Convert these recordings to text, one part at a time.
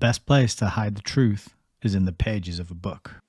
best place to hide the truth is in the pages of a book.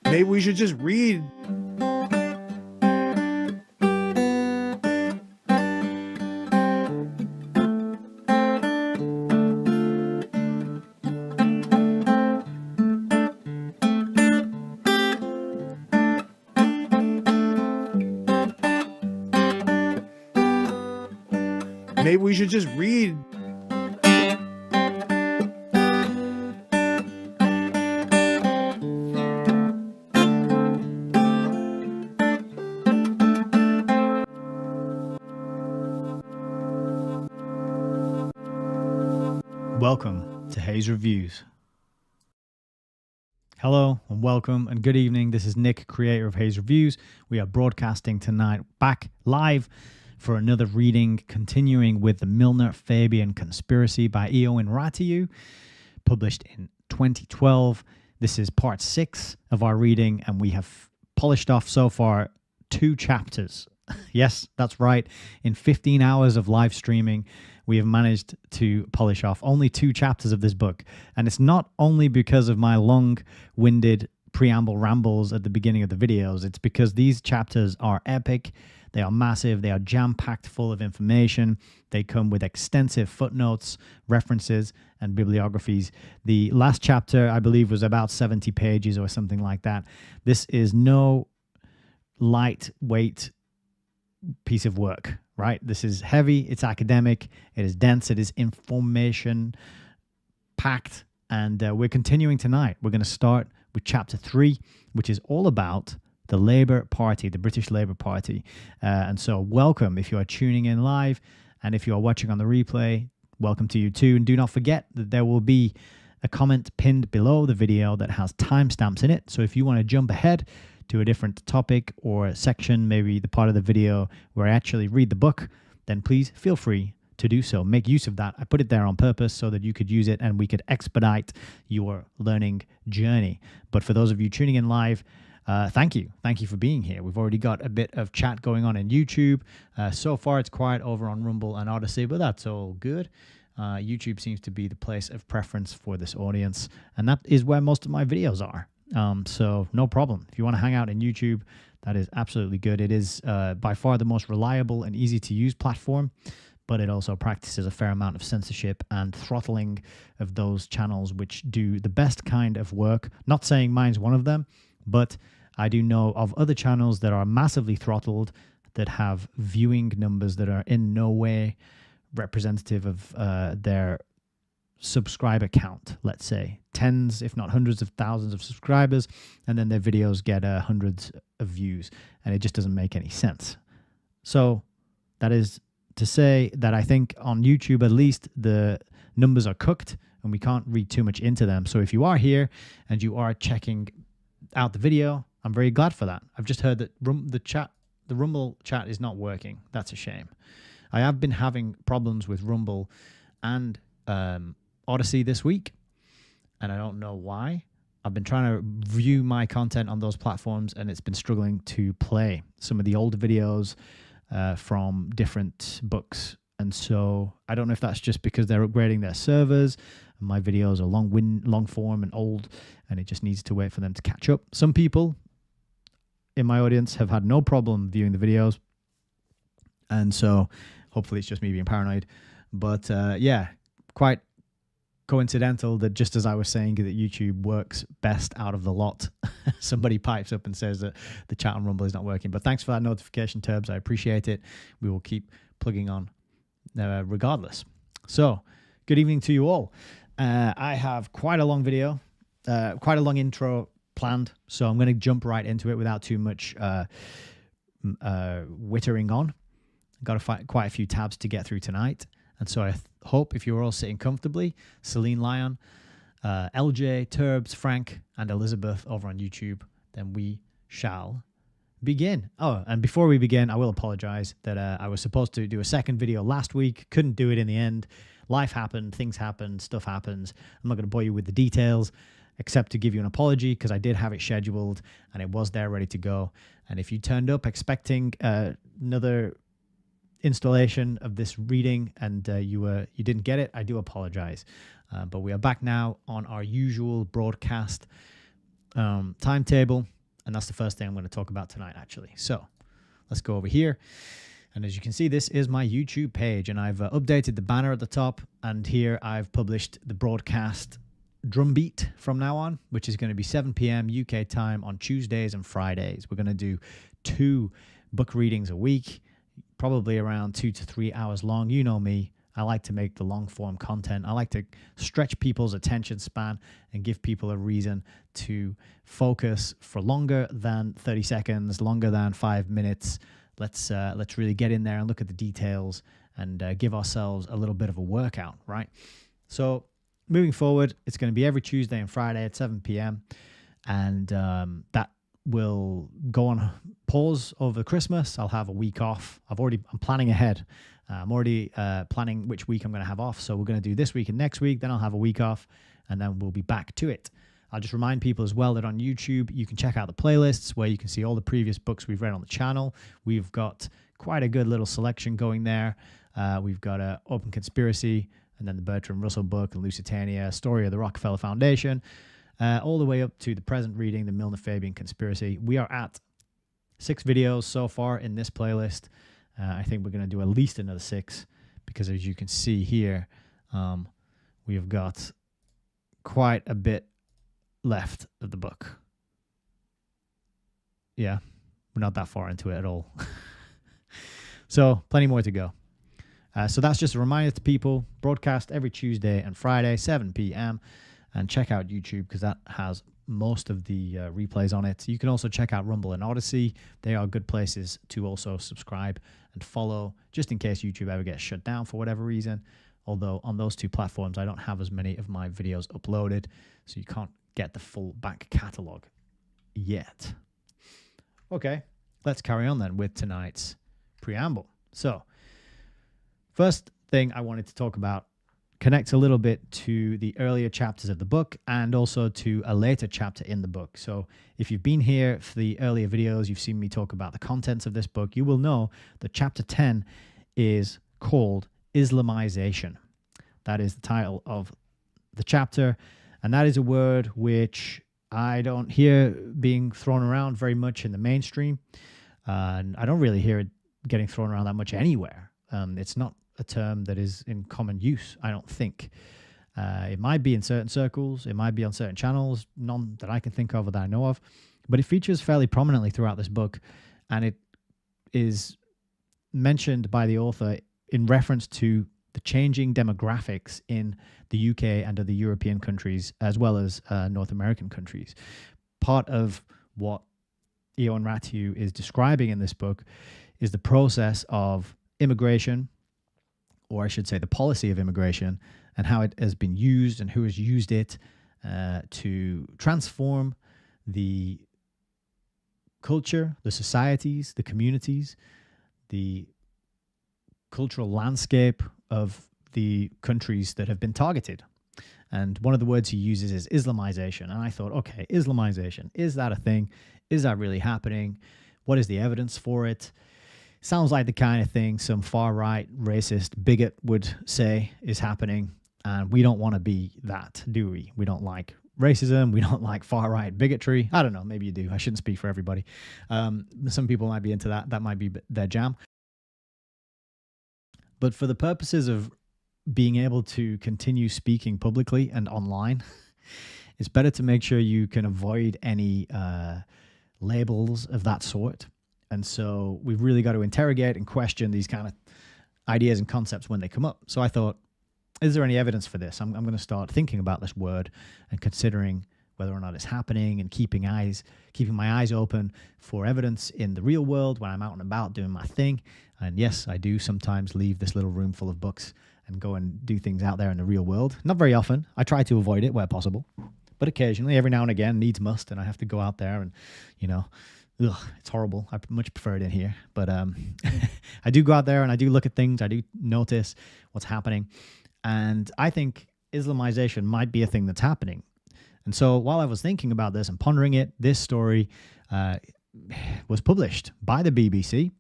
Maybe we should just read. Maybe we should just read. Welcome to Hayes Reviews. Hello and welcome and good evening. This is Nick, creator of Hayes Reviews. We are broadcasting tonight back live for another reading, continuing with the Milner-Fabian Conspiracy by Ioan Ratiu, published in 2012. This is part 6 of our reading, and we have polished off so far 2 chapters. Yes, that's right. In 15 hours of live streaming, we have managed to polish off only 2 chapters of this book. And it's not only because of my long-winded preamble rambles at the beginning of the videos. It's because these chapters are epic. They are massive. They are jam-packed full of information. They come with extensive footnotes, references, and bibliographies. The last chapter, I believe, was about 70 pages or something like that. This is no lightweight piece of work, right? This is heavy, it's academic, it is dense, it is information packed, and we're continuing tonight. We're going to start with chapter 3, which is all about the Labour Party, the British Labour Party. And so welcome if you are tuning in live, and if you are watching on the replay, welcome to you too. And do not forget that there will be a comment pinned below the video that has timestamps in it. So if you want to jump ahead to a different topic or a section, maybe the part of the video where I actually read the book, then please feel free to do so. Make use of that. I put it there on purpose so that you could use it and we could expedite your learning journey. But for those of you tuning in live, thank you. Thank you for being here. We've already got a bit of chat going on in YouTube. So far, it's quiet over on Rumble and Odyssey, but that's all good. YouTube seems to be the place of preference for this audience, and that is where most of my videos are. So no problem. If you want to hang out in YouTube, that is absolutely good. It is by far the most reliable and easy to use platform, but it also practices a fair amount of censorship and throttling of those channels which do the best kind of work. Not saying mine's one of them, but I do know of other channels that are massively throttled, that have viewing numbers that are in no way representative of their subscriber count, let's say tens if not hundreds of thousands of subscribers, and then their videos get hundreds of views, and it just doesn't make any sense. So that is to say that I think on YouTube at least the numbers are cooked and we can't read too much into them. So if you are here and you are checking out the video, I'm very glad for that. I've just heard that the Rumble chat is not working. That's a shame. I have been having problems with Rumble and Odyssey this week, and I don't know why. I've been trying to view my content on those platforms, and it's been struggling to play some of the older videos from different books. And so I don't know if that's just because they're upgrading their servers, and my videos are long form and old, and it just needs to wait for them to catch up. Some people in my audience have had no problem viewing the videos, and so hopefully it's just me being paranoid. But yeah, quite coincidental that just as I was saying that YouTube works best out of the lot, somebody pipes up and says that the chat on Rumble is not working. But thanks for that notification, Turbs. I appreciate it. We will keep plugging on regardless. So good evening to you all. I have quite a long video, quite a long intro planned, so I'm going to jump right into it without too much wittering on. Got quite a few tabs to get through tonight, and so I hope if you're all sitting comfortably, Celine Lion, LJ, Turbs, Frank, and Elizabeth over on YouTube, then we shall begin. Oh, and before we begin, I will apologize that I was supposed to do a second video last week. Couldn't do it in the end. Life happened, things happened, stuff happens. I'm not going to bore you with the details, except to give you an apology, because I did have it scheduled and it was there ready to go. And if you turned up expecting another installation of this reading and you didn't get it, I do apologize. But we are back now on our usual broadcast timetable, and that's the first thing I'm going to talk about tonight, actually. So let's go over here. And as you can see, this is my YouTube page, and I've updated the banner at the top, and here I've published the broadcast drumbeat from now on, which is going to be 7 p.m. UK time on Tuesdays and Fridays. We're going to do 2 book readings a week, probably around 2 to 3 hours long. You know me. I like to make the long form content. I like to stretch people's attention span and give people a reason to focus for longer than 30 seconds, longer than 5 minutes. Let's really get in there and look at the details and give ourselves a little bit of a workout, right? So moving forward, it's going to be every Tuesday and Friday at 7 p.m. And that will go on pause over Christmas. I'll have a week off. I'm planning ahead. I'm already planning which week I'm going to have off. So we're going to do this week and next week. Then I'll have a week off, and then we'll be back to it. I'll just remind people as well that on YouTube, you can check out the playlists where you can see all the previous books we've read on the channel. We've got quite a good little selection going there. We've got Open Conspiracy, and then the Bertrand Russell book, and Lusitania, Story of the Rockefeller Foundation, all the way up to the present reading, the Milner-Fabian Conspiracy. We are at 6 videos so far in this playlist. I think we're going to do at least another 6, because as you can see here, we have got quite a bit left of the book. Yeah, we're not that far into it at all. So plenty more to go. So that's just a reminder to people, broadcast every Tuesday and Friday, 7 p.m. And check out YouTube, because that has most of the replays on it. You can also check out Rumble and Odyssey. They are good places to also subscribe and follow, just in case YouTube ever gets shut down for whatever reason. Although on those 2 platforms, I don't have as many of my videos uploaded, so you can't get the full back catalog yet. Okay, let's carry on then with tonight's preamble. So first thing I wanted to talk about connects a little bit to the earlier chapters of the book and also to a later chapter in the book. So if you've been here for the earlier videos, you've seen me talk about the contents of this book, you will know that chapter 10 is called Islamization. That is the title of the chapter, and that is a word which I don't hear being thrown around very much in the mainstream, and I don't really hear it getting thrown around that much anywhere. It's not a term that is in common use, I don't think. It might be in certain circles, it might be on certain channels, none that I can think of or that I know of, but it features fairly prominently throughout this book, and it is mentioned by the author in reference to the changing demographics in the UK and other European countries, as well as North American countries. Part of what Ioan Ratiu is describing in this book is the process of immigration, or I should say the policy of immigration, and how it has been used and who has used it to transform the culture, the societies, the communities, the cultural landscape of the countries that have been targeted. And one of the words he uses is Islamization. And I thought, okay, Islamization, is that a thing? Is that really happening? What is the evidence for it? Sounds like the kind of thing some far-right racist bigot would say is happening, and we don't want to be that, do we? We don't like racism, we don't like far-right bigotry. I don't know, maybe you do. I shouldn't speak for everybody. Some people might be into that. That might be their jam. But for the purposes of being able to continue speaking publicly and online, it's better to make sure you can avoid any labels of that sort. And so we've really got to interrogate and question these kind of ideas and concepts when they come up. So I thought, is there any evidence for this? I'm going to start thinking about this word and considering whether or not it's happening, and keeping my eyes open for evidence in the real world when I'm out and about doing my thing. And yes, I do sometimes leave this little room full of books and go and do things out there in the real world. Not very often. I try to avoid it where possible. But occasionally, every now and again, needs must, and I have to go out there and, it's horrible. I much prefer it in here. But I do go out there and I do look at things. I do notice what's happening. And I think Islamization might be a thing that's happening. And so while I was thinking about this and pondering it, this story was published by the BBC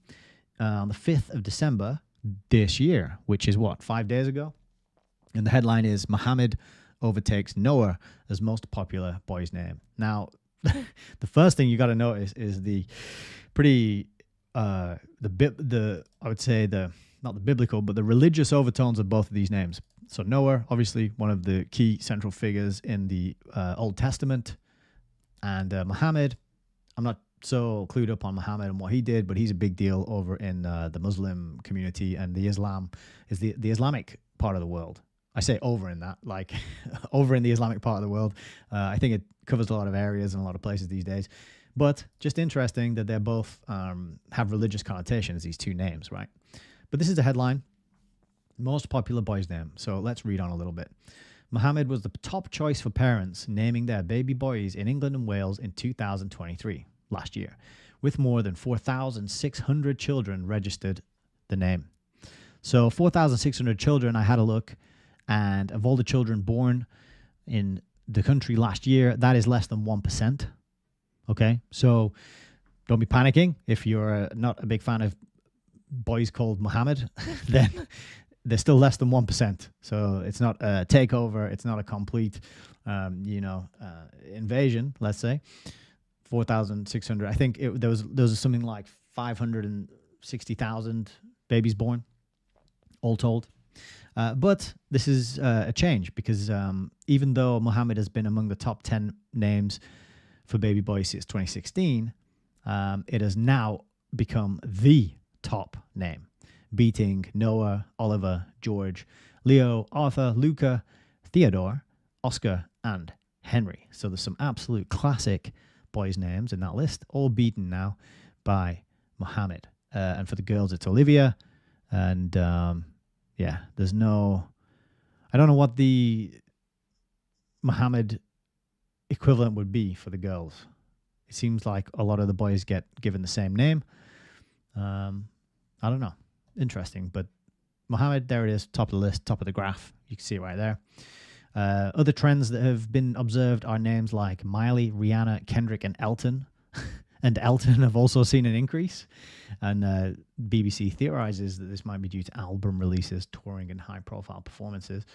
on the 5th of December this year, which is 5 days ago? And the headline is Muhammad overtakes Noah as most popular boy's name. Now, the first thing you got to notice is the pretty, I would say not the biblical, but the religious overtones of both of these names. So Noah, obviously one of the key central figures in the Old Testament, and Muhammad, I'm not so clued up on Muhammad and what he did, but he's a big deal over in the Muslim community, and the Islam is the Islamic part of the world. I say over in that, like over in the Islamic part of the world. I think it covers a lot of areas and a lot of places these days. But just interesting that they both have religious connotations, these two names, right? But this is the headline, most popular boy's name. So let's read on a little bit. Muhammad was the top choice for parents naming their baby boys in England and Wales in 2023, last year, with more than 4,600 children registered the name. So 4,600 children, I had a look, and of all the children born in the country last year, that is less than 1%. Okay, so don't be panicking. If you're not a big fan of boys called Muhammad, then they're still less than 1%. So it's not a takeover. It's not a complete, invasion, let's say. 4,600. I think there was something like 560,000 babies born, all told. But this is a change because even though Muhammad has been among the top 10 names for baby boys since 2016, it has now become the top name, beating Noah, Oliver, George, Leo, Arthur, Luca, Theodore, Oscar, and Henry. So there's some absolute classic boys' names in that list, all beaten now by Muhammad. And for the girls, it's Olivia. And there's no... I don't know what the Muhammad equivalent would be for the girls. It seems like a lot of the boys get given the same name. I don't know. Interesting. But Muhammad, there it is, top of the list, top of the graph. You can see it right there. Other trends that have been observed are names like Miley, Rihanna, Kendrick, and Elton. And Elton have also seen an increase. And BBC theorizes that this might be due to album releases, touring, and high-profile performances.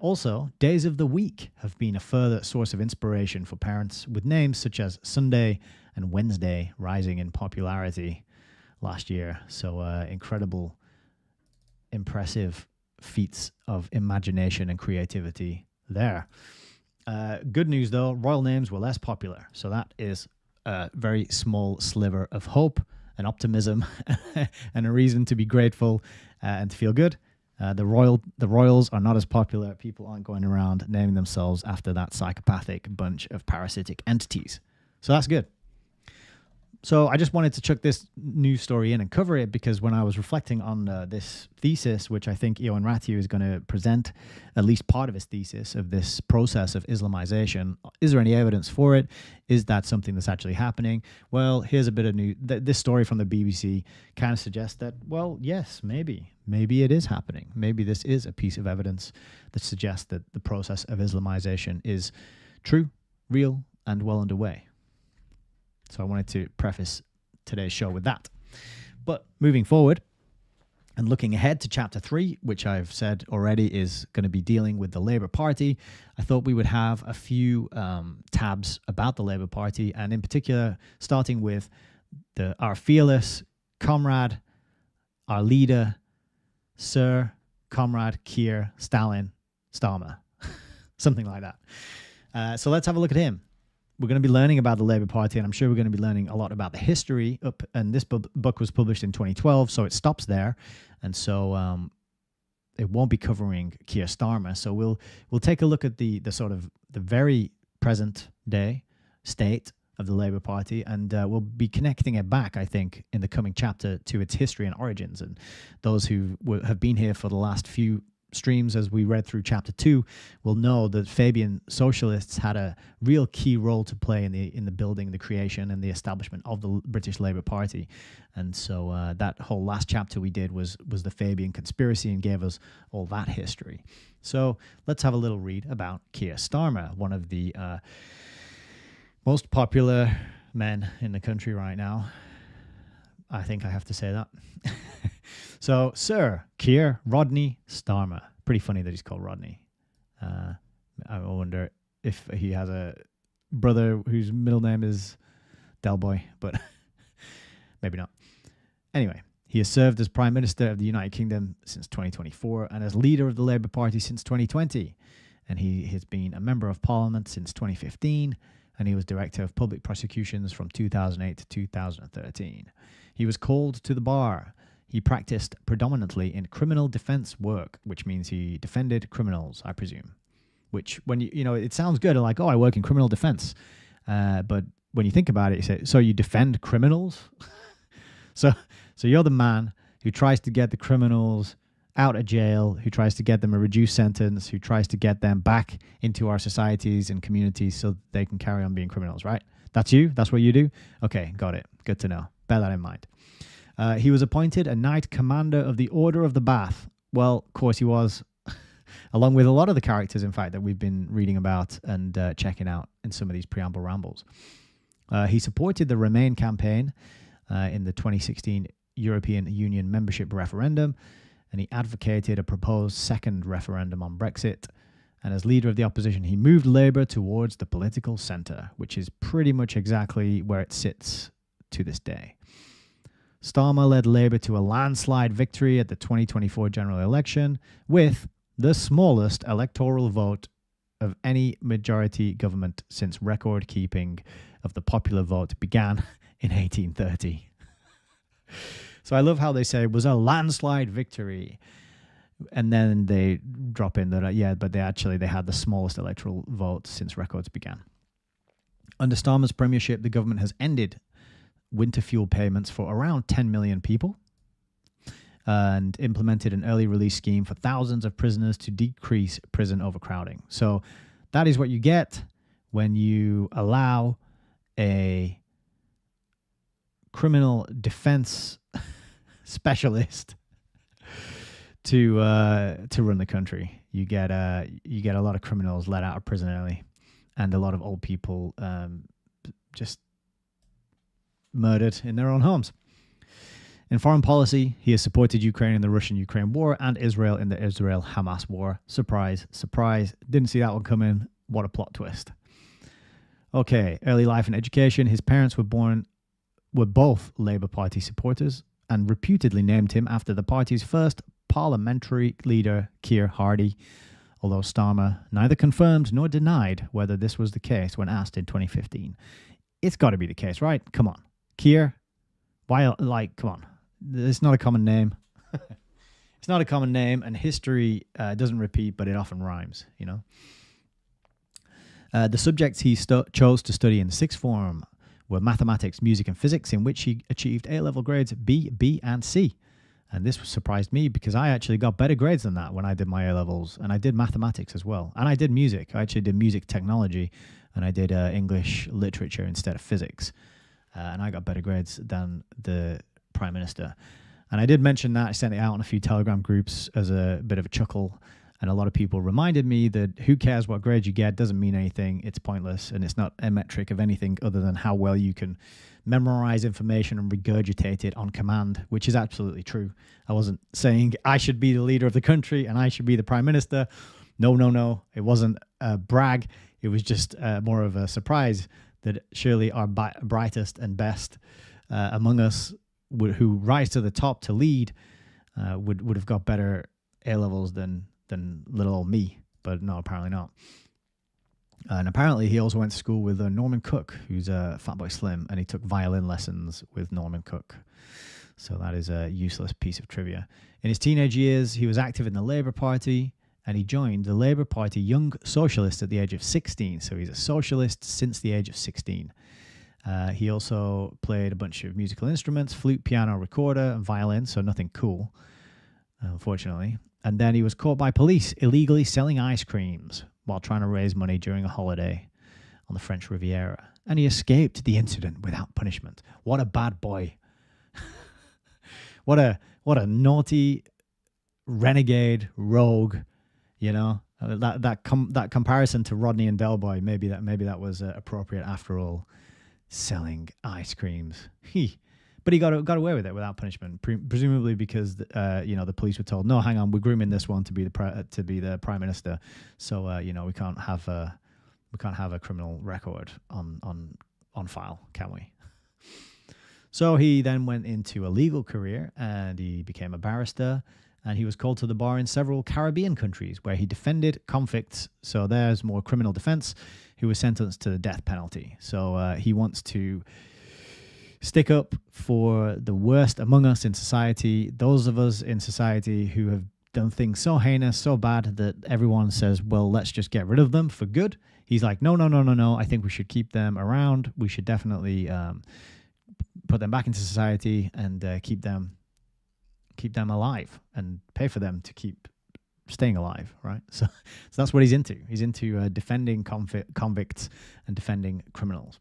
Also, days of the week have been a further source of inspiration for parents, with names such as Sunday and Wednesday rising in popularity last year. So incredible, impressive feats of imagination and creativity there. Good news, though, royal names were less popular. So that is a very small sliver of hope and optimism and a reason to be grateful and to feel good. The royals are not as popular. People aren't going around naming themselves after that psychopathic bunch of parasitic entities. So that's good. So I just wanted to chuck this news story in and cover it because when I was reflecting on this thesis, which I think Ioan Ratiu is going to present, at least part of his thesis of this process of Islamization, is there any evidence for it? Is that something that's actually happening? Well, here's a bit of news. This story from the BBC kind of suggests that, well, yes, maybe it is happening. Maybe this is a piece of evidence that suggests that the process of Islamization is true, real, and well underway. So I wanted to preface today's show with that. But moving forward and looking ahead to chapter 3, which I've said already is going to be dealing with the Labour Party, I thought we would have a few tabs about the Labour Party, and in particular, starting with our fearless comrade, our leader, Sir Comrade Keir Stalin Starmer. Something like that. So let's have a look at him. We're going to be learning about the Labour Party, and I'm sure we're going to be learning a lot about the history. And this book was published in 2012, so it stops there. And so it won't be covering Keir Starmer. So we'll take a look at the sort of the very present day state of the Labour Party, and we'll be connecting it back, I think, in the coming chapter to its history and origins. And those who have been here for the last few streams, as we read through chapter 2, will know that Fabian socialists had a real key role to play in the building, the creation, and the establishment of the British Labour Party. And so that whole last chapter we did was the Fabian conspiracy, and gave us all that history. So let's have a little read about Keir Starmer, one of the most popular men in the country right now. I think I have to say that. So, Sir Keir Rodney Starmer. Pretty funny that he's called Rodney. I wonder if he has a brother whose middle name is Del Boy, but maybe not. Anyway, he has served as Prime Minister of the United Kingdom since 2024 and as leader of the Labour Party since 2020. And he has been a Member of Parliament since 2015, and he was Director of Public Prosecutions from 2008 to 2013. He was called to the bar. He practiced predominantly in criminal defense work, which means he defended criminals, I presume. Which, when it sounds good, like, oh, I work in criminal defense. But when you think about it, you say, so you defend criminals? So you're the man who tries to get the criminals out of jail, who tries to get them a reduced sentence, who tries to get them back into our societies and communities so they can carry on being criminals, right? That's you? That's what you do? Okay, got it. Good to know. Bear that in mind. He was appointed a Knight Commander of the Order of the Bath. Well, of course he was, along with a lot of the characters, in fact, that we've been reading about and checking out in some of these preamble rambles. He supported the Remain campaign in the 2016 European Union membership referendum, and he advocated a proposed second referendum on Brexit. And as leader of the opposition, he moved Labour towards the political centre, which is pretty much exactly where it sits to this day. Starmer led Labour to a landslide victory at the 2024 general election with the smallest electoral vote of any majority government since record keeping of the popular vote began in 1830. So I love how they say it was a landslide victory. And then they drop in that, but they had the smallest electoral vote since records began. Under Starmer's premiership, the government has ended winter fuel payments for around 10 million people and implemented an early release scheme for thousands of prisoners to decrease prison overcrowding. So that is what you get when you allow a criminal defense specialist to run the country. You get a lot of criminals let out of prison early, and a lot of old people just murdered in their own homes. In foreign policy, he has supported Ukraine in the Russian-Ukraine war and Israel in the Israel-Hamas war. Surprise, surprise. Didn't see that one coming. What a plot twist. Okay, early life and education. His parents were both Labour Party supporters and reputedly named him after the party's first parliamentary leader, Keir Hardie, although Starmer neither confirmed nor denied whether this was the case when asked in 2015. It's got to be the case, right? Come on. Keir, why, come on. It's not a common name. It's not a common name, and history doesn't repeat, but it often rhymes, The subjects he chose to study in sixth form were mathematics, music, and physics, in which he achieved A-level grades B, and C. And this surprised me because I actually got better grades than that when I did my A-levels, and I did mathematics as well. And I did music. I actually did music technology, and I did English literature instead of physics. And I got better grades than the Prime Minister. And I did mention that. I sent it out in a few Telegram groups as a bit of a chuckle. And a lot of people reminded me that who cares what grades you get, doesn't mean anything. It's pointless. And it's not a metric of anything other than how well you can memorize information and regurgitate it on command, which is absolutely true. I wasn't saying I should be the leader of the country and I should be the Prime Minister. No. It wasn't a brag. It was just more of a surprise that surely our brightest and best among us who rise to the top to lead would have got better A-levels than little old me, but no, apparently not. And apparently he also went to school with Norman Cook, who's Fatboy Slim, and he took violin lessons with Norman Cook. So that is a useless piece of trivia. In his teenage years, he was active in the Labour Party, and he joined the Labour Party Young Socialists at the age of 16. So he's a socialist since the age of 16. He also played a bunch of musical instruments, flute, piano, recorder, and violin, so nothing cool, unfortunately. And then he was caught by police illegally selling ice creams while trying to raise money during a holiday on the French Riviera. And he escaped the incident without punishment. What a bad boy. What a naughty renegade rogue, you know. That comparison to Rodney and Del Boy, maybe that was appropriate after all. Selling ice creams. But he got away with it without punishment, presumably because the police were told, no, hang on, we're grooming this one to be the prime minister, so we can't have a criminal record on file, can we? So he then went into a legal career and he became a barrister, and he was called to the bar in several Caribbean countries where he defended convicts. So there's more criminal defense, who was sentenced to the death penalty. So he wants to stick up for the worst among us in society, those of us in society who have done things so heinous, so bad that everyone says, well, let's just get rid of them for good. He's like, no. I think we should keep them around. We should definitely put them back into society and keep them alive and pay for them to keep staying alive, right? So that's what he's into. He's into defending convicts and defending criminals.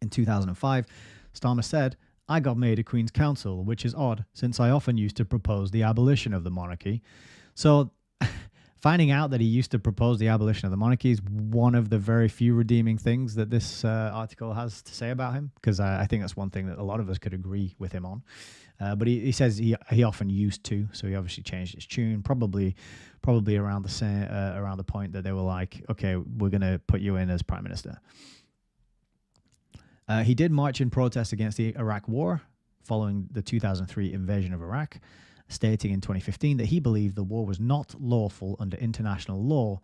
In 2005, Starmer said, I got made a Queen's Counsel, which is odd, since I often used to propose the abolition of the monarchy. So finding out that he used to propose the abolition of the monarchy is one of the very few redeeming things that this article has to say about him, because I think that's one thing that a lot of us could agree with him on. But he says he often used to, so he obviously changed his tune, probably around the point that they were like, okay, we're going to put you in as prime minister. He did march in protest against the Iraq War following the 2003 invasion of Iraq, stating in 2015 that he believed the war was not lawful under international law.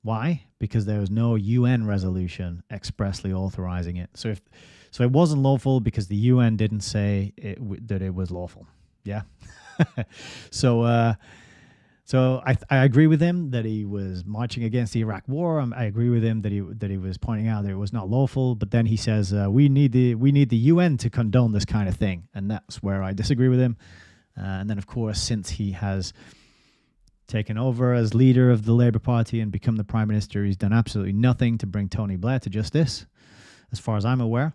Why? Because there was no UN resolution expressly authorizing it. So it wasn't lawful because the UN didn't say that it was lawful. Yeah. So I agree with him that he was marching against the Iraq War. I agree with him that he was pointing out that it was not lawful. But then he says we need the UN to condone this kind of thing, and that's where I disagree with him. And then, of course, since he has taken over as leader of the Labour Party and become the prime minister, he's done absolutely nothing to bring Tony Blair to justice, as far as I'm aware,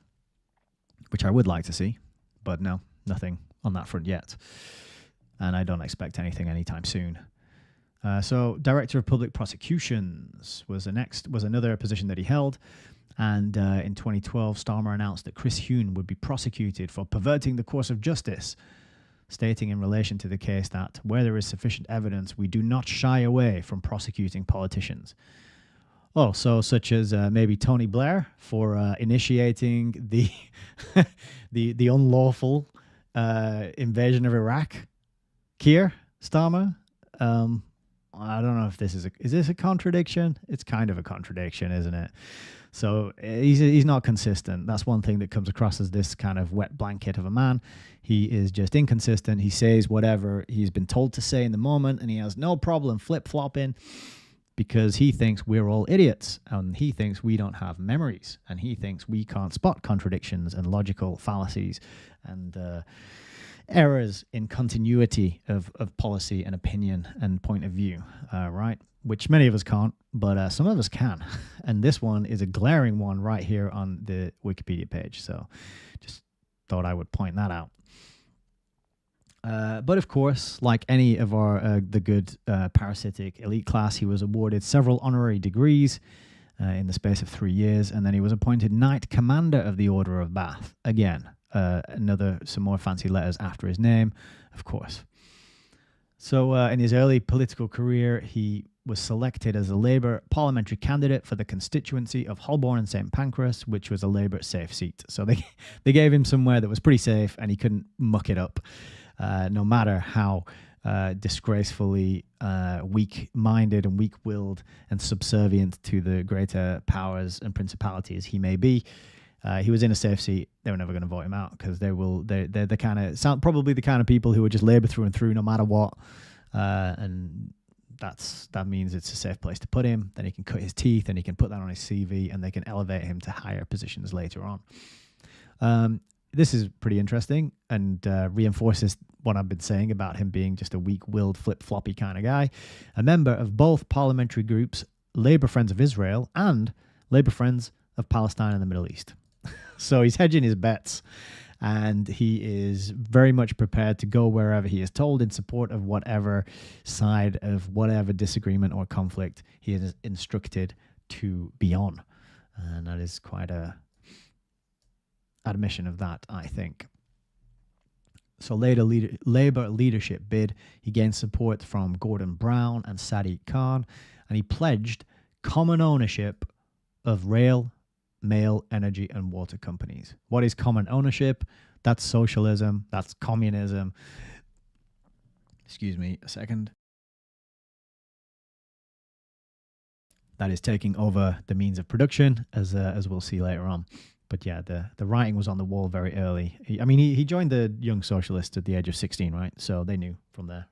which I would like to see, but no, nothing on that front yet. And I don't expect anything anytime soon. So Director of Public Prosecutions was another position that he held. And in 2012, Starmer announced that Chris Huhne would be prosecuted for perverting the course of justice, stating in relation to the case that where there is sufficient evidence, we do not shy away from prosecuting politicians. Oh, so such as maybe Tony Blair for initiating the the unlawful invasion of Iraq. Keir Starmer. I don't know if is this a contradiction? It's kind of a contradiction, isn't it? So he's not consistent. That's one thing that comes across as this kind of wet blanket of a man. He is just inconsistent. He says whatever he's been told to say in the moment, and he has no problem flip-flopping because he thinks we're all idiots, and he thinks we don't have memories, and he thinks we can't spot contradictions and logical fallacies and errors in continuity of policy and opinion and point of view, right? Which many of us can't, but some of us can. And this one is a glaring one right here on the Wikipedia page. So just thought I would point that out. But of course, like any of the good parasitic elite class, he was awarded several honorary degrees in the space of 3 years. And then he was appointed Knight Commander of the Order of Bath. Again, some more fancy letters after his name, of course. So in his early political career, he was selected as a Labour parliamentary candidate for the constituency of Holborn and St Pancras, which was a Labour safe seat. So they gave him somewhere that was pretty safe, and he couldn't muck it up, no matter how disgracefully weak-minded and weak-willed and subservient to the greater powers and principalities he may be. He was in a safe seat. They were never going to vote him out because they're the kind of probably the kind of people who would just Labour through and through no matter what, and that means it's a safe place to put him. Then he can cut his teeth, and he can put that on his CV, and they can elevate him to higher positions later on. This is pretty interesting and reinforces what I've been saying about him being just a weak-willed, flip-floppy kind of guy. A member of both parliamentary groups, Labour Friends of Israel and Labour Friends of Palestine and the Middle East. So he's hedging his bets, and he is very much prepared to go wherever he is told in support of whatever side of whatever disagreement or conflict he is instructed to be on. And that is quite a admission of that, I think. So Labour leadership bid, he gained support from Gordon Brown and Sadiq Khan, and he pledged common ownership of rail, mail, energy, and water companies. What is common ownership? That's socialism. That's communism. Excuse me a second. That is taking over the means of production, as we'll see later on. But yeah, the writing was on the wall very early. He joined the Young Socialists at the age of 16, right? So they knew from there.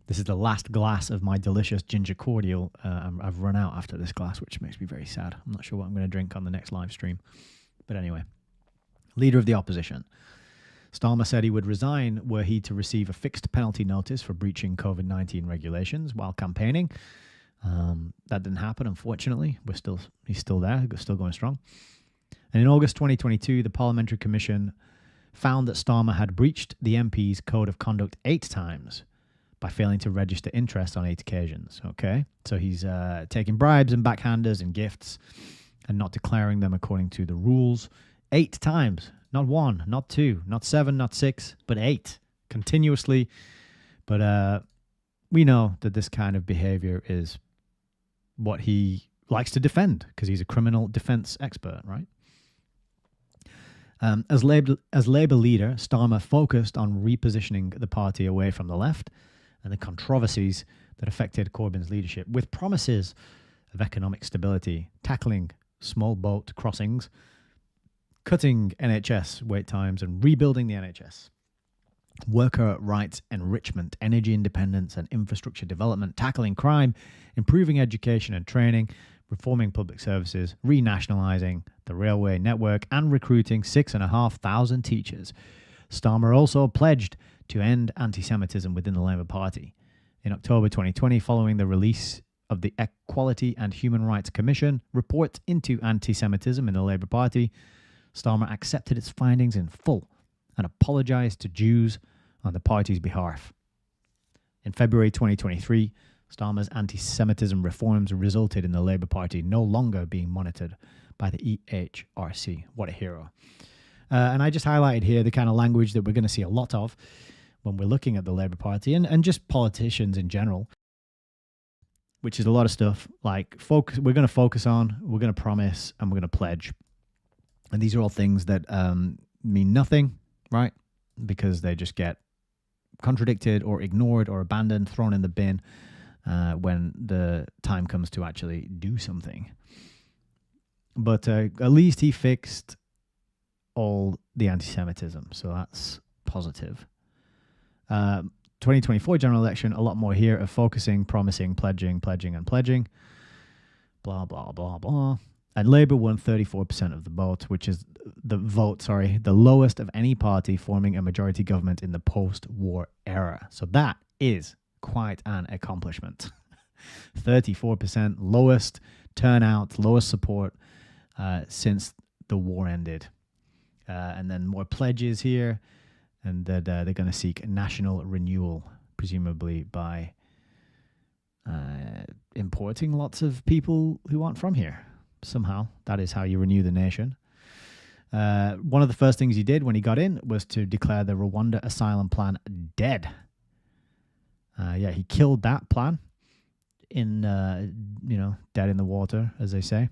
This is the last glass of my delicious ginger cordial. I've run out after this glass, which makes me very sad. I'm not sure what I'm going to drink on the next live stream. But anyway, leader of the opposition. Starmer said he would resign were he to receive a fixed penalty notice for breaching COVID-19 regulations while campaigning. That didn't happen, unfortunately. He's still there, still going strong. And in August 2022, the Parliamentary Commission found that Starmer had breached the MP's code of conduct 8 times by failing to register interest on 8 occasions. Okay, so he's taking bribes and backhanders and gifts and not declaring them according to the rules 8 times. Not 1, not 2, not 7, not 6, but 8 continuously. But we know that this kind of behavior is what he likes to defend because he's a criminal defense expert, right? As Labour leader, Starmer focused on repositioning the party away from the left and the controversies that affected Corbyn's leadership, with promises of economic stability, tackling small boat crossings, cutting NHS wait times and rebuilding the NHS, worker rights enrichment, energy independence and infrastructure development, tackling crime, improving education and training, reforming public services, renationalising the railway network and recruiting 6,500 teachers. Starmer also pledged to end anti-Semitism within the Labour Party. In October 2020, following the release of the Equality and Human Rights Commission report into anti-Semitism in the Labour Party, Starmer accepted its findings in full and apologised to Jews on the party's behalf. In February 2023, Starmer's anti-Semitism reforms resulted in the Labour Party no longer being monitored by the EHRC. What a hero. And I just highlighted here the kind of language that we're going to see a lot of when we're looking at the Labour Party and just politicians in general, which is a lot of stuff like we're going to focus on, we're going to promise, and we're going to pledge. And these are all things that mean nothing, right? Because they just get contradicted or ignored or abandoned, thrown in the bin when the time comes to actually do something. But at least he fixed all the anti-Semitism, so that's positive. 2024 general election, a lot more here of focusing, promising, pledging, and pledging. Blah, blah, blah, blah. And Labour won 34% of the vote, which is the lowest of any party forming a majority government in the post-war era. So that is quite an accomplishment. 34%, lowest turnout, lowest support since the war ended. And then more pledges here, and that they're going to seek national renewal, presumably by importing lots of people who aren't from here. Somehow, that is how you renew the nation. One of the first things he did when he got in was to declare the Rwanda asylum plan dead. He killed that plan dead in the water, as they say.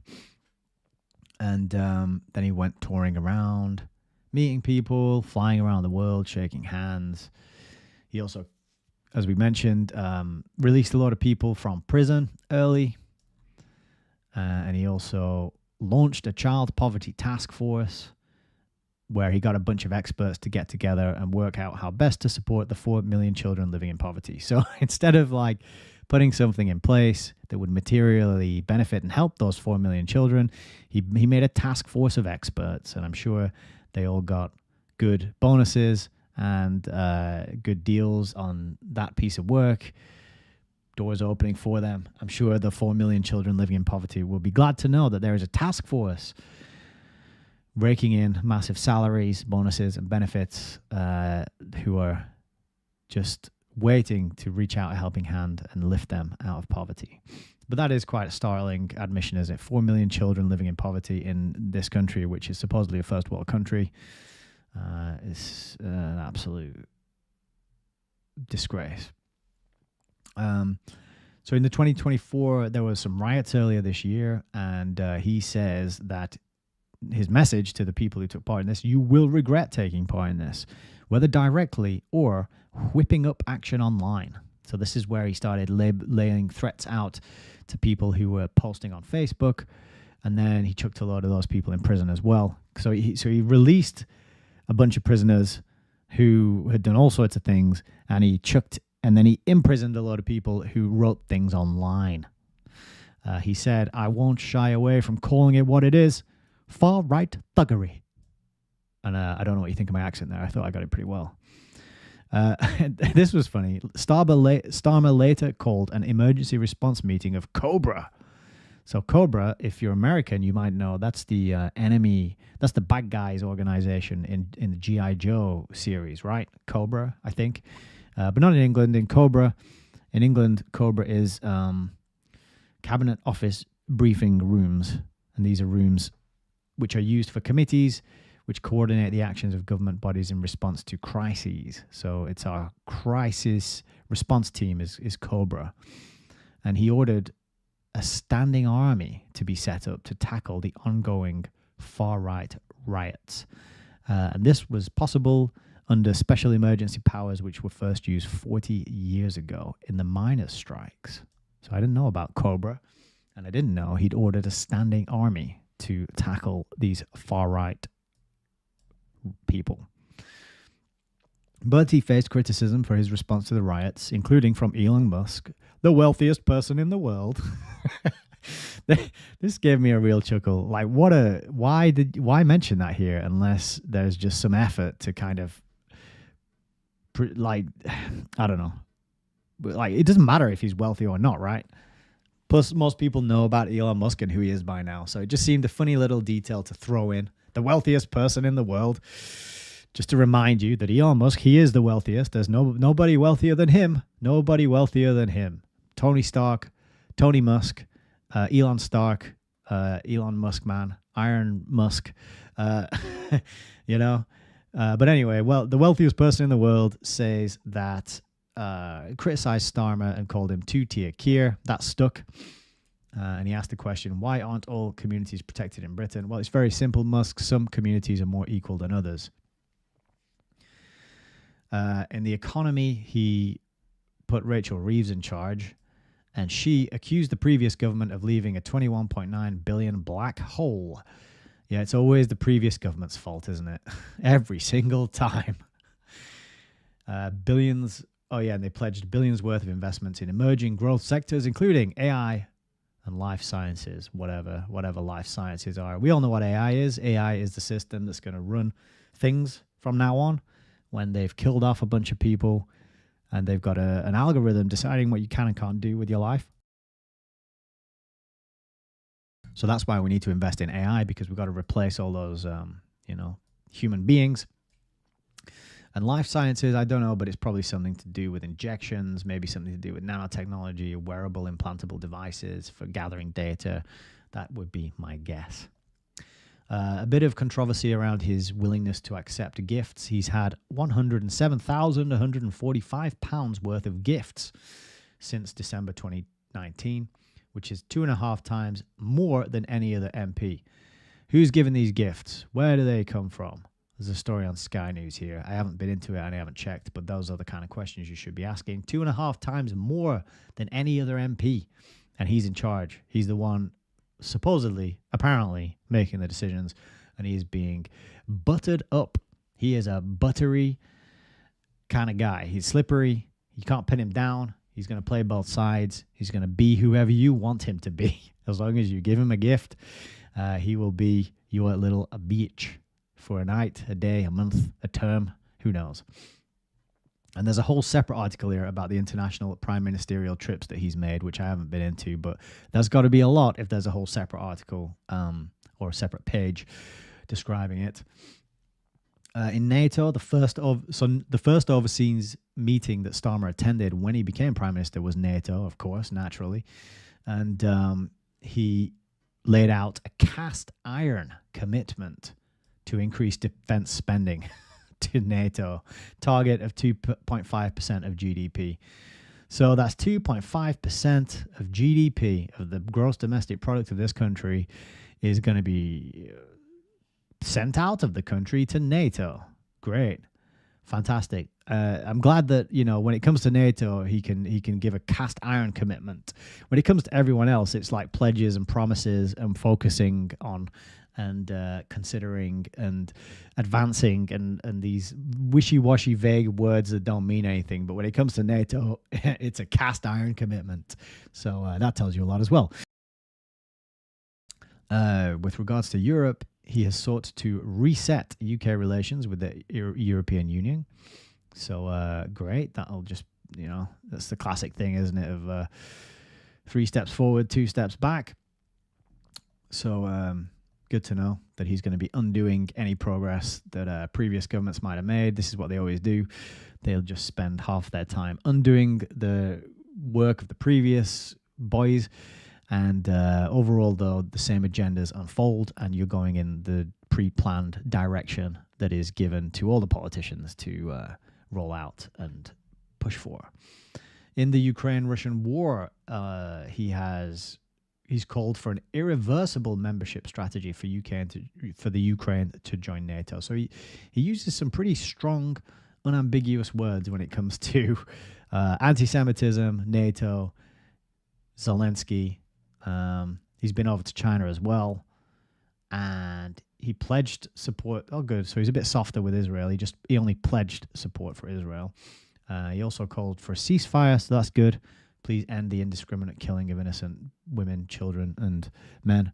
And then he went touring around, meeting people, flying around the world, shaking hands. He also, as we mentioned, released a lot of people from prison early. And he also launched a child poverty task force where he got a bunch of experts to get together and work out how best to support the 4 million children living in poverty. So instead of like putting something in place that would materially benefit and help those 4 million children, he made a task force of experts, and I'm sure they all got good bonuses and good deals on that piece of work. Doors opening for them. I'm sure the 4 million children living in poverty will be glad to know that there is a task force raking in massive salaries, bonuses, and benefits, who are just waiting to reach out a helping hand and lift them out of poverty. But that is quite a startling admission, isn't it? 4 million children living in poverty in this country, which is supposedly a first world country, is an absolute disgrace. So in the 2024, there was some riots earlier this year, and he says that his message to the people who took part in this: you will regret taking part in this, whether directly or whipping up action online. So this is where he started laying threats out to people who were posting on Facebook, and then he chucked a lot of those people in prison as well. So he released a bunch of prisoners who had done all sorts of things, and then he imprisoned a lot of people who wrote things online. He said, "I won't shy away from calling it what it is. Far-right thuggery." And I don't know what you think of my accent there. I thought I got it pretty well. This was funny. Starmer later called an emergency response meeting of Cobra. So Cobra, if you're American, you might know that's the enemy. That's the bad guys organization in the G.I. Joe series, right? Cobra, I think. But not in England. In England, Cobra is cabinet office briefing rooms. And these are rooms which are used for committees which coordinate the actions of government bodies in response to crises. So it's our crisis response team is Cobra. And he ordered a standing army to be set up to tackle the ongoing far-right riots. And this was possible under special emergency powers which were first used 40 years ago in the miners' strikes. So I didn't know about Cobra, and I didn't know he'd ordered a standing army to tackle these far-right people. But he faced criticism for his response to the riots, including from Elon Musk, the wealthiest person in the world. This gave me a real chuckle. Like, why mention that here unless there's just some effort to kind of, like, I don't know. Like, it doesn't matter if he's wealthy or not, right? Plus, most people know about Elon Musk and who he is by now. So it just seemed a funny little detail to throw in. The wealthiest person in the world. Just to remind you that Elon Musk, he is the wealthiest. There's nobody wealthier than him. Nobody wealthier than him. Tony Stark, Tony Musk, Elon Stark, Elon Musk man, Iron Musk, you know. But anyway, well, the wealthiest person in the world says that, criticized Starmer and called him two-tier Keir. That stuck. And he asked the question, why aren't all communities protected in Britain? Well, it's very simple, Musk. Some communities are more equal than others. In the economy, he put Rachel Reeves in charge, and she accused the previous government of leaving a $21.9 billion black hole. Yeah, it's always the previous government's fault, isn't it? Every single time. Billions. Oh, yeah, and they pledged billions worth of investments in emerging growth sectors, including AI and life sciences, whatever life sciences are. We all know what AI is. AI is the system that's going to run things from now on when they've killed off a bunch of people and they've got an algorithm deciding what you can and can't do with your life. So that's why we need to invest in AI, because we've got to replace all those, human beings. And life sciences, I don't know, but it's probably something to do with injections, maybe something to do with nanotechnology, wearable implantable devices for gathering data. That would be my guess. A bit of controversy around his willingness to accept gifts. He's had £107,145 worth of gifts since December 2019, which is 2.5 times more than any other MP. Who's given these gifts? Where do they come from? There's a story on Sky News here. I haven't been into it and I haven't checked, but those are the kind of questions you should be asking. 2.5 times more than any other MP. And he's in charge. He's the one supposedly, apparently, making the decisions and he is being buttered up. He is a buttery kind of guy. He's slippery. You can't pin him down. He's going to play both sides. He's going to be whoever you want him to be. As long as you give him a gift, he will be your little beach for a night, a day, a month, a term. Who knows? And there's a whole separate article here about the international prime ministerial trips that he's made, which I haven't been into, but there's got to be a lot if there's a whole separate article or a separate page describing it. In NATO, the first overseas meeting that Starmer attended when he became prime minister was NATO, of course, naturally, and he laid out a cast iron commitment to increase defense spending to NATO, target of 2.5% of GDP. So that's 2.5% of GDP, of the gross domestic product of this country, is going to be sent out of the country to NATO. Great. Fantastic. I'm glad that, when it comes to NATO, he can give a cast iron commitment. When it comes to everyone else, it's like pledges and promises and focusing on and considering and advancing and these wishy-washy vague words that don't mean anything. But when it comes to NATO, it's a cast iron commitment. So that tells you a lot as well. With regards to Europe, he has sought to reset UK relations with the European Union. So great. That'll just, that's the classic thing, isn't it? Of 3 steps forward, 2 steps back. So good to know that he's going to be undoing any progress that previous governments might have made. This is what they always do. They'll just spend half their time undoing the work of the previous boys. And overall, though, the same agendas unfold, and you're going in the pre-planned direction that is given to all the politicians to roll out and push for. In the Ukraine-Russian war, he's called for an irreversible membership strategy for for the Ukraine to join NATO. So he uses some pretty strong, unambiguous words when it comes to anti-Semitism, NATO, Zelensky. He's been over to China as well, and he pledged support. Oh, good. So he's a bit softer with Israel. He only pledged support for Israel. He also called for a ceasefire, so that's good. Please end the indiscriminate killing of innocent women, children, and men.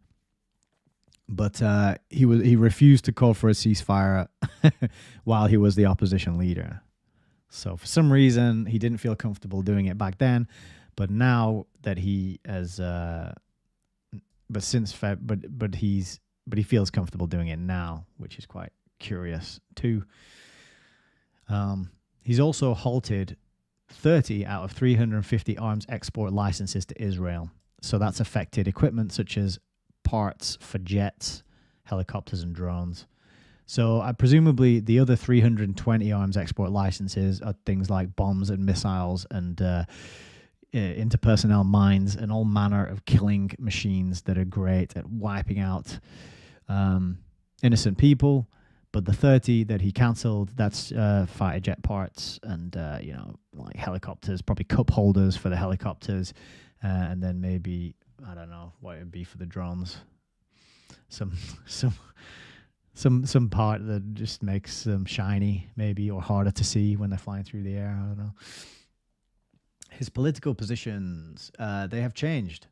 But he refused to call for a ceasefire while he was the opposition leader. So for some reason, he didn't feel comfortable doing it back then. But now that he has, but he feels comfortable doing it now, which is quite curious too. He's also halted 30 out of 350 arms export licenses to Israel. So that's affected equipment such as parts for jets, helicopters, and drones. So presumably the other 320 arms export licenses are things like bombs and missiles and interpersonnel mines and all manner of killing machines that are great at wiping out innocent people. But the 30 that he cancelled, that's fighter jet parts and, like helicopters, probably cup holders for the helicopters. And then maybe, I don't know what it would be for the drones. Some part that just makes them shiny, maybe, or harder to see when they're flying through the air. I don't know. His political positions, they have changed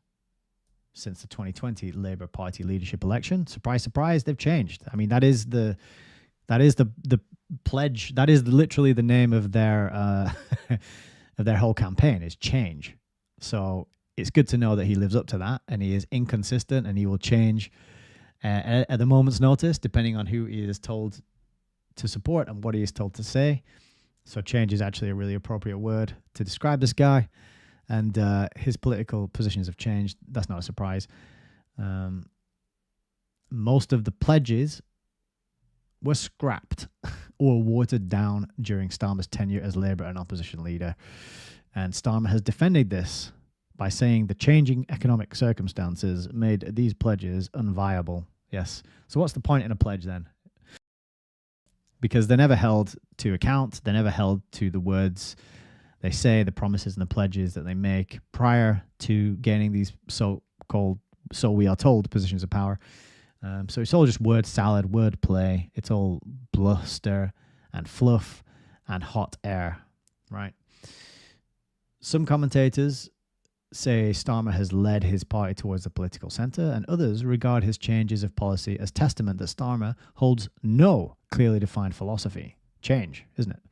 since the 2020 Labour Party leadership election. Surprise, surprise, they've changed. I mean, that is the pledge. That is literally the name of their of their whole campaign is change. So it's good to know that he lives up to that, and he is inconsistent, and he will change at the moment's notice, depending on who he is told to support and what he is told to say. So change is actually a really appropriate word to describe this guy. And his political positions have changed. That's not a surprise. Most of the pledges were scrapped or watered down during Starmer's tenure as Labour and opposition leader. And Starmer has defended this by saying the changing economic circumstances made these pledges unviable. Yes. So what's the point in a pledge then? Because they're never held to account. They're never held to the words they say, the promises and the pledges that they make prior to gaining these so-called, so we are told, positions of power. So it's all just word salad, word play. It's all bluster and fluff and hot air, right? Some commentators say Starmer has led his party towards the political center, and others regard his changes of policy as testament that Starmer holds no clearly defined philosophy. Change, isn't it?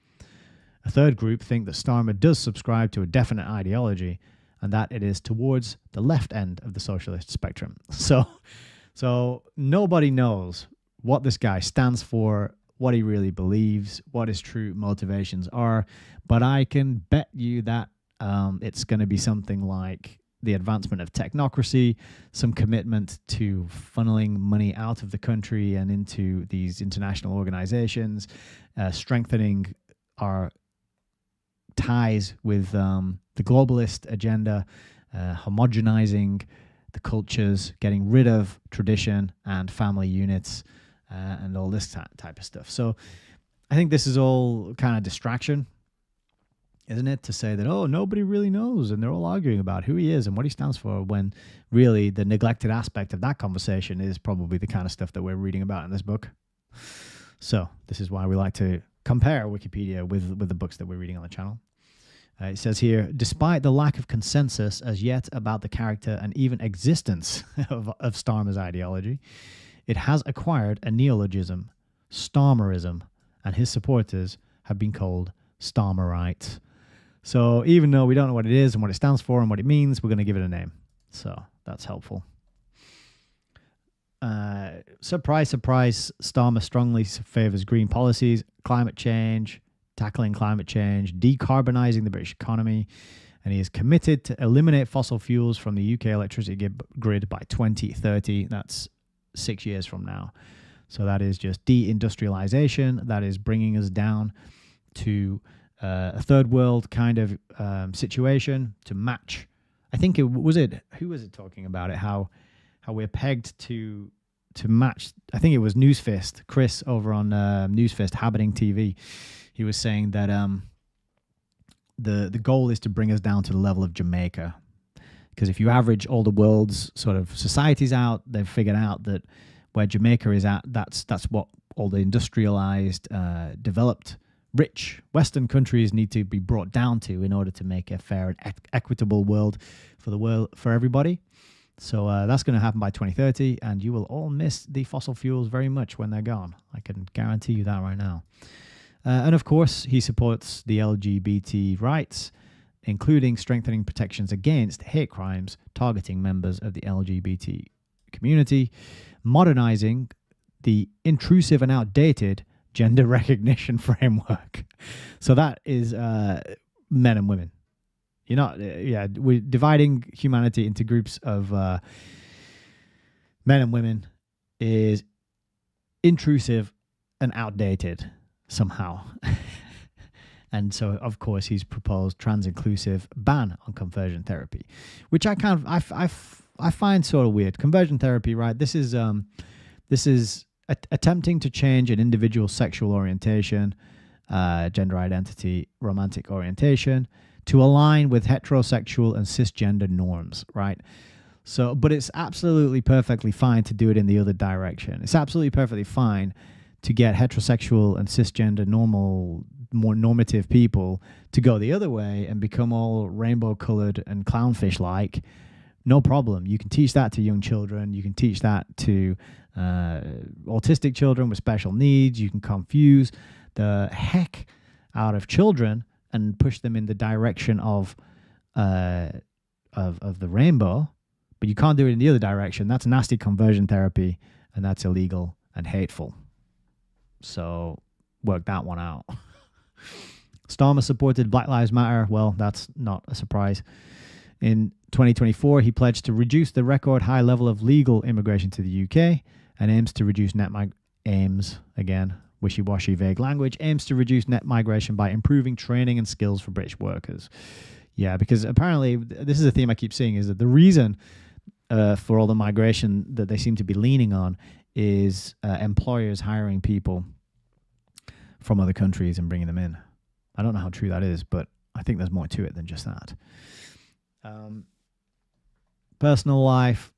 A third group think that Starmer does subscribe to a definite ideology and that it is towards the left end of the socialist spectrum. So nobody knows what this guy stands for, what he really believes, what his true motivations are, but I can bet you that it's going to be something like the advancement of technocracy, some commitment to funneling money out of the country and into these international organizations, strengthening our ties with the globalist agenda, homogenizing the cultures, getting rid of tradition and family units, and all this type of stuff. So I think this is all kind of distraction, isn't it? To say that, oh, nobody really knows and they're all arguing about who he is and what he stands for, when really the neglected aspect of that conversation is probably the kind of stuff that we're reading about in this book. So this is why we like to compare Wikipedia with the books that we're reading on the channel. It says here, despite the lack of consensus as yet about the character and even existence of Starmer's ideology, it has acquired a neologism, Starmerism, and his supporters have been called Starmerites. So even though we don't know what it is and what it stands for and what it means, we're going to give it a name. So that's helpful. Surprise, surprise, Starmer strongly favors green policies, climate change, tackling climate change, decarbonizing the British economy, and he is committed to eliminate fossil fuels from the UK electricity grid by 2030. That's 6 years from now. So that is just deindustrialization. That is bringing us down to a third world kind of situation to match. I think who was it talking about it? How we're pegged to match. I think it was Newsfist, Chris over on Newsfist, Habiting TV. He was saying that the goal is to bring us down to the level of Jamaica. Because if you average all the world's sort of societies out, they've figured out that where Jamaica is at, that's what all the industrialized, developed, rich Western countries need to be brought down to in order to make a fair and equitable world for everybody. So that's going to happen by 2030, and you will all miss the fossil fuels very much when they're gone. I can guarantee you that right now. And of course, he supports the LGBT rights, including strengthening protections against hate crimes targeting members of the LGBT community, modernizing the intrusive and outdated gender recognition framework. So that is men and women. We're dividing humanity into groups of men and women is intrusive and outdated somehow. And so, of course, he's proposed trans-inclusive ban on conversion therapy, which I find sort of weird. Conversion therapy, right? This is attempting to change an individual's sexual orientation, gender identity, romantic orientation to align with heterosexual and cisgender norms, right? So, but it's absolutely perfectly fine to do it in the other direction. It's absolutely perfectly fine to get heterosexual and cisgender more normative people to go the other way and become all rainbow-colored and clownfish-like. No problem. You can teach that to young children. You can teach that to autistic children with special needs. You can confuse the heck out of children and push them in the direction of the rainbow, but you can't do it in the other direction. That's nasty conversion therapy, and that's illegal and hateful. So work that one out. Starmer supported Black Lives Matter. Well, that's not a surprise. In 2024, he pledged to reduce the record high level of legal immigration to the UK and aims to reduce wishy-washy, vague language, aims to reduce net migration by improving training and skills for British workers. Yeah, because apparently, this is a theme I keep seeing, is that the reason for all the migration that they seem to be leaning on is employers hiring people from other countries and bringing them in. I don't know how true that is, but I think there's more to it than just that. Personal life,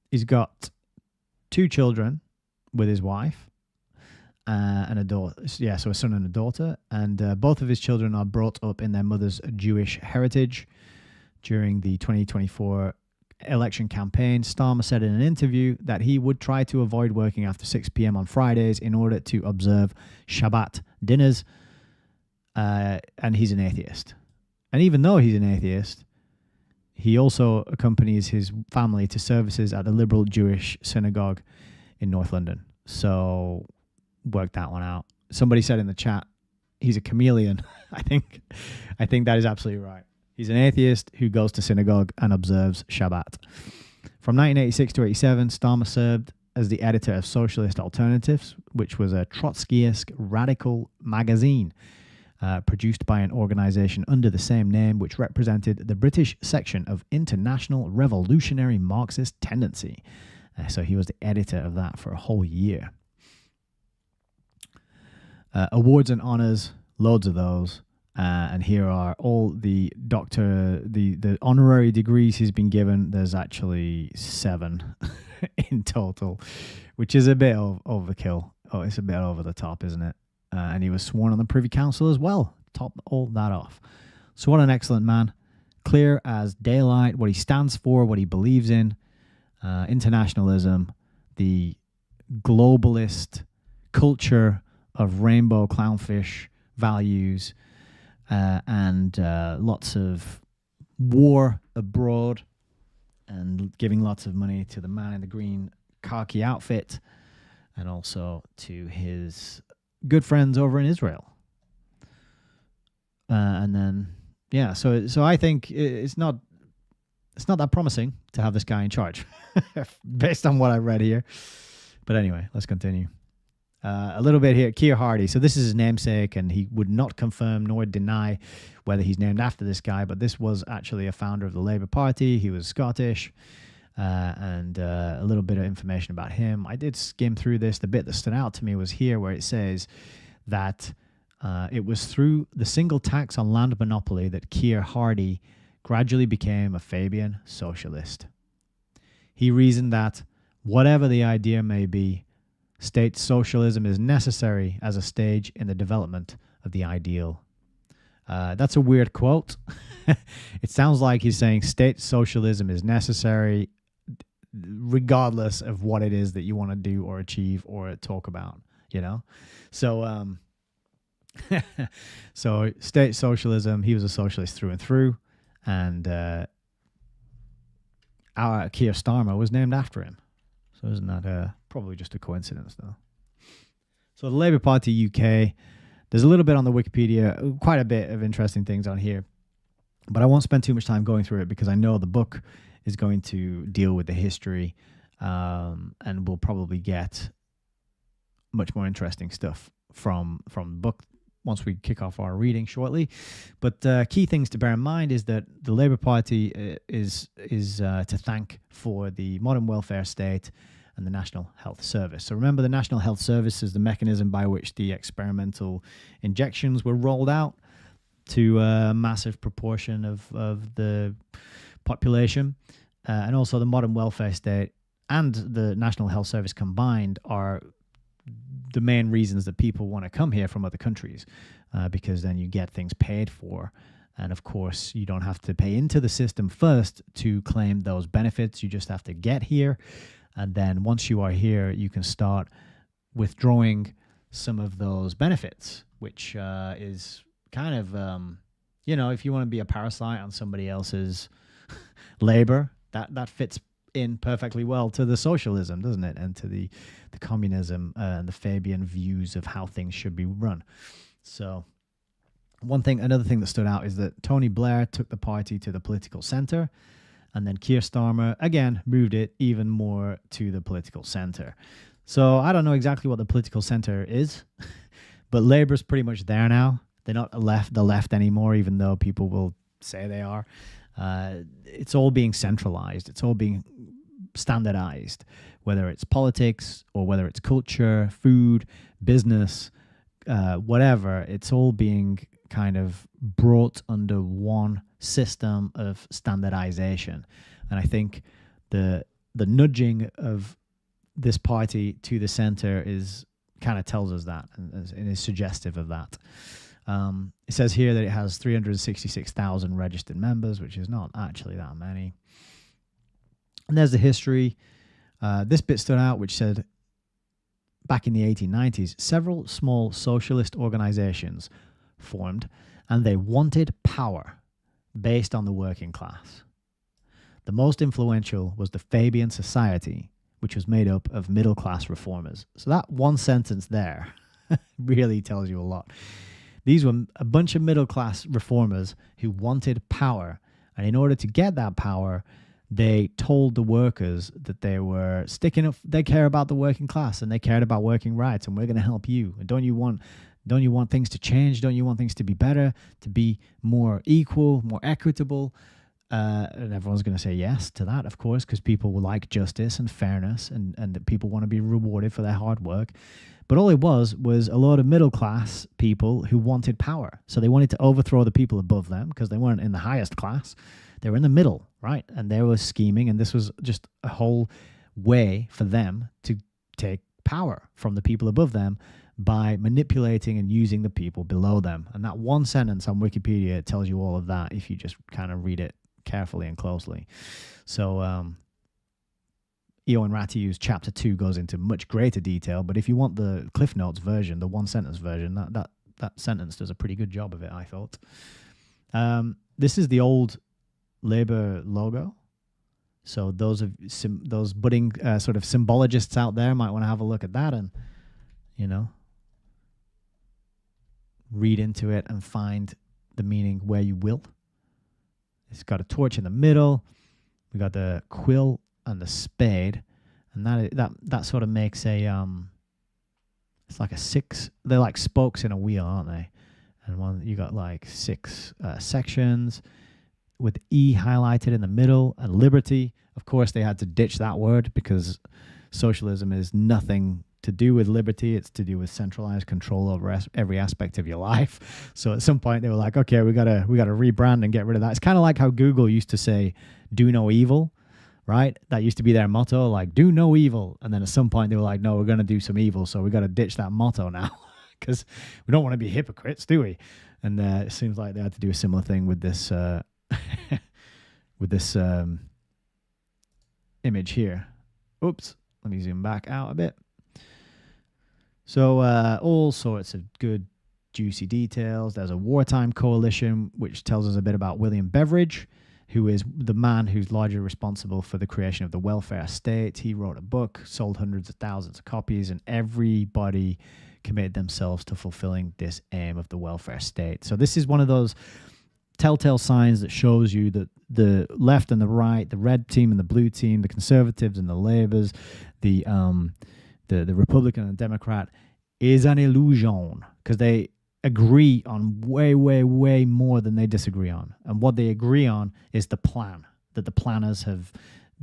he's got 2 children with his wife and a daughter. Yeah, so a son and a daughter. And both of his children are brought up in their mother's Jewish heritage. During the 2024 election campaign, Starmer said in an interview that he would try to avoid working after 6 p.m. on Fridays in order to observe Shabbat dinners. And he's an atheist. And even though he's an atheist, he also accompanies his family to services at the liberal Jewish synagogue in North London. So work that one out. Somebody said in the chat, he's a chameleon. I think that is absolutely right. He's an atheist who goes to synagogue and observes Shabbat. From 1986 to 87, Starmer served as the editor of Socialist Alternatives, which was a Trotskyist radical magazine produced by an organization under the same name, which represented the British section of International Revolutionary Marxist Tendency. So he was the editor of that for a whole year. Awards and honors, loads of those. And here are all the honorary degrees he's been given. There's actually 7 in total, which is a bit of overkill. Oh, it's a bit over the top, isn't it? And he was sworn on the Privy Council as well. Top all that off. So what an excellent man. Clear as daylight, what he stands for, what he believes in. Internationalism, the globalist culture of rainbow clownfish values, and lots of war abroad, and giving lots of money to the man in the green khaki outfit, and also to his good friends over in Israel. And then, yeah, so I think it's not that promising to have this guy in charge, based on what I read here. But anyway, let's continue. A little bit here, Keir Hardie. So this is his namesake, and he would not confirm nor deny whether he's named after this guy, but this was actually a founder of the Labour Party. He was Scottish, and a little bit of information about him. I did skim through this. The bit that stood out to me was here, where it says that it was through the single tax on land monopoly that Keir Hardie gradually became a Fabian socialist. He reasoned that whatever the idea may be, state socialism is necessary as a stage in the development of the ideal. That's a weird quote. It sounds like he's saying state socialism is necessary regardless of what it is that you want to do or achieve or talk about, you know? So, so state socialism, he was a socialist through and through, and our Keir Starmer was named after him. So isn't that probably just a coincidence, though? So the Labour Party UK, there's a little bit on the Wikipedia, quite a bit of interesting things on here, but I won't spend too much time going through it because I know the book is going to deal with the history, and we'll probably get much more interesting stuff from the book once we kick off our reading shortly. But key things to bear in mind is that the Labour Party is to thank for the modern welfare state and the National Health Service. So remember, the National Health Service is the mechanism by which the experimental injections were rolled out to a massive proportion of the population. And also the modern welfare state and the National Health Service combined are the main reasons that people want to come here from other countries, because then you get things paid for. And of course, you don't have to pay into the system first to claim those benefits. You just have to get here. And then once you are here, you can start withdrawing some of those benefits, which is kind of, if you want to be a parasite on somebody else's labor, that fits in perfectly well to the socialism, doesn't it? And to the communism and the Fabian views of how things should be run. So another thing that stood out is that Tony Blair took the party to the political center, and then Keir Starmer, again, moved it even more to the political center. So I don't know exactly what the political center is, but Labour's pretty much there now. They're not the left anymore, even though people will say they are. It's all being centralized. It's all being standardized, whether it's politics or whether it's culture, food, business, whatever. It's all being kind of brought under one system of standardization. And I think the nudging of this party to the center is kind of tells us that and is suggestive of that. It says here that it has 366,000 registered members, which is not actually that many. And there's the history. This bit stood out, which said, back in the 1890s, several small socialist organizations formed, and they wanted power based on the working class. The most influential was the Fabian Society, which was made up of middle-class reformers. So that one sentence there really tells you a lot. These were a bunch of middle-class reformers who wanted power, and in order to get that power, they told the workers that they were sticking up, they care about the working class, and they cared about working rights, and we're going to help you. And don't you want things to change? Don't you want things to be better, to be more equal, more equitable? And everyone's going to say yes to that, of course, because people will like justice and fairness, and that people want to be rewarded for their hard work. But all it was a lot of middle-class people who wanted power. So they wanted to overthrow the people above them because they weren't in the highest class. They were in the middle, right? And they were scheming, and this was just a whole way for them to take power from the people above them by manipulating and using the people below them. And that one sentence on Wikipedia tells you all of that if you just kind of read it carefully and closely. So Ioan Ratiu's chapter 2 goes into much greater detail, but if you want the Cliff Notes version, the one sentence version, that sentence does a pretty good job of it, I thought. This is the old Labour logo. So those budding sort of symbologists out there might want to have a look at that and, read into it and find the meaning where you will. It's got a torch in the middle. We got the quill and the spade, and that sort of makes a it's like a 6. They're like spokes in a wheel, aren't they? And one you got like 6 sections with E highlighted in the middle, and liberty. Of course, they had to ditch that word because socialism is nothing to do with liberty. It's to do with centralized control over every aspect of your life. So at some point they were like, okay, we gotta rebrand and get rid of that. It's kind of like how Google used to say, "Do no evil," right? That used to be their motto, like "Do no evil." And then at some point they were like, "No, we're gonna do some evil, so we got to ditch that motto now because we don't want to be hypocrites, do we?" And it seems like they had to do a similar thing with this with this image here. Oops, let me zoom back out a bit. So all sorts of good, juicy details. There's a wartime coalition, which tells us a bit about William Beveridge, who is the man who's largely responsible for the creation of the welfare state. He wrote a book, sold hundreds of thousands of copies, and everybody committed themselves to fulfilling this aim of the welfare state. So this is one of those telltale signs that shows you that the left and the right, the red team and the blue team, the conservatives and the Labours, the Republican and Democrat is an illusion, because they agree on way, way, way more than they disagree on. And what they agree on is the plan that the planners have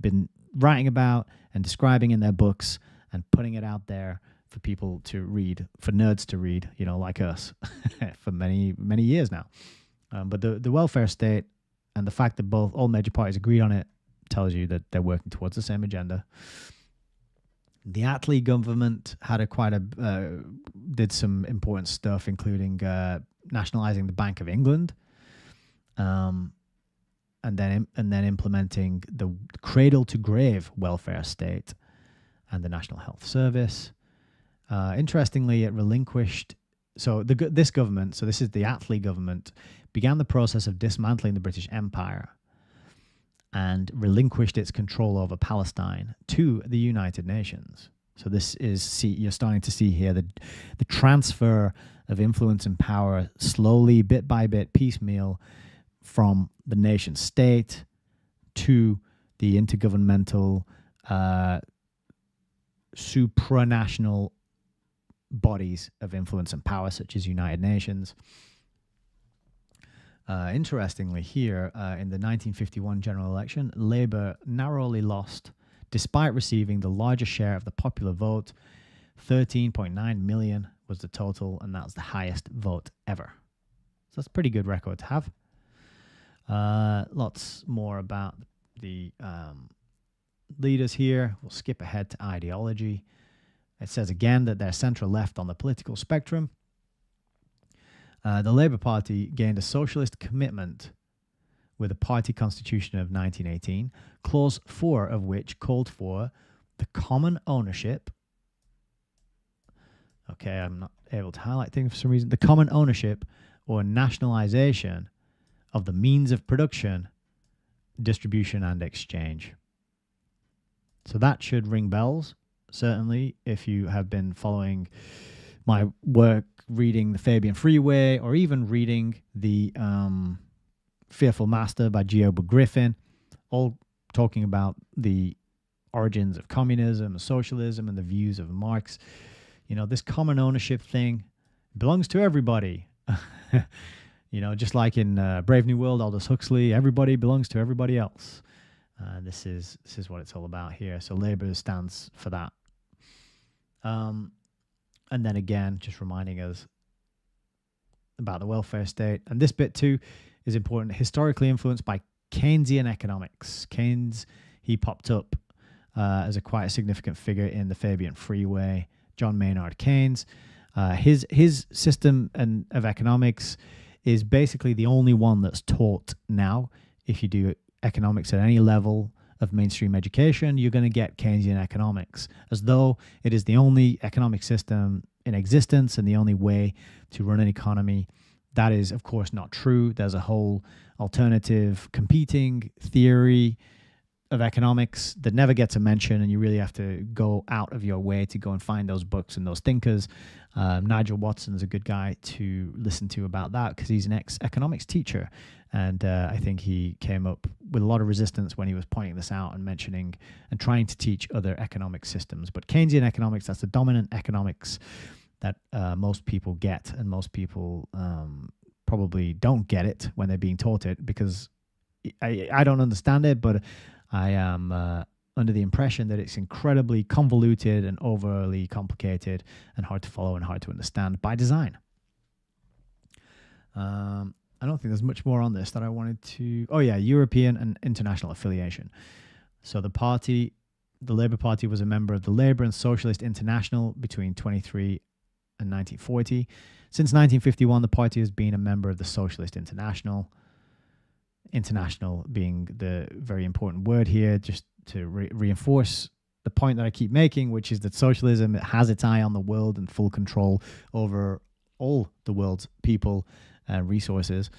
been writing about and describing in their books and putting it out there for people to read, for nerds to read, like us, for many, many years now. But the welfare state and the fact that all major parties agreed on it tells you that they're working towards the same agenda. The Attlee government had did some important stuff, including nationalizing the Bank of England, and then implementing the cradle to grave welfare state and the National Health Service. Interestingly, it relinquished. So this government, so this is the Attlee government, began the process of dismantling the British Empire and relinquished its control over Palestine to the United Nations. So this is, you're starting to see here the transfer of influence and power slowly, bit by bit, piecemeal, from the nation state to the intergovernmental, supranational bodies of influence and power, such as United Nations. Interestingly here, in the 1951 general election, Labour narrowly lost, despite receiving the largest share of the popular vote. 13.9 million was the total, and that's the highest vote ever. So that's a pretty good record to have. Lots more about the leaders here. We'll skip ahead to ideology. It says again that they're centre-left on the political spectrum. The Labour Party gained a socialist commitment with the party constitution of 1918, clause 4 of which called for the common ownership. Okay, I'm not able to highlight things for some reason. The common ownership or nationalisation of the means of production, distribution and exchange. So that should ring bells, certainly, if you have been following my work reading The Fabian Freeway or even reading the Fearful Master by Geoba Griffin, all talking about the origins of communism and socialism and the views of Marx. You know, this common ownership thing belongs to everybody. You know, just like in Brave New World, Aldous Huxley, everybody belongs to everybody else. This is what it's all about here. So Labour stands for that. And then again, just reminding us about the welfare state. And this bit too is important. Historically influenced by Keynesian economics. Keynes, he popped up as quite a significant figure in the Fabian Freeway. John Maynard Keynes. His system of economics is basically the only one that's taught now. If you do economics at any level of mainstream education, you're going to get Keynesian economics, as though it is the only economic system in existence and the only way to run an economy. That is, of course, not true. There's a whole alternative competing theory of economics that never gets a mention, and you really have to go out of your way to go and find those books and those thinkers. Nigel Watson's a good guy to listen to about that because he's an ex-economics teacher, and I think he came up with a lot of resistance when he was pointing this out and mentioning and trying to teach other economic systems. But Keynesian economics, that's the dominant economics that most people get, and most people probably don't get it when they're being taught it, because I don't understand it, but I am under the impression that it's incredibly convoluted and overly complicated and hard to follow and hard to understand by design. I don't think there's much more on this that I wanted to... Oh yeah, European and international affiliation. So the Labour Party was a member of the Labour and Socialist International between 1923 and 1940. Since 1951, the party has been a member of the Socialist International. International being the very important word here, just to reinforce the point that I keep making, which is that socialism, it has its eye on the world and full control over all the world's people and resources.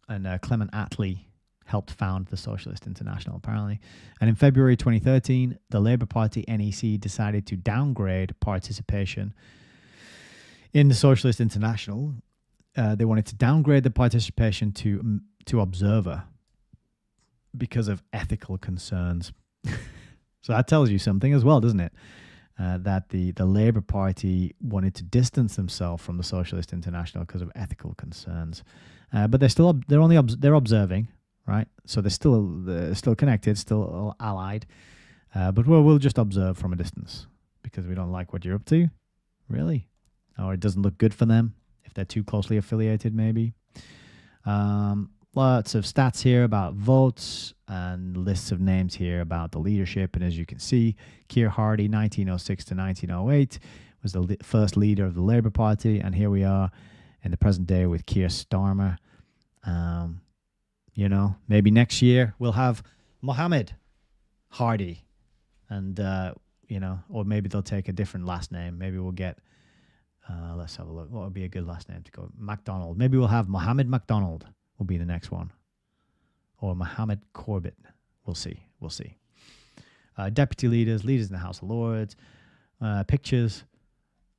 And Clement Attlee helped found the Socialist International, apparently. And in February 2013, the Labour Party NEC decided to downgrade participation in the Socialist International. They wanted to downgrade the participation to observer because of ethical concerns. So that tells you something as well, doesn't it? That the Labour Party wanted to distance themselves from the Socialist International because of ethical concerns. But they're observing, right? So they're still connected, still allied. But we'll just observe from a distance because we don't like what you're up to, really, or it doesn't look good for them if they're too closely affiliated, maybe. Lots of stats here about votes and lists of names here about the leadership. And as you can see, Keir Hardie, 1906 to 1908, was the first leader of the Labour Party. And here we are in the present day with Keir Starmer. You know, maybe next year we'll have Mohammed Hardie. And, you know, or maybe they'll take a different last name. Maybe we'll get, let's have a look. What would be a good last name to go? MacDonald. Maybe we'll have Mohammed MacDonald. Will be the next one, or Mohammed Corbett. We'll see. Deputy leaders in the House of Lords, pictures,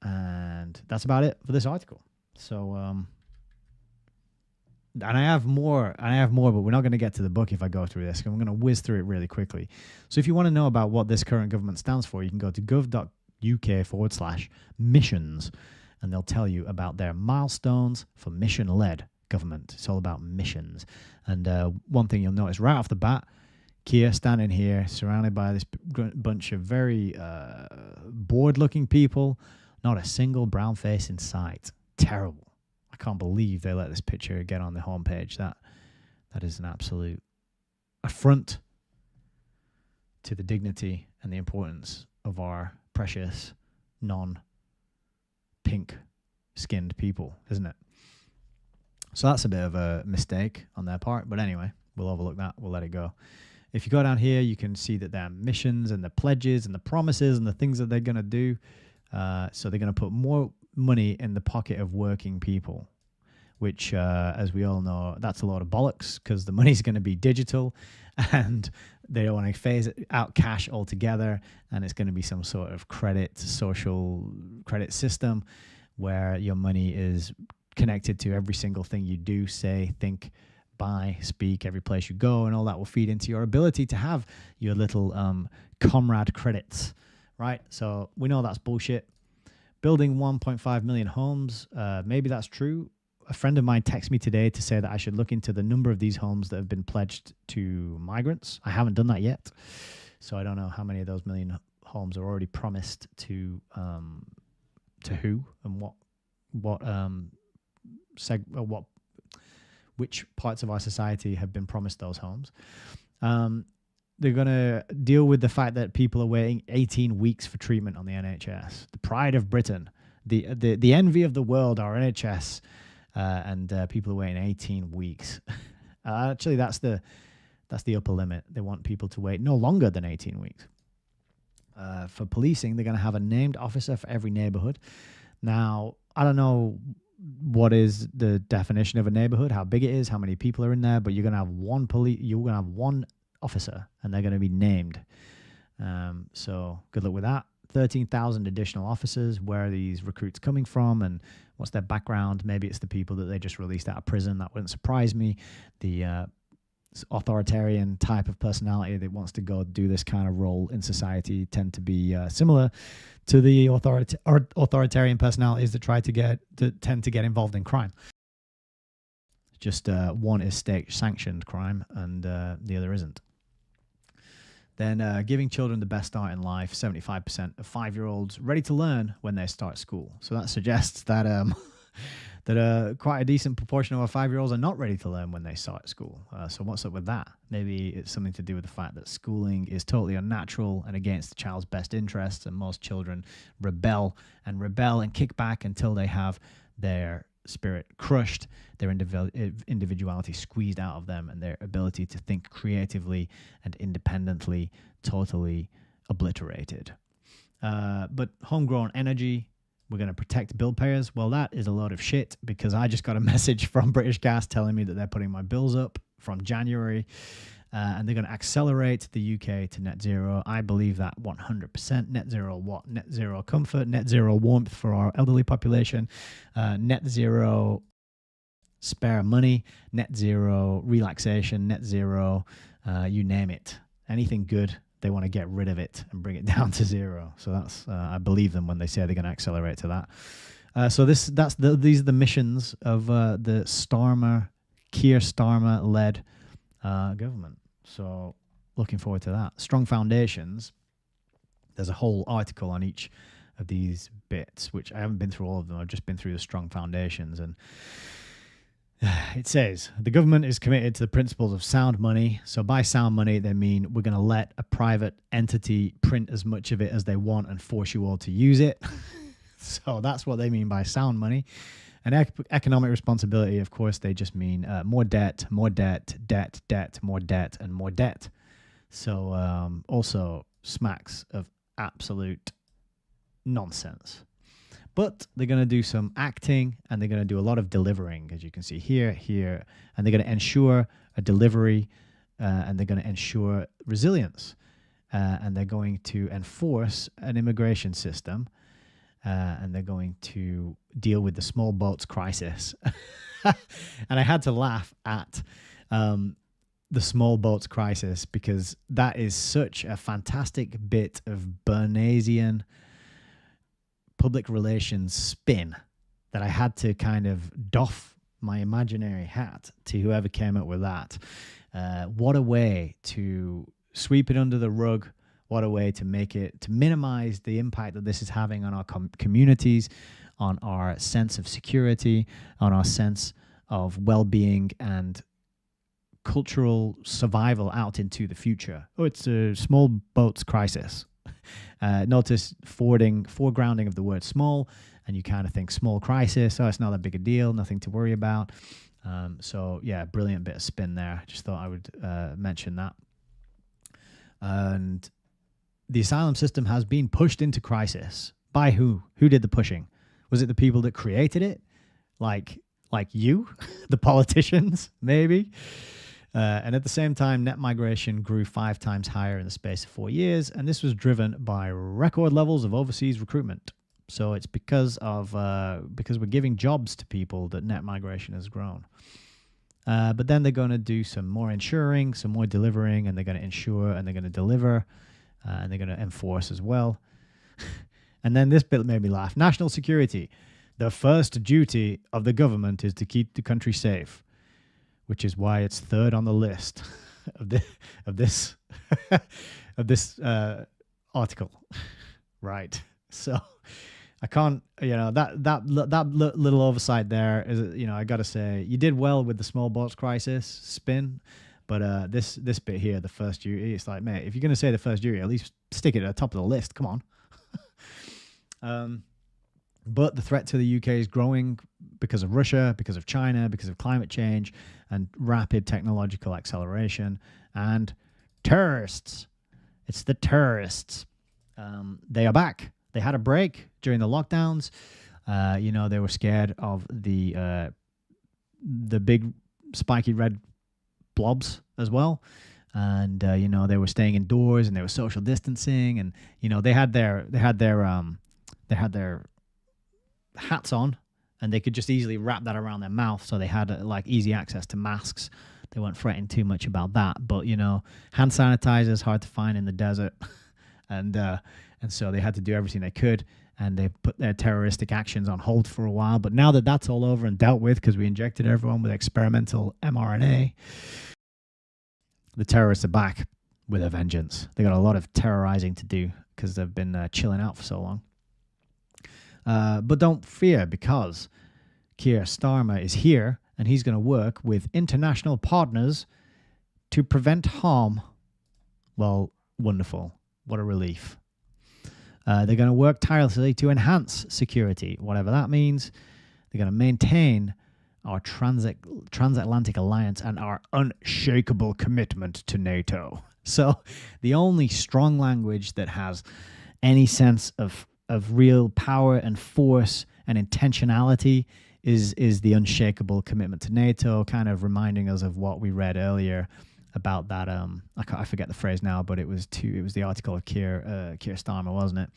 and that's about it for this article. So, and I have more, but we're not going to get to the book if I go through this. I'm going to whiz through it really quickly. So, if you want to know about what this current government stands for, you can go to gov.uk/missions, and they'll tell you about their milestones for mission-led government. It's all about missions. And one thing you'll notice right off the bat, Keir standing here surrounded by this bunch of very bored looking people, not a single brown face in sight. Terrible. I can't believe they let this picture get on the homepage. That is an absolute affront to the dignity and the importance of our precious non-pink skinned people, isn't it? So that's a bit of a mistake on their part. But anyway, we'll overlook that. We'll let it go. If you go down here, you can see that their missions and the pledges and the promises and the things that they're going to do. So they're going to put more money in the pocket of working people, which, as we all know, that's a lot of bollocks because the money's going to be digital and they don't want to phase out cash altogether. And it's going to be some sort of social credit system where your money is connected to every single thing you do, say, think, buy, speak, every place you go, and all that will feed into your ability to have your little comrade credits, right? So we know that's bullshit. Building 1.5 million homes, maybe that's true. A friend of mine texted me today to say that I should look into the number of these homes that have been pledged to migrants. I haven't done that yet, so I don't know how many of those million homes are already promised to who and which parts of our society have been promised those homes. They're going to deal with the fact that people are waiting 18 weeks for treatment on the NHS. The pride of Britain, the envy of the world, our NHS, and people are waiting 18 weeks. Actually, that's the upper limit. They want people to wait no longer than 18 weeks. For policing, they're going to have a named officer for every neighborhood. Now, I don't know what is the definition of a neighborhood, how big it is, how many people are in there, but you're going to have one officer and they're going to be named. So good luck with that. 13,000 additional officers. Where are these recruits coming from and what's their background? Maybe it's the people that they just released out of prison. That wouldn't surprise me. The authoritarian type of personality that wants to go do this kind of role in society tend to be similar to the authoritarian personalities that tend to get involved in crime. Just one is state-sanctioned crime and the other isn't. Then giving children the best start in life, 75% of 5-year-olds ready to learn when they start school. So that suggests that quite a decent proportion of our 5-year-olds are not ready to learn when they start school. So what's up with that? Maybe it's something to do with the fact that schooling is totally unnatural and against the child's best interests, and most children rebel and kick back until they have their spirit crushed, their individuality squeezed out of them, and their ability to think creatively and independently totally obliterated. But homegrown energy, we're going to protect bill payers. Well, that is a load of shit because I just got a message from British Gas telling me that they're putting my bills up from January and they're going to accelerate the UK to net zero. I believe that 100%. Net zero what? Net zero comfort, net zero warmth for our elderly population, net zero spare money, net zero relaxation, net zero, you name it. Anything good, they want to get rid of it and bring it down to zero. So that's I believe them when they say they're going to accelerate to that. So these are the missions of the Keir Starmer led government. So looking forward to that. Strong foundations. There's a whole article on each of these bits, which I haven't been through all of them. I've just been through the strong foundations, and it says the government is committed to the principles of sound money. So by sound money, they mean we're going to let a private entity print as much of it as they want and force you all to use it. So that's what they mean by sound money. And economic responsibility, of course, they just mean more debt, more debt, debt, more debt, and more debt. So also smacks of absolute nonsense. But they're going to do some acting and they're going to do a lot of delivering, as you can see here, and they're going to ensure a delivery and they're going to ensure resilience and they're going to enforce an immigration system and they're going to deal with the small boats crisis. And I had to laugh at the small boats crisis because that is such a fantastic bit of Bernaysian public relations spin that I had to kind of doff my imaginary hat to whoever came up with that. What a way to sweep it under the rug. What a way to minimize the impact that this is having on our communities, on our sense of security, on our sense of well-being and cultural survival out into the future. Oh, it's a small boats crisis. Notice foregrounding of the word small, and you kind of think small crisis. Oh, it's not that big a deal, nothing to worry about. So yeah, brilliant bit of spin there. Just thought I would mention that. And the asylum system has been pushed into crisis. By who? Who did the pushing? Was it the people that created it? Like you, the politicians, maybe? And at the same time, net migration grew 5 times higher in the space of 4 years, and this was driven by record levels of overseas recruitment. So it's because we're giving jobs to people that net migration has grown. But then they're going to do some more ensuring, some more delivering, and they're going to ensure, and they're going to deliver, and they're going to enforce as well. And then this bit made me laugh. National security. The first duty of the government is to keep the country safe, which is why it's third on the list of this article, right? So I can't, that little oversight there is, I got to say, you did well with the small boats crisis spin, but this bit here, the first duty, it's like, mate, if you're going to say the first duty, at least stick it at the top of the list. Come on. But the threat to the UK is growing because of Russia, because of China, because of climate change and rapid technological acceleration and terrorists. It's the terrorists. They are back. They had a break during the lockdowns. They were scared of the big spiky red blobs as well. And, they were staying indoors and they were social distancing and, they had their hats on and they could just easily wrap that around their mouth, so they had easy access to masks. They weren't fretting too much about that, but hand sanitizer is hard to find in the desert. and so they had to do everything they could, and they put their terroristic actions on hold for a while. But now that that's all over and dealt with, because we injected everyone with experimental mRNA, the terrorists are back with a vengeance. They got a lot of terrorizing to do because they've been chilling out for so long. But don't fear, because Keir Starmer is here and he's going to work with international partners to prevent harm. Well, wonderful. What a relief. They're going to work tirelessly to enhance security, whatever that means. They're going to maintain our transatlantic alliance and our unshakable commitment to NATO. So the only strong language that has any sense of real power and force and intentionality is the unshakable commitment to NATO, kind of reminding us of what we read earlier about that. I forget the phrase now, but it was the article of Keir Starmer, wasn't it?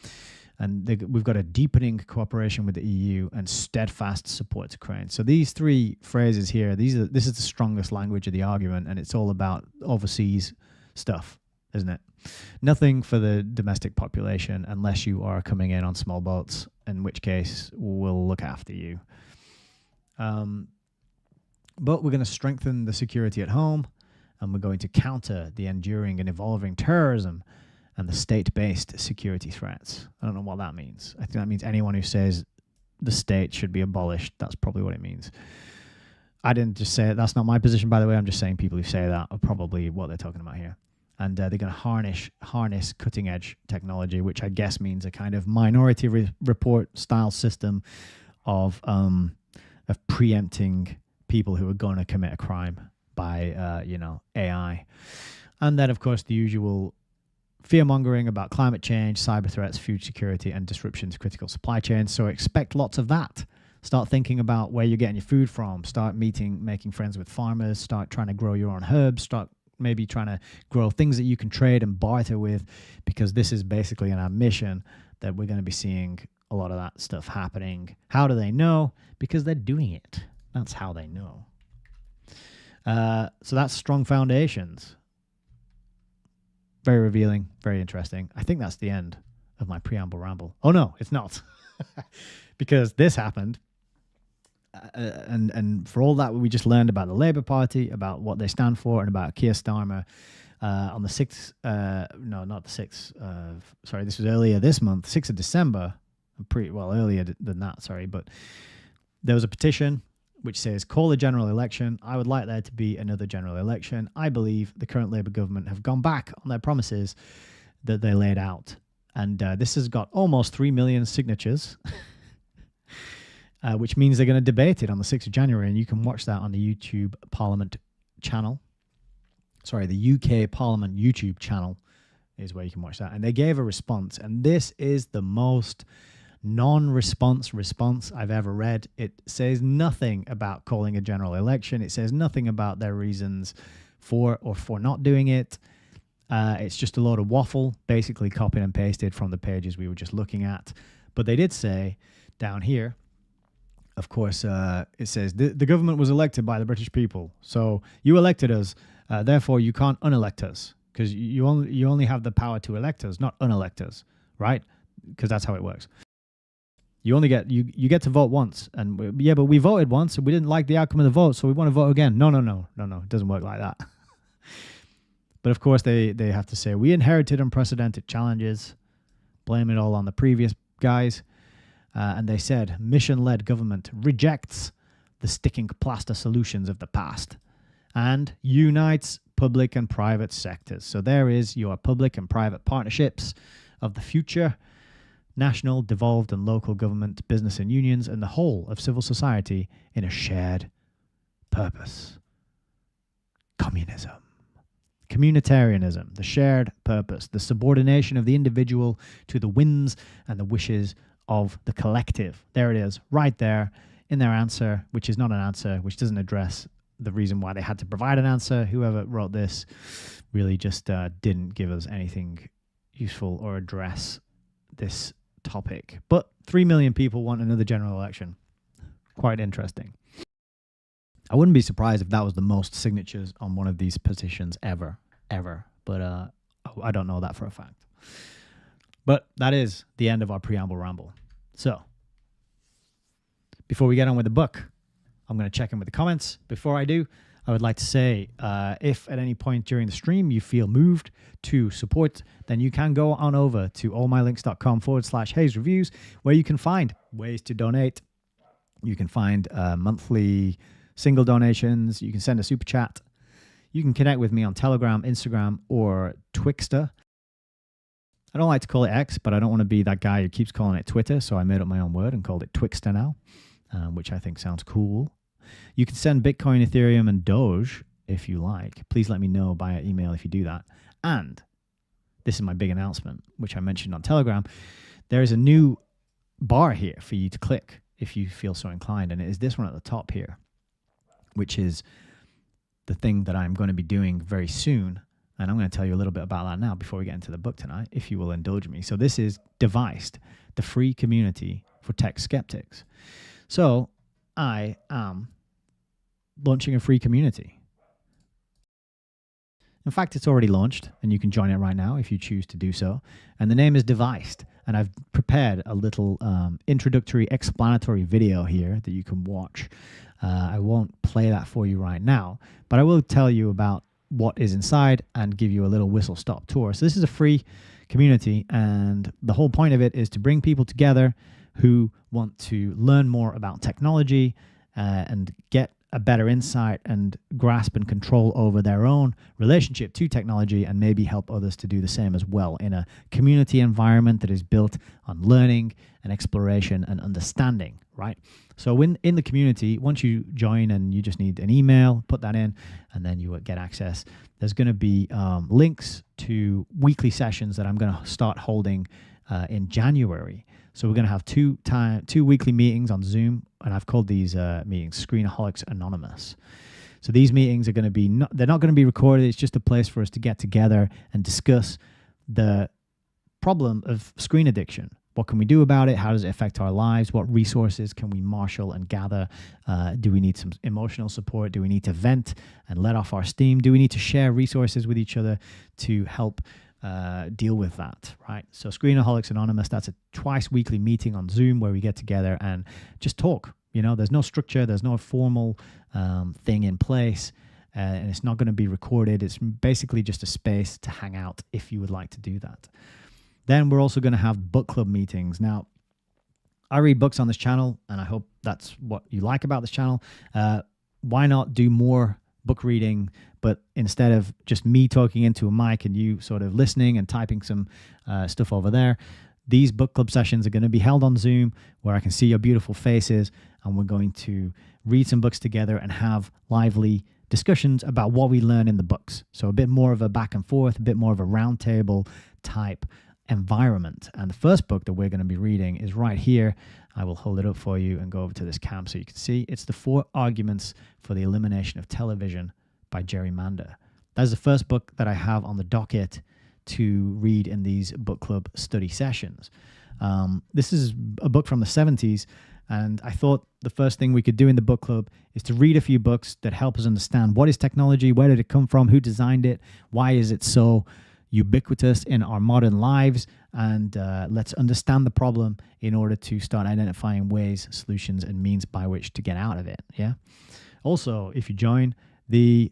And we've got a deepening cooperation with the EU and steadfast support to Ukraine. So these 3 phrases here, this is the strongest language of the argument, and it's all about overseas stuff, isn't it? Nothing for the domestic population unless you are coming in on small boats, in which case we'll look after you. But we're going to strengthen the security at home, and we're going to counter the enduring and evolving terrorism and the state-based security threats. I don't know what that means. I think that means anyone who says the state should be abolished. That's probably what it means. I didn't just say it. That's not my position, by the way. I'm just saying people who say that are probably what they're talking about here. And they're going to harness cutting-edge technology, which I guess means a kind of minority report style system of preempting people who are going to commit a crime by AI. And then, of course, the usual fear-mongering about climate change, cyber threats, food security, and disruption to critical supply chains. So expect lots of that. Start thinking about where you're getting your food from. Start making friends with farmers. Start trying to grow your own herbs. Start maybe trying to grow things that you can trade and barter with, because this is basically an admission that we're going to be seeing a lot of that stuff happening. How do they know? Because they're doing it. That's how they know. So that's strong foundations. Very revealing, very interesting. I think that's the end of my preamble ramble. Oh no, it's not. Because this happened. And for all that we just learned about the Labour Party, about what they stand for, and about Keir Starmer, on the 6th, no, not the 6th, sorry, this was earlier this month, 6th of December, earlier than that, sorry, but there was a petition which says, call a general election. I would like there to be another general election. I believe the current Labour government have gone back on their promises that they laid out. And this has got almost 3 million signatures, which means they're going to debate it on the 6th of January. And you can watch that on the YouTube Parliament channel. Sorry, the UK Parliament YouTube channel is where you can watch that. And they gave a response. And this is the most non-response response I've ever read. It says nothing about calling a general election. It says nothing about their reasons for or for not doing it. It's just a load of waffle, basically copied and pasted from the pages we were just looking at. But they did say down here, of course, it says the government was elected by the British people. So you elected us, therefore you can't unelect us, because you only have the power to elect us, not unelect us, right? Because that's how it works. You only get you get to vote once, and but we voted once and we didn't like the outcome of the vote, so we want to vote again. No, it doesn't work like that. But of course, they have to say we inherited unprecedented challenges, blame it all on the previous guys, and they said mission-led government rejects the sticking plaster solutions of the past and unites public and private sectors. So there is your public and private partnerships of the future. National, devolved and local government, business and unions, and the whole of civil society in a shared purpose. Communism. Communitarianism, the shared purpose, the subordination of the individual to the whims and the wishes of the collective. There it is, right there in their answer, which is not an answer, which doesn't address the reason why they had to provide an answer. Whoever wrote this really just didn't give us anything useful or address this topic. But 3 million people want another general election. Quite interesting. I wouldn't be surprised if that was the most signatures on one of these petitions ever. But I don't know that for a fact. But that is the end of our preamble ramble. So, before we get on with the book, I'm going to check in with the comments. Before I do, I would like to say, if at any point during the stream you feel moved to support, then you can go on over to allmylinks.com/Hayes Reviews, where you can find ways to donate. You can find monthly single donations. You can send a super chat. You can connect with me on Telegram, Instagram, or Twixter. I don't like to call it X, but I don't want to be that guy who keeps calling it Twitter, so I made up my own word and called it Twixter now, which I think sounds cool. You can send Bitcoin, Ethereum, and Doge if you like. Please let me know via email if you do that. And this is my big announcement, which I mentioned on Telegram. There is a new bar here for you to click if you feel so inclined, and it is this one at the top here, which is the thing that I'm going to be doing very soon. And I'm going to tell you a little bit about that now before we get into the book tonight, if you will indulge me. So this is Devised, the free community for tech skeptics. So I am launching a free community. In fact, it's already launched, and you can join it right now if you choose to do so. And the name is Devised, and I've prepared a little introductory explanatory video here that you can watch. I won't play that for you right now, but I will tell you about what is inside and give you a little whistle-stop tour. So this is a free community, and the whole point of it is to bring people together who want to learn more about technology and get a better insight and grasp and control over their own relationship to technology, and maybe help others to do the same as well in a community environment that is built on learning and exploration and understanding, right? So in the community, once you join and you just need an email, put that in, and then you will get access. There's going to be links to weekly sessions that I'm going to start holding in January. So we're going to have two weekly meetings on Zoom, and I've called these meetings Screenaholics Anonymous. So these meetings are going to be they're not going to be recorded. It's just a place for us to get together and discuss the problem of screen addiction. What can we do about it? How does it affect our lives? What resources can we marshal and gather? Do we need some emotional support? Do we need to vent and let off our steam? Do we need to share resources with each other to help deal with that, right? So Screenaholics Anonymous, that's a twice weekly meeting on Zoom where we get together and just talk. You know, there's no structure, there's no formal thing in place, and it's not going to be recorded. It's basically just a space to hang out if you would like to do that. Then we're also going to have book club meetings. Now, I read books on this channel, and I hope that's what you like about this channel. Why not do more book reading, but instead of just me talking into a mic and you sort of listening and typing some stuff over there, these book club sessions are going to be held on Zoom where I can see your beautiful faces, and we're going to read some books together and have lively discussions about what we learn in the books. So a bit more of a back and forth, a bit more of a roundtable type environment. And the first book that we're going to be reading is right here. I will hold it up for you and go over to this cam so you can see. It's The 4 Arguments for the Elimination of Television by Gerrymander. That's the first book that I have on the docket to read in these book club study sessions. This is a book from the 70s, and I thought the first thing we could do in the book club is to read a few books that help us understand what is technology, where did it come from, who designed it, why is it so ubiquitous in our modern lives, and let's understand the problem in order to start identifying ways, solutions, and means by which to get out of it. Yeah. Also, if you join the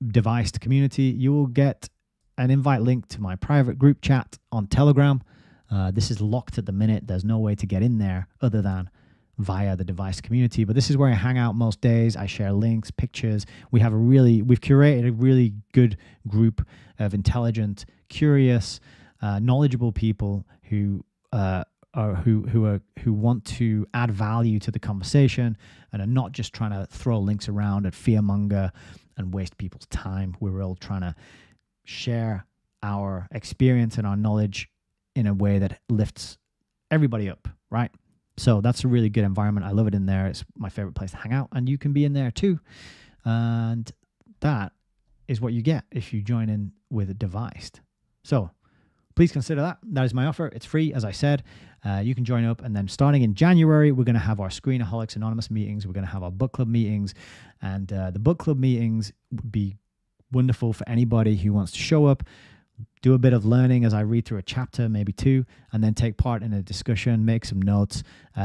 Devised community, you will get an invite link to my private group chat on Telegram. This is locked at the minute. There's no way to get in there other than via the Devised community, but this is where I hang out most days. I share links, pictures. We've curated a really good group of intelligent, curious, knowledgeable people who want to add value to the conversation and are not just trying to throw links around and fearmonger and waste people's time. We're all trying to share our experience and our knowledge in a way that lifts everybody up, right? So that's a really good environment. I love it in there. It's my favorite place to hang out, and you can be in there too. And that is what you get if you join in with Devised. So please consider that. That is my offer. It's free, as I said. You can join up, and then starting in January, we're going to have our Screenaholics Anonymous meetings. We're going to have our book club meetings, and the book club meetings would be wonderful for anybody who wants to show up, do a bit of learning as I read through a chapter, maybe 2, and then take part in a discussion, make some notes,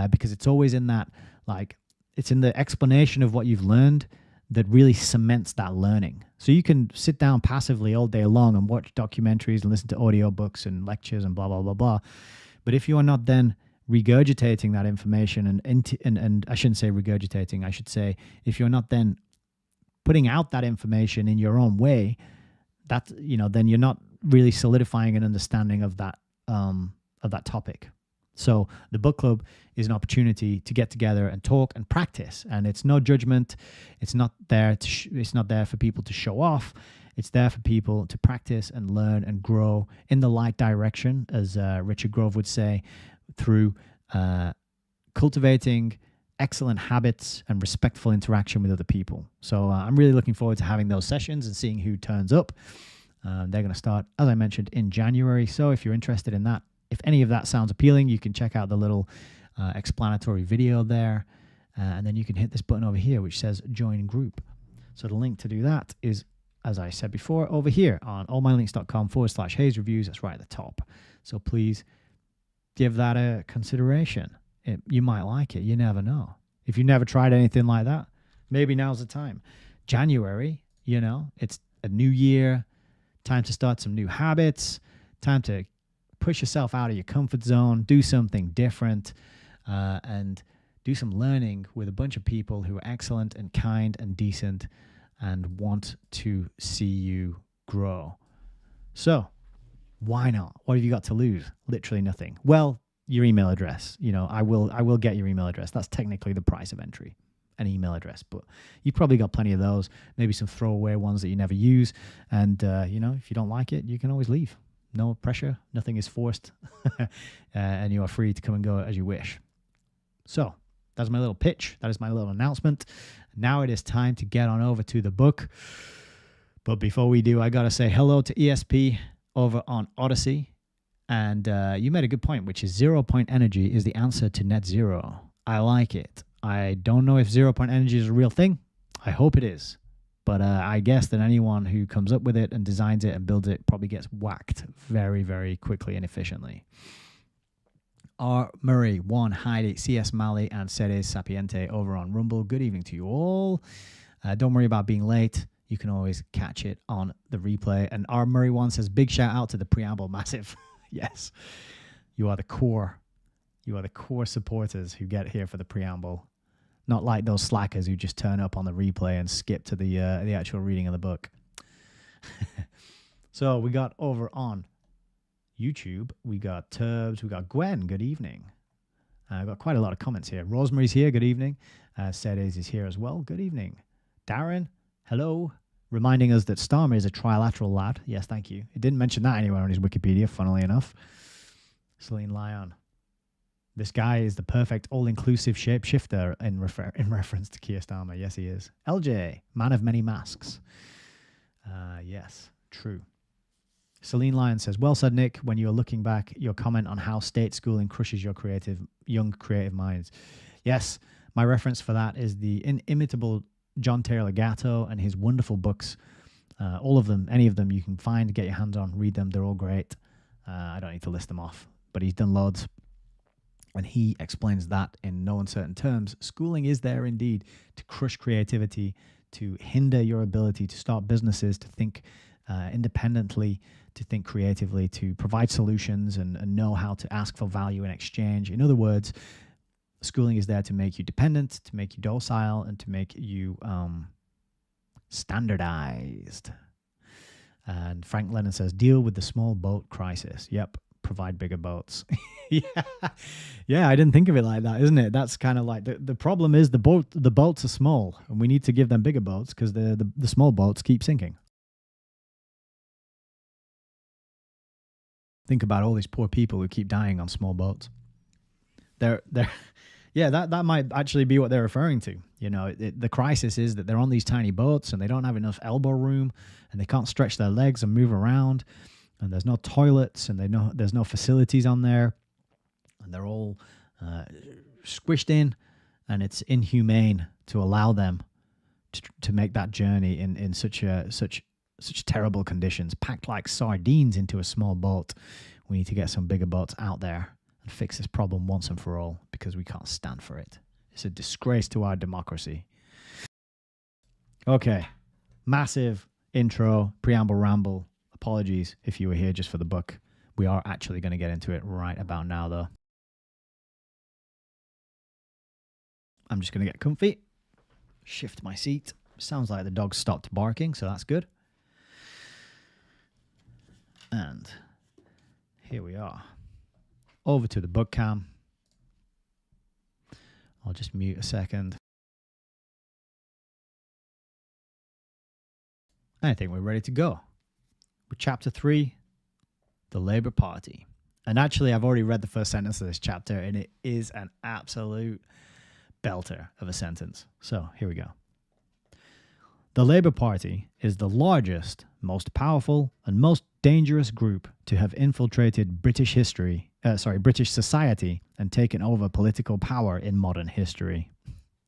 because it's always in that, it's in the explanation of what you've learned that really cements that learning. So you can sit down passively all day long and watch documentaries and listen to audiobooks and lectures and blah, blah, blah, blah. But if you are not then regurgitating that information and I shouldn't say regurgitating, I should say, if you're not then putting out that information in your own way, that, then you're not really solidifying an understanding of that topic. So the book club is an opportunity to get together and talk and practice, and it's no judgment. It's not there it's not there for people to show off. It's there for people to practice and learn and grow in the right direction, as Richard Grove would say, through cultivating excellent habits and respectful interaction with other people. So I'm really looking forward to having those sessions and seeing who turns up. They're going to start, as I mentioned, in January. So if you're interested in that, if any of that sounds appealing, you can check out the little explanatory video there. And then you can hit this button over here, which says join group. So the link to do that is, as I said before, over here on allmylinks.com/Hayes Reviews. That's right at the top. So please give that a consideration. You might like it. You never know. If you never tried anything like that, maybe now's the time. January, it's a new year. Time to start some new habits. Time to push yourself out of your comfort zone. Do something different. And do some learning with a bunch of people who are excellent and kind and decent and want to see you grow. So why not? What have you got to lose? Literally nothing. Well, your email address. I will get your email address. That's technically the price of entry, an email address. But you've probably got plenty of those, maybe some throwaway ones that you never use. And, if you don't like it, you can always leave. No pressure. Nothing is forced. And you are free to come and go as you wish. So that's my little pitch. That is my little announcement. Now it is time to get on over to the book. But before we do, I got to say hello to ESP over on Odyssey. And you made a good point, which is 0 point energy is the answer to net zero. I like it. I don't know if 0 point energy is a real thing. I hope it is. But I guess that anyone who comes up with it and designs it and builds it probably gets whacked very, very quickly and efficiently. R. Murray, 1, Heidi, CS Mali, and Seres Sapiente over on Rumble. Good evening to you all. Don't worry about being late. You can always catch it on the replay. And R. Murray 1 says, big shout out to the preamble massive. Yes, you are the core You are the core supporters who get here for the preamble. Not like those slackers who just turn up on the replay and skip to the actual reading of the book. So we got over on YouTube, we got Turbs, we got Gwen, good evening. I've got quite a lot of comments here. Rosemary's here, good evening. Sedes is here as well, good evening. Darren, hello. Reminding us that Starmer is a trilateral lad. Yes, thank you. It didn't mention that anywhere on his Wikipedia, funnily enough. Celine Lyon. This guy is the perfect all-inclusive shapeshifter in reference to Keir Starmer. Yes, he is. LJ, man of many masks. Yes, true. Celine Lyon says, well said, Nick, when you're looking back, your comment on how state schooling crushes your young creative minds. Yes, my reference for that is the inimitable John Taylor Gatto and his wonderful books. All of them, any of them you can find, get your hands on, read them. They're all great. I don't need to list them off, but he's done loads. And he explains that in no uncertain terms. Schooling is there indeed to crush creativity, to hinder your ability to start businesses, to think independently, to think creatively, to provide solutions and know how to ask for value in exchange. In other words, schooling is there to make you dependent, to make you docile, and to make you standardized. And Frank Lennon says, deal with the small boat crisis. Yep. Provide bigger boats. Yeah, I didn't think of it like that, isn't it? That's kind of like the problem is the boats are small, and we need to give them bigger boats because the small boats keep sinking. Think about all these poor people who keep dying on small boats. Yeah, that might actually be what they're referring to. You know, the crisis is that they're on these tiny boats and they don't have enough elbow room and they can't stretch their legs and move around. And there's no toilets, and there's no facilities on there, and they're all squished in, and it's inhumane to allow them to make that journey in such terrible conditions, packed like sardines into a small boat. We need to get some bigger boats out there and fix this problem once and for all, because we can't stand for it. It's a disgrace to our democracy. Okay, massive intro, preamble, ramble. Apologies if you were here just for the book. We are actually going to get into it right about now, though. I'm just going to get comfy, shift my seat. Sounds like the dog stopped barking, so that's good. And here we are. Over to the book cam. I'll just mute a second. I think we're ready to go. Chapter 3, the Labour Party. And actually, I've already read the first sentence of this chapter, and it is an absolute belter of a sentence. So here we go. The Labour Party is the largest, most powerful, and most dangerous group to have infiltrated British society and taken over political power in modern history.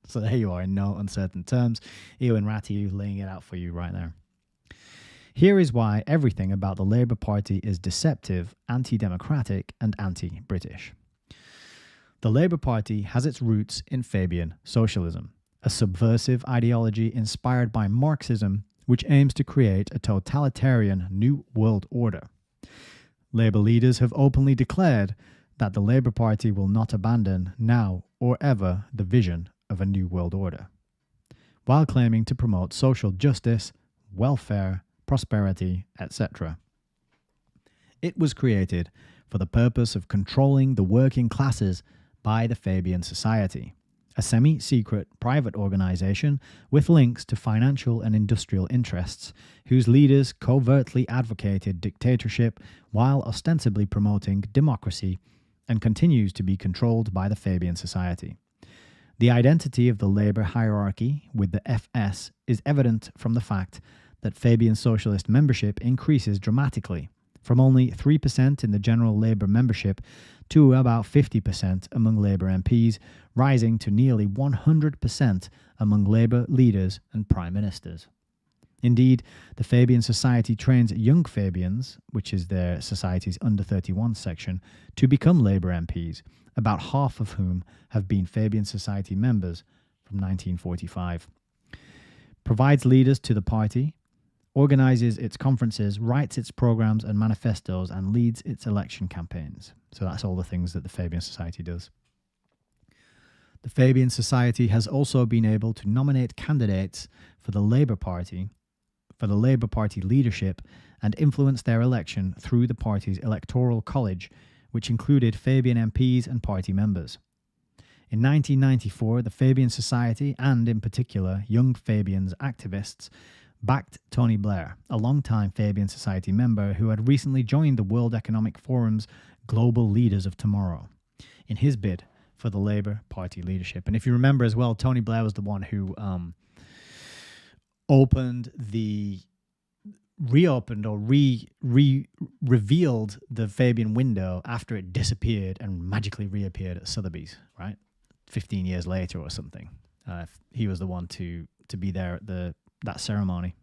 So there you are, in no uncertain terms. Ioan Ratiu laying it out for you right there. Here is why everything about the Labour Party is deceptive, anti-democratic, and anti-British. The Labour Party has its roots in Fabian socialism, a subversive ideology inspired by Marxism, which aims to create a totalitarian new world order. Labour leaders have openly declared that the Labour Party will not abandon, now or ever, the vision of a new world order, while claiming to promote social justice, welfare, prosperity, etc. It was created for the purpose of controlling the working classes by the Fabian Society, a semi-secret private organization with links to financial and industrial interests, whose leaders covertly advocated dictatorship while ostensibly promoting democracy, and continues to be controlled by the Fabian Society. The identity of the Labour hierarchy with the FS is evident from the fact that Fabian socialist membership increases dramatically, from only 3% in the general Labour membership to about 50% among Labour MPs, rising to nearly 100% among Labour leaders and prime ministers. Indeed, the Fabian Society trains young Fabians, which is their society's under 31 section, to become Labour MPs, about half of whom have been Fabian Society members from 1945. Provides leaders to the party, organizes its conferences, writes its programs and manifestos, and leads its election campaigns. So that's all the things that the Fabian Society does. The Fabian Society has also been able to nominate candidates for the Labour Party leadership and influence their election through the party's electoral college, which included Fabian MPs and party members. In 1994, the Fabian Society, and in particular young Fabians activists, backed Tony Blair, a longtime Fabian Society member who had recently joined the World Economic Forum's Global Leaders of Tomorrow, in his bid for the Labour Party leadership. And if you remember as well, Tony Blair was the one who revealed the Fabian window after it disappeared and magically reappeared at Sotheby's, right? 15 years later or something. He was the one to be there at that ceremony.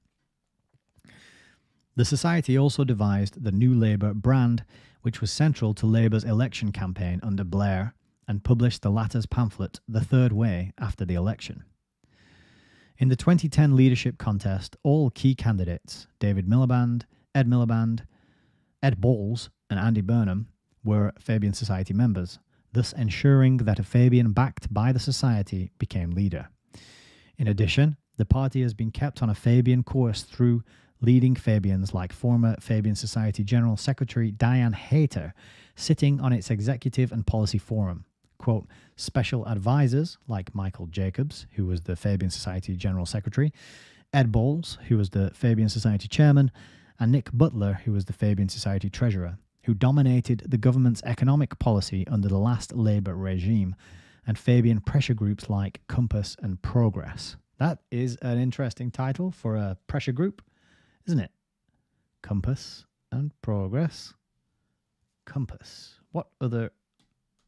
The Society also devised the New Labour brand, which was central to Labour's election campaign under Blair, and published the latter's pamphlet, The Third Way, after the election. In the 2010 leadership contest, all key candidates, David Miliband, Ed Miliband, Ed Balls, and Andy Burnham, were Fabian Society members, thus ensuring that a Fabian backed by the Society became leader. In addition, the party has been kept on a Fabian course through leading Fabians like former Fabian Society General Secretary Diane Hayter, sitting on its executive and policy forum. Quote, special advisors like Michael Jacobs, who was the Fabian Society General Secretary, Ed Balls, who was the Fabian Society Chairman, and Nick Butler, who was the Fabian Society Treasurer, who dominated the government's economic policy under the last Labour regime, and Fabian pressure groups like Compass and Progress. That is an interesting title for a pressure group, isn't it? Compass and Progress. Compass. What other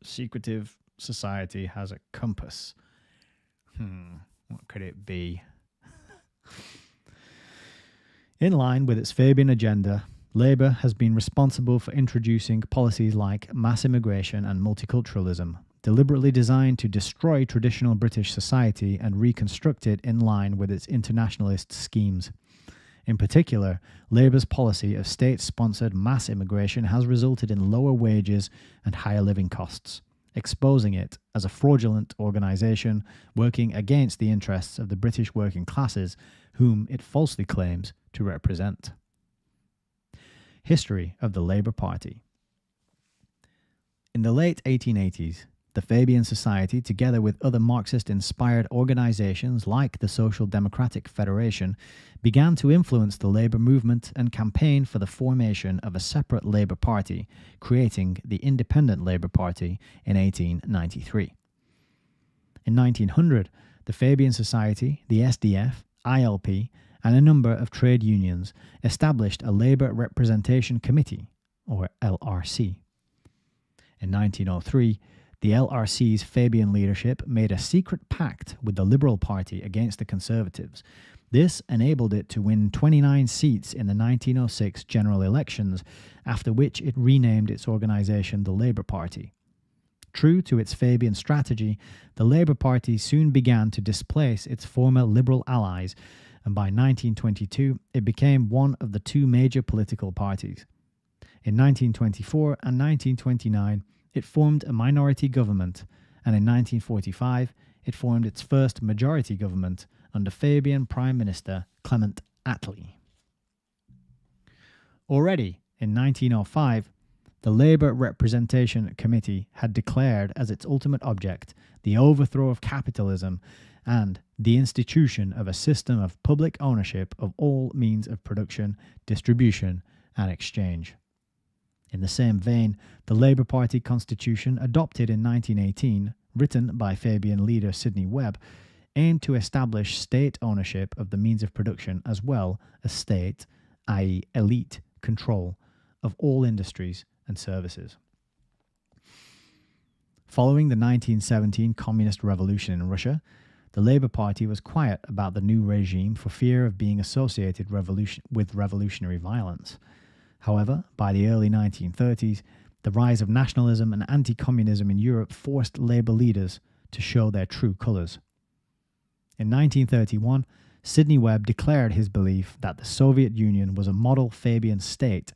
secretive society has a compass? What could it be? In line with its Fabian agenda, Labour has been responsible for introducing policies like mass immigration and multiculturalism, deliberately designed to destroy traditional British society and reconstruct it in line with its internationalist schemes. In particular, Labour's policy of state-sponsored mass immigration has resulted in lower wages and higher living costs, exposing it as a fraudulent organisation working against the interests of the British working classes, whom it falsely claims to represent. History of the Labour Party. In the late 1880s, the Fabian Society, together with other Marxist-inspired organisations like the Social Democratic Federation, began to influence the Labour movement and campaign for the formation of a separate Labour Party, creating the Independent Labour Party in 1893. In 1900, the Fabian Society, the SDF, ILP, and a number of trade unions established a Labour Representation Committee, or LRC. In 1903, the LRC's Fabian leadership made a secret pact with the Liberal Party against the Conservatives. This enabled it to win 29 seats in the 1906 general elections, after which it renamed its organisation the Labour Party. True to its Fabian strategy, the Labour Party soon began to displace its former Liberal allies, and by 1922 it became one of the two major political parties. In 1924 and 1929, it formed a minority government, and in 1945, it formed its first majority government under Fabian Prime Minister Clement Attlee. Already in 1905, the Labour Representation Committee had declared as its ultimate object the overthrow of capitalism and the institution of a system of public ownership of all means of production, distribution, and exchange. In the same vein, the Labour Party constitution adopted in 1918, written by Fabian leader Sidney Webb, aimed to establish state ownership of the means of production as well as state, i.e. elite, control of all industries and services. Following the 1917 Communist Revolution in Russia, the Labour Party was quiet about the new regime for fear of being associated with revolutionary violence. However, by the early 1930s, the rise of nationalism and anti-communism in Europe forced Labour leaders to show their true colours. In 1931, Sidney Webb declared his belief that the Soviet Union was a model Fabian state.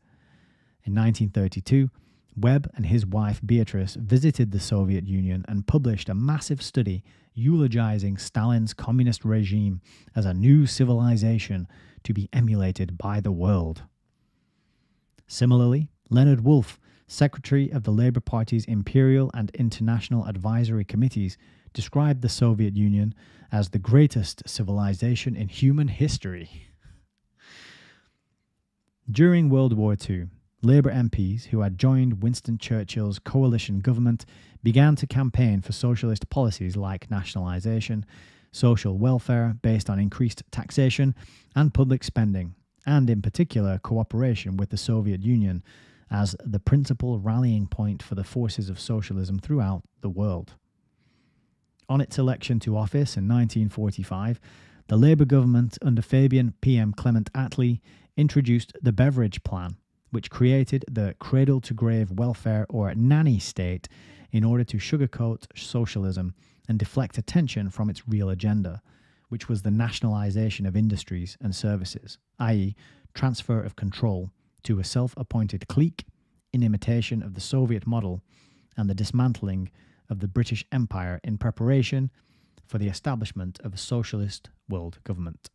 In 1932, Webb and his wife Beatrice visited the Soviet Union and published a massive study eulogizing Stalin's communist regime as a new civilization to be emulated by the world. Similarly, Leonard Woolf, secretary of the Labour Party's Imperial and International Advisory Committees, described the Soviet Union as the greatest civilization in human history. During World War II, Labour MPs who had joined Winston Churchill's coalition government began to campaign for socialist policies like nationalisation, social welfare based on increased taxation and public spending, and in particular cooperation with the Soviet Union as the principal rallying point for the forces of socialism throughout the world. On its election to office in 1945, the Labour government under Fabian PM Clement Attlee introduced the Beveridge Plan, which created the cradle-to-grave welfare or nanny state in order to sugarcoat socialism and deflect attention from its real agenda, which was the nationalisation of industries and services, i.e. transfer of control to a self-appointed clique in imitation of the Soviet model and the dismantling of the British Empire in preparation for the establishment of a socialist world government.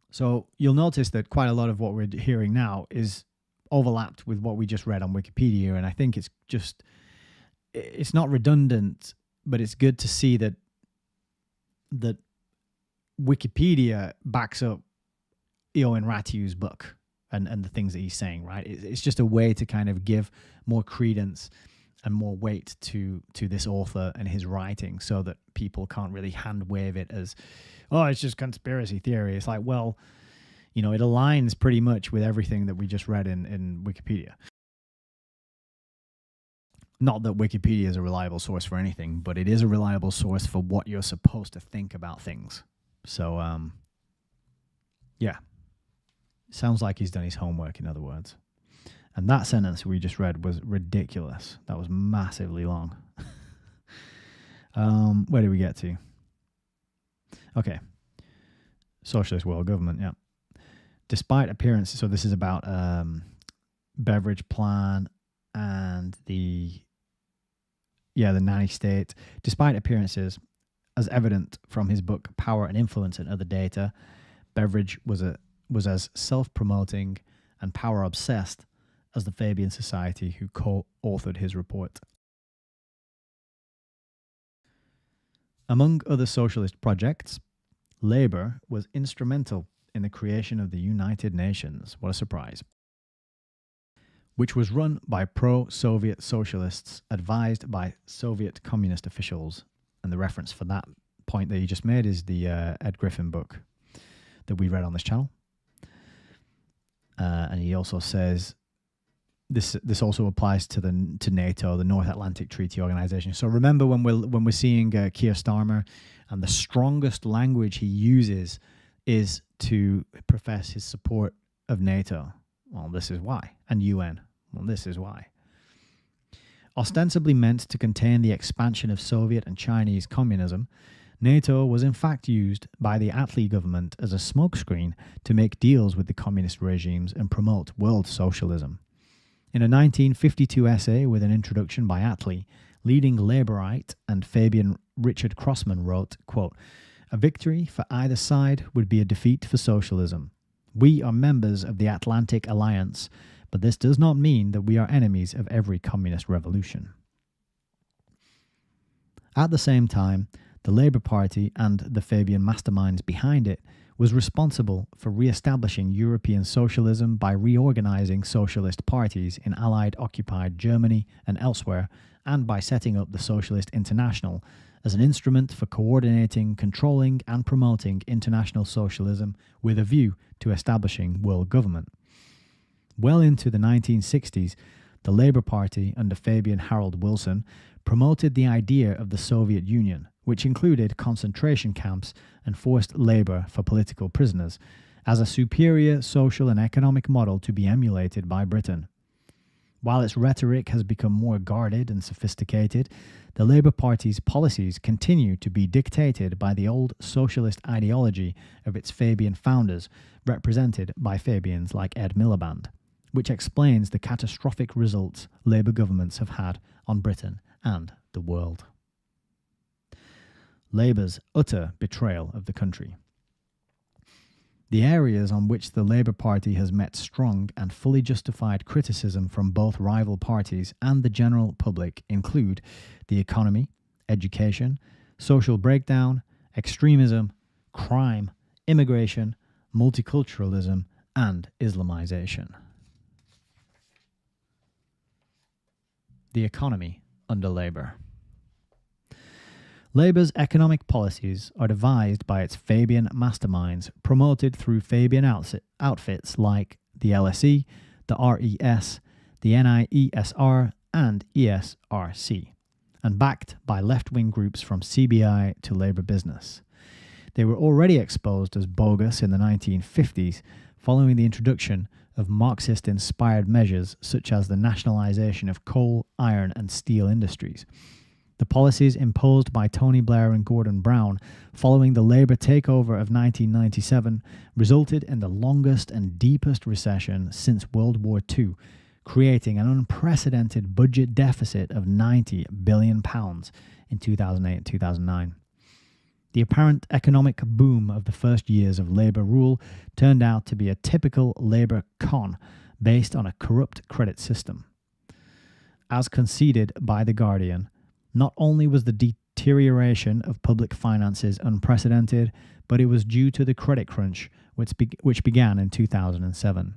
So you'll notice that quite a lot of what we're hearing now is overlapped with what we just read on Wikipedia, and I think it's not redundant, but it's good to see that Wikipedia backs up Ioan Ratiu's book and the things that he's saying, right? It's just a way to kind of give more credence and more weight to this author and his writing so that people can't really hand wave it as, oh, it's just conspiracy theory. It's like, well, it aligns pretty much with everything that we just read in Wikipedia. Not that Wikipedia is a reliable source for anything, but it is a reliable source for what you're supposed to think about things. So, yeah. Sounds like he's done his homework, in other words. And that sentence we just read was ridiculous. That was massively long. Where did we get to? Okay. Socialist world government, yeah. Despite appearances, so this is about Beveridge Plan and the nanny state. Despite appearances, as evident from his book Power and Influence and Other Data, Beveridge was as self-promoting and power-obsessed as the Fabian Society who co-authored his report. Among other socialist projects, Labour was instrumental in the creation of the United Nations. What a surprise. Which was run by pro-Soviet socialists advised by Soviet communist officials. And the reference for that point that you just made is the Ed Griffin book that we read on this channel. And he also says this also applies to NATO, the North Atlantic Treaty Organization. So remember when we're seeing Keir Starmer, and the strongest language he uses is to profess his support of NATO. Well, this is why. And UN. Well, this is why. Ostensibly meant to contain the expansion of Soviet and Chinese communism, NATO was in fact used by the Attlee government as a smokescreen to make deals with the communist regimes and promote world socialism. In a 1952 essay with an introduction by Attlee, leading Labourite and Fabian Richard Crossman wrote, quote, "A victory for either side would be a defeat for socialism. We are members of the Atlantic Alliance, but this does not mean that we are enemies of every communist revolution." At the same time, the Labour Party and the Fabian masterminds behind it was responsible for re-establishing European socialism by reorganizing socialist parties in Allied-occupied Germany and elsewhere, and by setting up the Socialist International as an instrument for coordinating, controlling, and promoting international socialism with a view to establishing world government. Well into the 1960s, the Labour Party under Fabian Harold Wilson promoted the idea of the Soviet Union, which included concentration camps and forced labour for political prisoners, as a superior social and economic model to be emulated by Britain. While its rhetoric has become more guarded and sophisticated, the Labour Party's policies continue to be dictated by the old socialist ideology of its Fabian founders, represented by Fabians like Ed Miliband, which explains the catastrophic results Labour governments have had on Britain and the world. Labour's utter betrayal of the country. The areas on which the Labour Party has met strong and fully justified criticism from both rival parties and the general public include the economy, education, social breakdown, extremism, crime, immigration, multiculturalism, and Islamization. The economy under Labour. Labour's economic policies are devised by its Fabian masterminds, promoted through Fabian outfits like the LSE, the RES, the NIESR, and ESRC, and backed by left-wing groups from CBI to Labour Business. They were already exposed as bogus in the 1950s, following the introduction of Marxist-inspired measures such as the nationalisation of coal, iron, and steel industries. The policies imposed by Tony Blair and Gordon Brown following the Labour takeover of 1997 resulted in the longest and deepest recession since World War II, creating an unprecedented budget deficit of £90 billion in 2008 and 2009. The apparent economic boom of the first years of Labour rule turned out to be a typical Labour con based on a corrupt credit system. As conceded by The Guardian, not only was the deterioration of public finances unprecedented, but it was due to the credit crunch which began in 2007.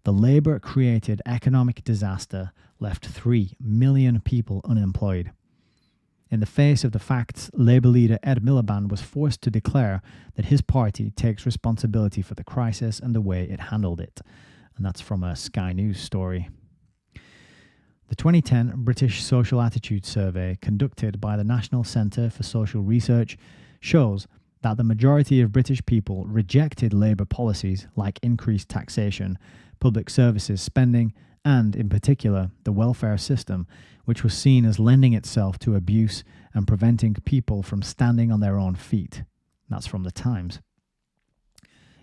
The Labour-created economic disaster left 3 million people unemployed. In the face of the facts, Labour leader Ed Miliband was forced to declare that his party takes responsibility for the crisis and the way it handled it. And that's from a Sky News story. The 2010 British Social Attitude Survey, conducted by the National Centre for Social Research, shows that the majority of British people rejected Labour policies like increased taxation, public services spending, and, in particular, the welfare system, which was seen as lending itself to abuse and preventing people from standing on their own feet. That's from The Times.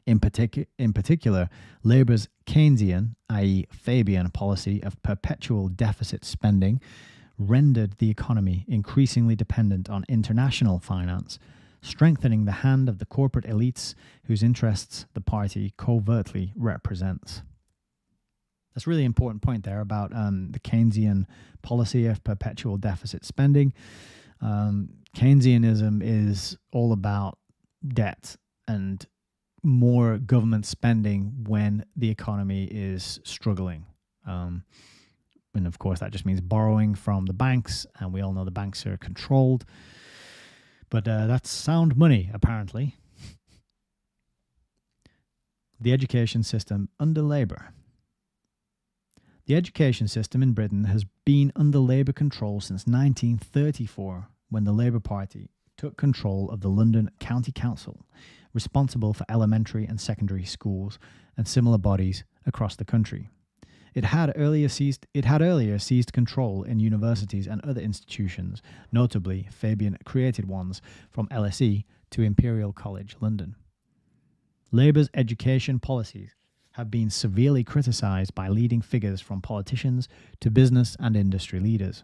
In particular, Labour's Keynesian, i.e. Fabian policy of perpetual deficit spending rendered the economy increasingly dependent on international finance, strengthening the hand of the corporate elites whose interests the party covertly represents. That's a really important point there about the Keynesian policy of perpetual deficit spending. Keynesianism is all about debt and more government spending when the economy is struggling. And of course, that just means borrowing from the banks, and we all know the banks are controlled. But that's sound money, apparently. The education system under Labour. The education system in Britain has been under Labour control since 1934, when the Labour Party took control of the London County Council, responsible for elementary and secondary schools and similar bodies across the country. It had earlier seized control in universities and other institutions, notably Fabian-created ones from LSE to Imperial College London. Labour's education policies have been severely criticised by leading figures from politicians to business and industry leaders.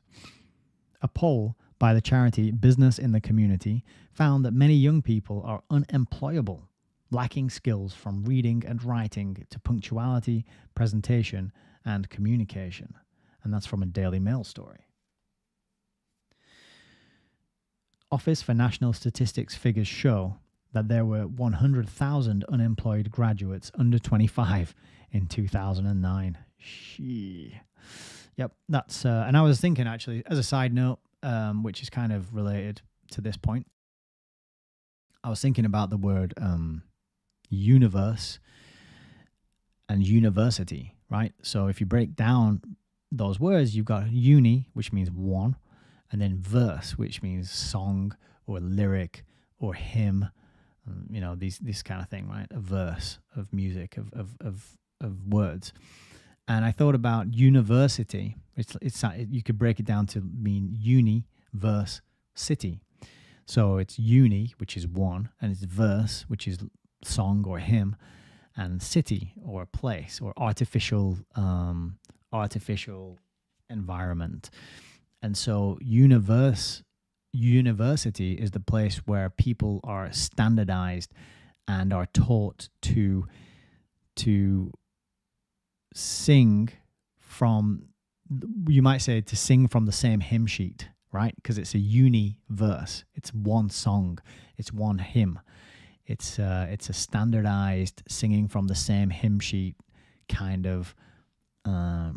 A poll by the charity Business in the Community found that many young people are unemployable, lacking skills from reading and writing to punctuality, presentation, and communication. And that's from a Daily Mail story. Office for National Statistics figures show that there were 100,000 unemployed graduates under 25 in 2009. Yep, that's... and I was thinking, actually, as a side note, which is kind of related to this point, I was thinking about the word universe and university, right? So if you break down those words, you've got uni, which means one, and then verse, which means song or lyric or hymn, you know, this kind of thing, right? A verse of music, of words. And I thought about university. It's you could break it down to mean uni verse city. So it's uni, which is one, and it's verse, which is song or hymn, and city or place or artificial environment. And so university is the place where people are standardized and are taught to sing from, you might say, to sing from the same hymn sheet, right? Because it's a universe. It's one song. It's one hymn. It's a standardized singing from the same hymn sheet kind of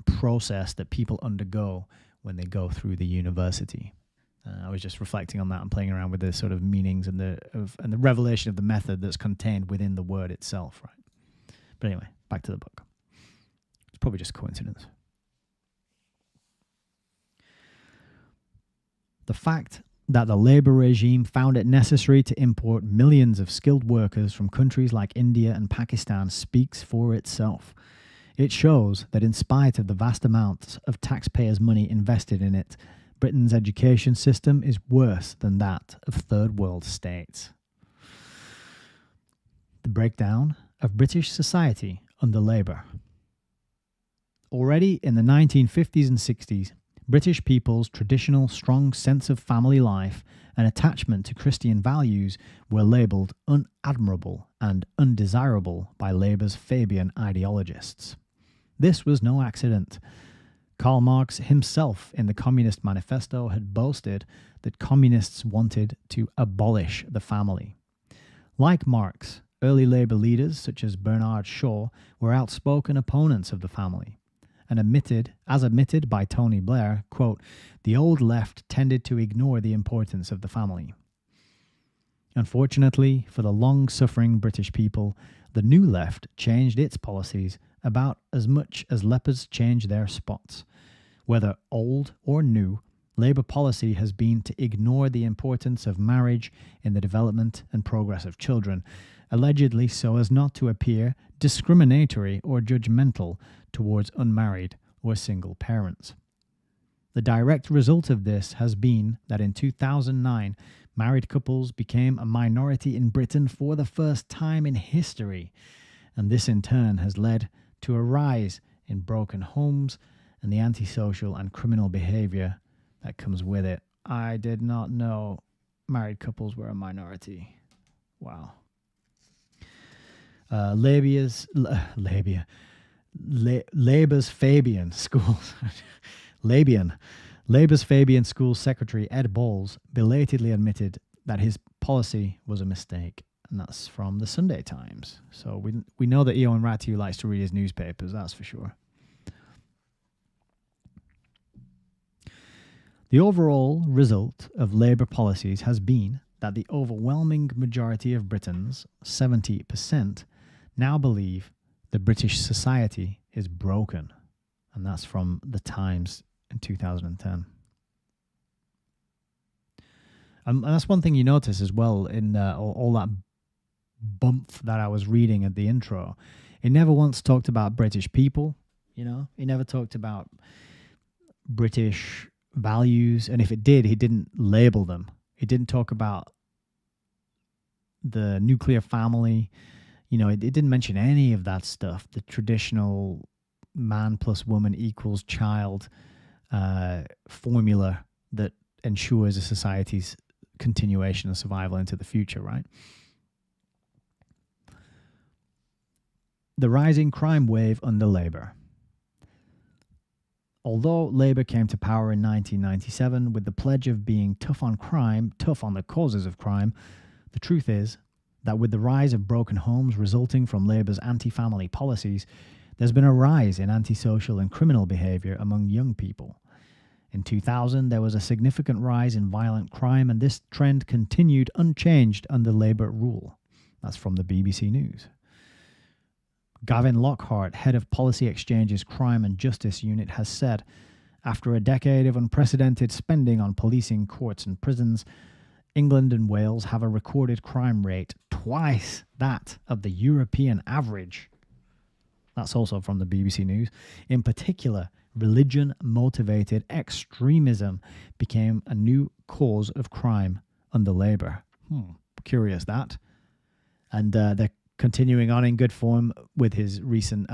process that people undergo when they go through the university. I was just reflecting on that and playing around with the sort of meanings and the revelation of the method that's contained within the word itself, right? But anyway, back to the book. It's probably just coincidence. The fact that the labor regime found it necessary to import millions of skilled workers from countries like India and Pakistan speaks for itself. It shows that in spite of the vast amounts of taxpayers' money invested in it, Britain's education system is worse than that of third world states. The breakdown of British society under Labour. Already in the 1950s and 60s, British people's traditional strong sense of family life and attachment to Christian values were labelled unadmirable and undesirable by Labour's Fabian ideologists. This was no accident. Karl Marx himself in the Communist Manifesto had boasted that communists wanted to abolish the family. Like Marx, early Labour leaders such as Bernard Shaw were outspoken opponents of the family, and admitted by Tony Blair, quote, "The old left tended to ignore the importance of the family." Unfortunately for the long-suffering British people, the new left changed its policies about as much as leopards change their spots. Whether old or new, Labour policy has been to ignore the importance of marriage in the development and progress of children, allegedly so as not to appear discriminatory or judgmental towards unmarried or single parents. The direct result of this has been that in 2009, married couples became a minority in Britain for the first time in history, and this in turn has led to a rise in broken homes and the antisocial and criminal behaviour that comes with it. I did not know married couples were a minority. Wow. Labour's Fabian schools. Labour's Fabian School Secretary Ed Balls belatedly admitted that his policy was a mistake, and that's from the Sunday Times. So we know that Ioan Ratiu likes to read his newspapers, that's for sure. The overall result of Labour policies has been that the overwhelming majority of Britons, 70%, now believe that British society is broken. And that's from the Times in 2010. And that's one thing you notice as well in all that bump that I was reading at the intro. It never once talked about British people, you know? It never talked about British values. And if it did, he didn't label them. He didn't talk about the nuclear family. You know, it didn't mention any of that stuff. The traditional man plus woman equals child formula that ensures a society's continuation and survival into the future, right? The rising crime wave under Labour. Although Labour came to power in 1997 with the pledge of being tough on crime, tough on the causes of crime, the truth is that with the rise of broken homes resulting from Labour's anti-family policies, there's been a rise in antisocial and criminal behaviour among young people. In 2000, there was a significant rise in violent crime, and this trend continued unchanged under Labour rule. That's from the BBC News. Gavin Lockhart, head of Policy Exchange's Crime and Justice Unit, has said, after a decade of unprecedented spending on policing, courts and prisons, England and Wales have a recorded crime rate twice that of the European average. That's also from the BBC News. In particular, religion-motivated extremism became a new cause of crime under Labour. Curious that. And they're continuing on in good form with his recent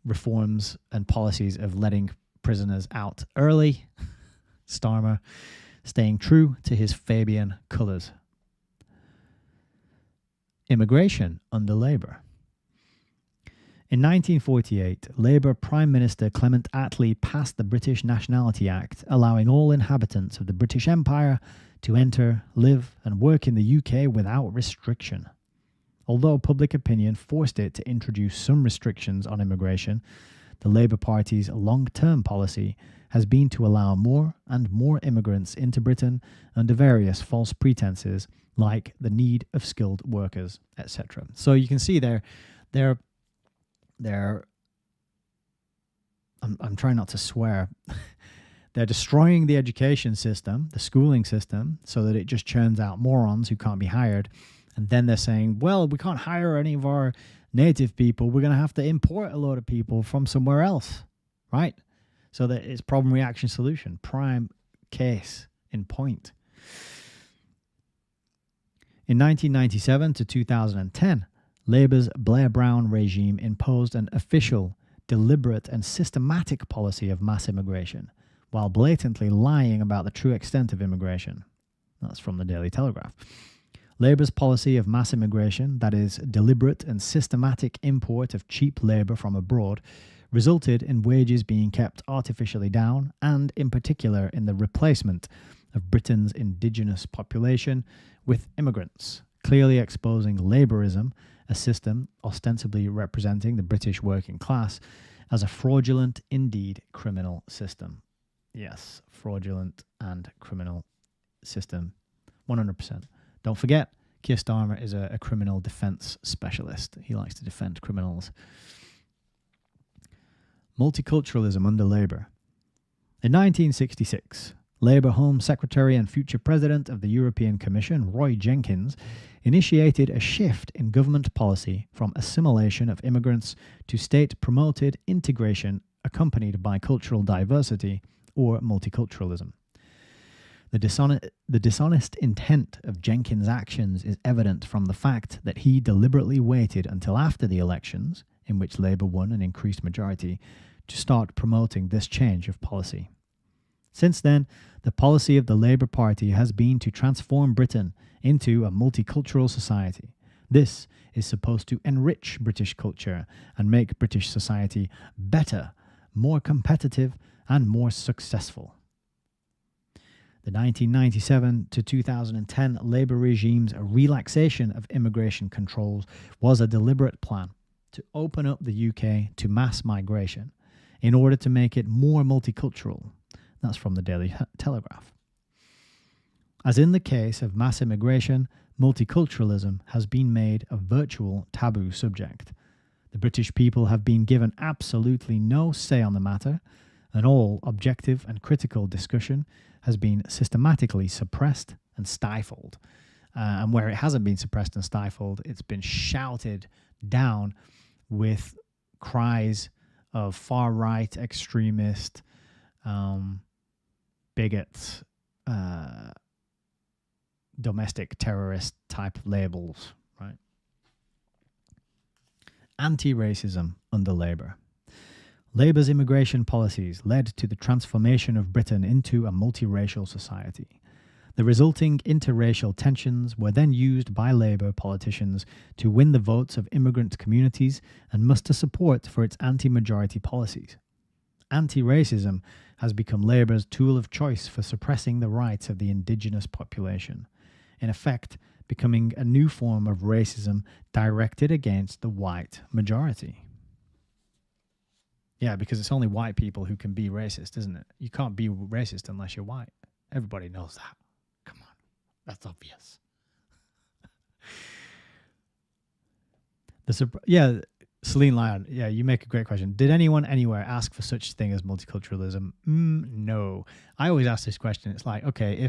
reforms and policies of letting prisoners out early. Starmer staying true to his Fabian colours. Immigration under Labour. In 1948, Labour Prime Minister Clement Attlee passed the British Nationality Act, allowing all inhabitants of the British Empire to enter, live and work in the UK without restriction. Although public opinion forced it to introduce some restrictions on immigration, the Labour Party's long-term policy has been to allow more and more immigrants into Britain under various false pretenses like the need of skilled workers, etc. So you can see they're I'm trying not to swear. They're destroying the education system, the schooling system, so that it just churns out morons who can't be hired. And then they're saying, well, we can't hire any of our native people. We're going to have to import a load of people from somewhere else, right? So that it's problem, reaction, solution. Prime case in point. In 1997 to 2010, Labour's Blair Brown regime imposed an official, deliberate and systematic policy of mass immigration, while blatantly lying about the true extent of immigration. That's from the Daily Telegraph. Labour's policy of mass immigration, that is, deliberate and systematic import of cheap labour from abroad, resulted in wages being kept artificially down and, in particular, in the replacement of Britain's indigenous population with immigrants, clearly exposing labourism, a system ostensibly representing the British working class, as a fraudulent, indeed criminal system. Yes, fraudulent and criminal system, 100%. Don't forget, Keir Starmer is a criminal defence specialist. He likes to defend criminals. Multiculturalism under Labour. In 1966, Labour Home Secretary and future President of the European Commission, Roy Jenkins, initiated a shift in government policy from assimilation of immigrants to state-promoted integration accompanied by cultural diversity or multiculturalism. The dishonest intent of Jenkins' actions is evident from the fact that he deliberately waited until after the elections, in which Labour won an increased majority, to start promoting this change of policy. Since then, the policy of the Labour Party has been to transform Britain into a multicultural society. This is supposed to enrich British culture and make British society better, more competitive, and more successful. The 1997 to 2010 Labour regime's relaxation of immigration controls was a deliberate plan to open up the UK to mass migration in order to make it more multicultural. That's from the Daily Telegraph. As in the case of mass immigration, multiculturalism has been made a virtual taboo subject. The British people have been given absolutely no say on the matter, and all objective and critical discussion has been systematically suppressed and stifled. And where it hasn't been suppressed and stifled, it's been shouted down with cries of far-right extremist, bigots, domestic terrorist type labels, right? Anti-racism under Labour. Labour's immigration policies led to the transformation of Britain into a multiracial society. The resulting interracial tensions were then used by Labour politicians to win the votes of immigrant communities and muster support for its anti-majority policies. Anti-racism has become Labour's tool of choice for suppressing the rights of the indigenous population, in effect becoming a new form of racism directed against the white majority. Yeah, because it's only white people who can be racist, isn't it? You can't be racist unless you're white. Everybody knows that. Come on. That's obvious. Celine Lyon. Yeah, you make a great question. Did anyone anywhere ask for such thing as multiculturalism? No. I always ask this question. It's like, okay,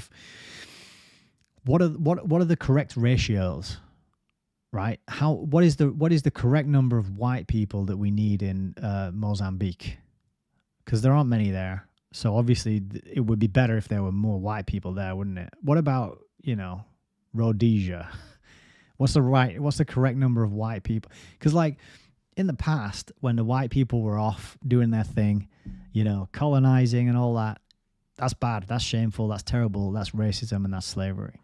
what are the correct ratios right? What is the correct number of white people that we need in Mozambique? Because there aren't many there. So obviously it would be better if there were more white people there, wouldn't it? What about, Rhodesia? What's the correct number of white people? Because like in the past, when the white people were off doing their thing, colonizing and all that, that's bad, that's shameful, that's terrible, that's racism and that's slavery.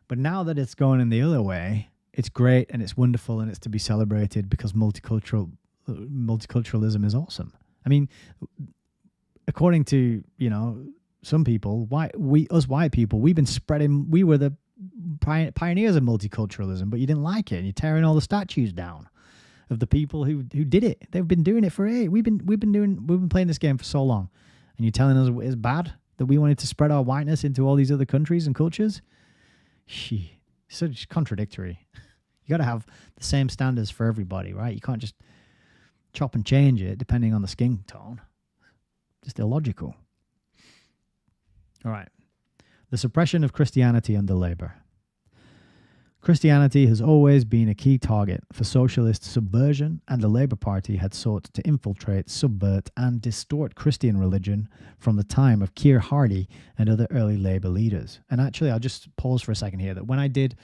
But now that it's going in the other way, it's great and it's wonderful and it's to be celebrated because multiculturalism is awesome. I mean, according to, some people, white people, we were the pioneers of multiculturalism, but you didn't like it and you're tearing all the statues down of the people who did it. They've been doing it for we've been playing this game for so long, and you're telling us it's bad that we wanted to spread our whiteness into all these other countries and cultures. Such contradictory. You got to have the same standards for everybody, right? You can't just chop and change it depending on the skin tone. Just illogical. All right. The suppression of Christianity under Labour. Christianity has always been a key target for socialist subversion, and the Labour Party had sought to infiltrate, subvert, and distort Christian religion from the time of Keir Hardie and other early Labour leaders. And actually, I'll just pause for a second here, that when I did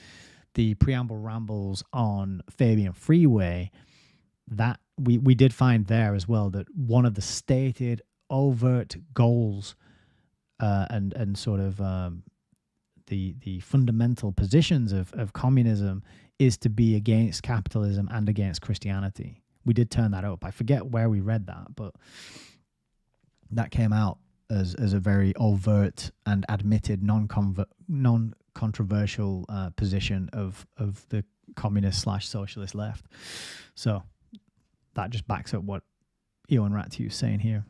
the preamble rambles on Fabian Freeway, that we did find there as well that one of the stated overt goals and sort of the fundamental positions of communism is to be against capitalism and against Christianity. We did turn that up. I forget where we read that, but that came out as a very overt and admitted non-controversial position of the communist / socialist left. So that just backs up what Ioan Ratiu is saying here.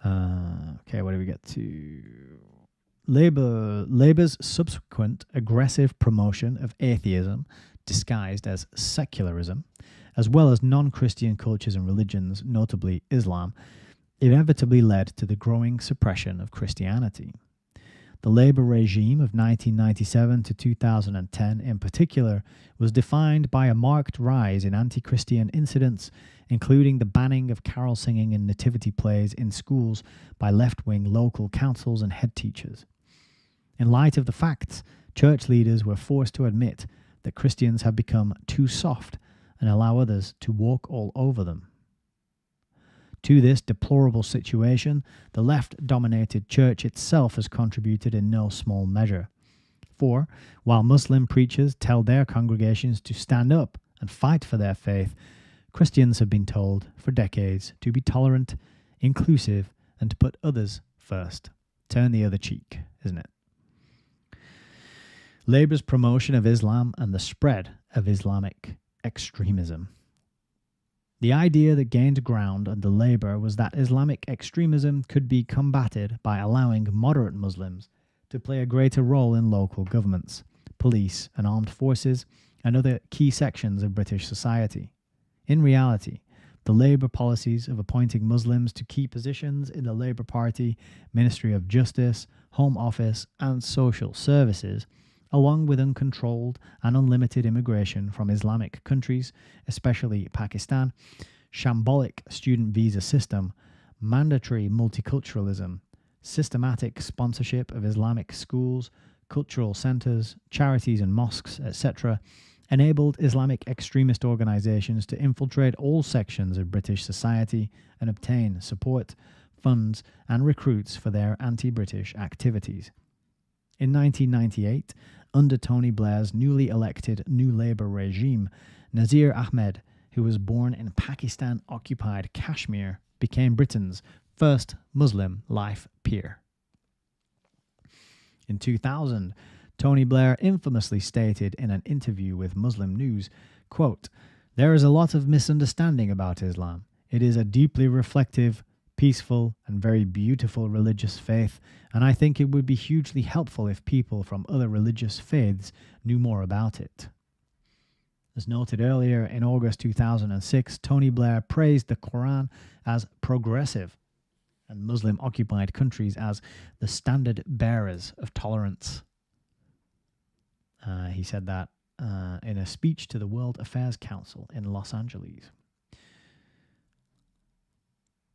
Okay, what do we get to? Labour's subsequent aggressive promotion of atheism disguised as secularism, as well as non-Christian cultures and religions, notably Islam, inevitably led to the growing suppression of Christianity. The Labour regime of 1997 to 2010 in particular was defined by a marked rise in anti-Christian incidents, including the banning of carol singing and nativity plays in schools by left-wing local councils and head teachers. In light of the facts, church leaders were forced to admit that Christians have become too soft and allow others to walk all over them. To this deplorable situation, the left-dominated church itself has contributed in no small measure. For, while Muslim preachers tell their congregations to stand up and fight for their faith, Christians have been told for decades to be tolerant, inclusive, and to put others first. Turn the other cheek, isn't it? Labour's promotion of Islam and the spread of Islamic extremism. The idea that gained ground under Labour was that Islamic extremism could be combated by allowing moderate Muslims to play a greater role in local governments, police and armed forces, and other key sections of British society. In reality, the Labour policies of appointing Muslims to key positions in the Labour Party, Ministry of Justice, Home Office, and Social Services, along with uncontrolled and unlimited immigration from Islamic countries, especially Pakistan, shambolic student visa system, mandatory multiculturalism, systematic sponsorship of Islamic schools, cultural centres, charities and mosques, etc., enabled Islamic extremist organisations to infiltrate all sections of British society and obtain support, funds and recruits for their anti-British activities. In 1998, under Tony Blair's newly elected New Labour regime, Nazir Ahmed, who was born in Pakistan-occupied Kashmir, became Britain's first Muslim life peer. In 2000, Tony Blair infamously stated in an interview with Muslim News, quote, "There is a lot of misunderstanding about Islam. It is a deeply reflective, peaceful, and very beautiful religious faith, and I think it would be hugely helpful if people from other religious faiths knew more about it." As noted earlier, in August 2006, Tony Blair praised the Quran as progressive and Muslim-occupied countries as the standard bearers of tolerance. He said that in a speech to the World Affairs Council in Los Angeles.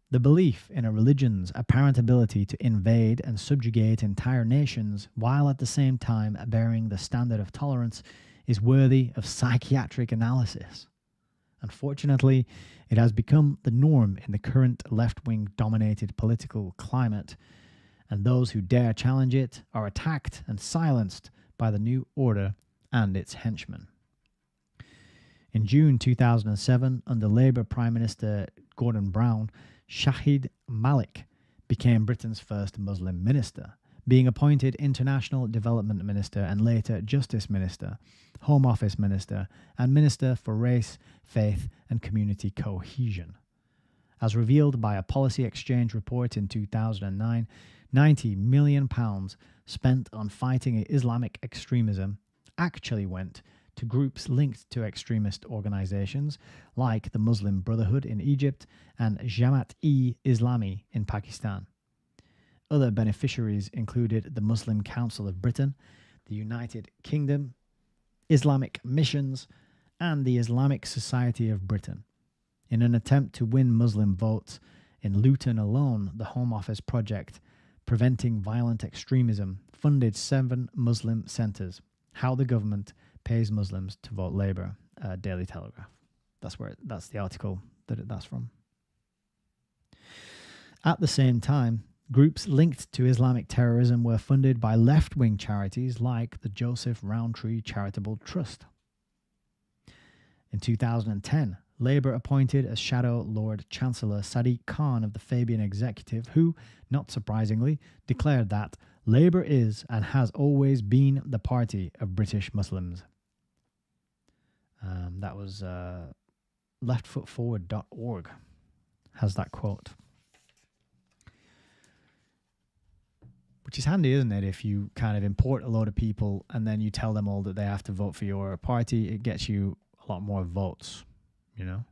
The belief in a religion's apparent ability to invade and subjugate entire nations while at the same time bearing the standard of tolerance is worthy of psychiatric analysis. Unfortunately, it has become the norm in the current left-wing dominated political climate, and those who dare challenge it are attacked and silenced by the new order and its henchmen. In June 2007, under Labour Prime Minister Gordon Brown, Shahid Malik became Britain's first Muslim minister, being appointed International Development Minister and later Justice Minister, Home Office Minister, and Minister for Race, Faith and Community Cohesion. As revealed by a policy exchange report in 2009, £90 million spent on fighting Islamic extremism actually went to groups linked to extremist organizations like the Muslim Brotherhood in Egypt and Jamaat-e-Islami in Pakistan. Other beneficiaries included the Muslim Council of Britain, the United Kingdom, Islamic Missions, and the Islamic Society of Britain. In an attempt to win Muslim votes, in Luton alone, the Home Office project Preventing Violent Extremism funded 7 Muslim centres. How the government pays Muslims to vote Labour, Daily Telegraph. That's the article that's from. At the same time, groups linked to Islamic terrorism were funded by left-wing charities like the Joseph Rowntree Charitable Trust. In 2010, Labour appointed as Shadow Lord Chancellor Sadiq Khan of the Fabian Executive, who, not surprisingly, declared that Labour is and has always been the party of British Muslims. That was leftfootforward.org has that quote. Which is handy, isn't it? If you kind of import a load of people and then you tell them all that they have to vote for your party, it gets you a lot more votes, you know?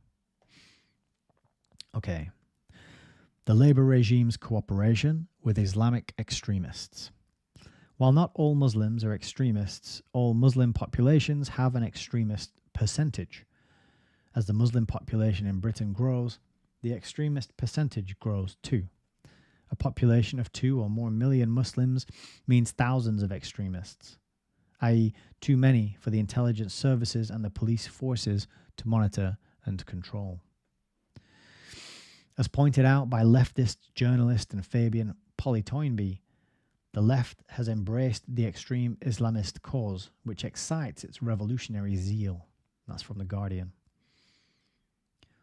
Okay. The Labour regime's cooperation with Islamic extremists. While not all Muslims are extremists, all Muslim populations have an extremist percentage. As the Muslim population in Britain grows, the extremist percentage grows too. A population of 2 or more million Muslims means thousands of extremists, i.e. too many for the intelligence services and the police forces to monitor and control. As pointed out by leftist journalist and Fabian Polly Toynbee, the left has embraced the extreme Islamist cause, which excites its revolutionary zeal. That's from The Guardian.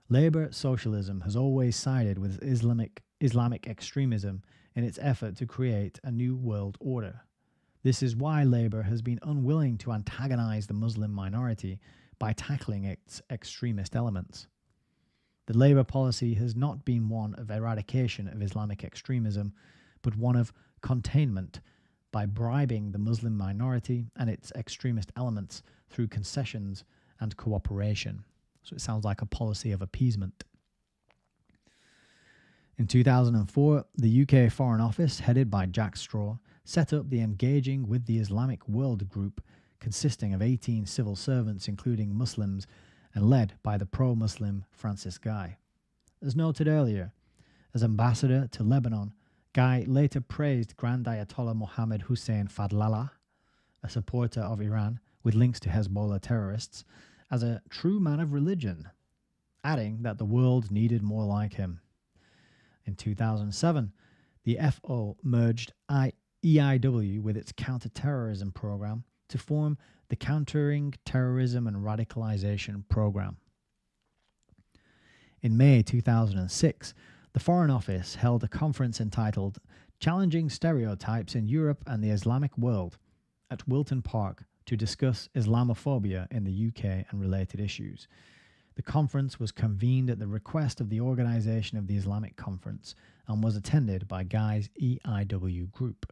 Labour socialism has always sided with Islamic extremism in its effort to create a new world order. This is why Labour has been unwilling to antagonise the Muslim minority by tackling its extremist elements. The Labour policy has not been one of eradication of Islamic extremism, but one of containment by bribing the Muslim minority and its extremist elements through concessions and cooperation. So it sounds like a policy of appeasement. In 2004, the UK Foreign Office, headed by Jack Straw, set up the Engaging with the Islamic World group, consisting of 18 civil servants, including Muslims, and led by the pro-Muslim Francis Guy. As noted earlier, as ambassador to Lebanon, Guy later praised Grand Ayatollah Mohammed Hussein Fadlallah, a supporter of Iran with links to Hezbollah terrorists, as a true man of religion, adding that the world needed more like him. In 2007, the FO merged EIW with its counter-terrorism program to form the Countering Terrorism and Radicalization Program. In May 2006, the Foreign Office held a conference entitled Challenging Stereotypes in Europe and the Islamic World at Wilton Park to discuss Islamophobia in the UK and related issues. The conference was convened at the request of the Organisation of the Islamic Conference and was attended by Guy's EIW group.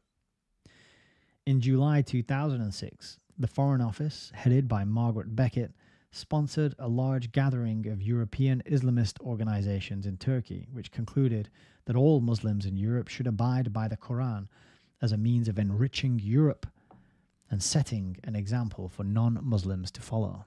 In July 2006, the Foreign Office, headed by Margaret Beckett, sponsored a large gathering of European Islamist organizations in Turkey, which concluded that all Muslims in Europe should abide by the Quran as a means of enriching Europe and setting an example for non-Muslims to follow.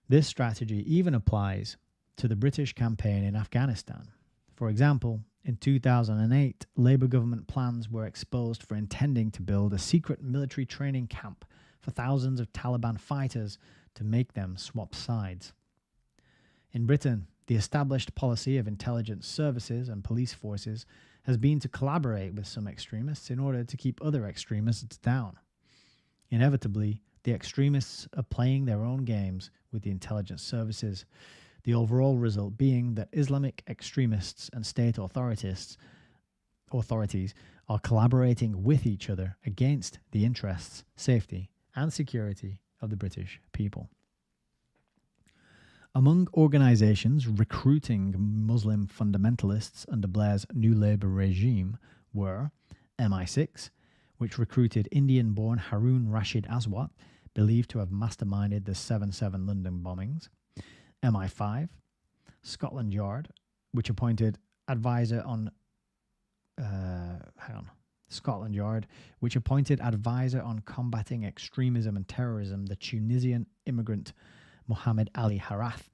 This strategy even applies to the British campaign in Afghanistan. For example, in 2008, Labour government plans were exposed for intending to build a secret military training camp for thousands of Taliban fighters to make them swap sides. In Britain, the established policy of intelligence services and police forces has been to collaborate with some extremists in order to keep other extremists down. Inevitably, the extremists are playing their own games with the intelligence services, the overall result being that Islamic extremists and state authorities are collaborating with each other against the interests, safety, and security of the British people. Among organisations recruiting Muslim fundamentalists under Blair's New Labour regime were MI6, which recruited Indian-born Harun Rashid Aswat, believed to have masterminded the 7/7 London bombings; MI5, Scotland Yard, which appointed advisor on combating extremism and terrorism the Tunisian immigrant Mohammed Ali Harath,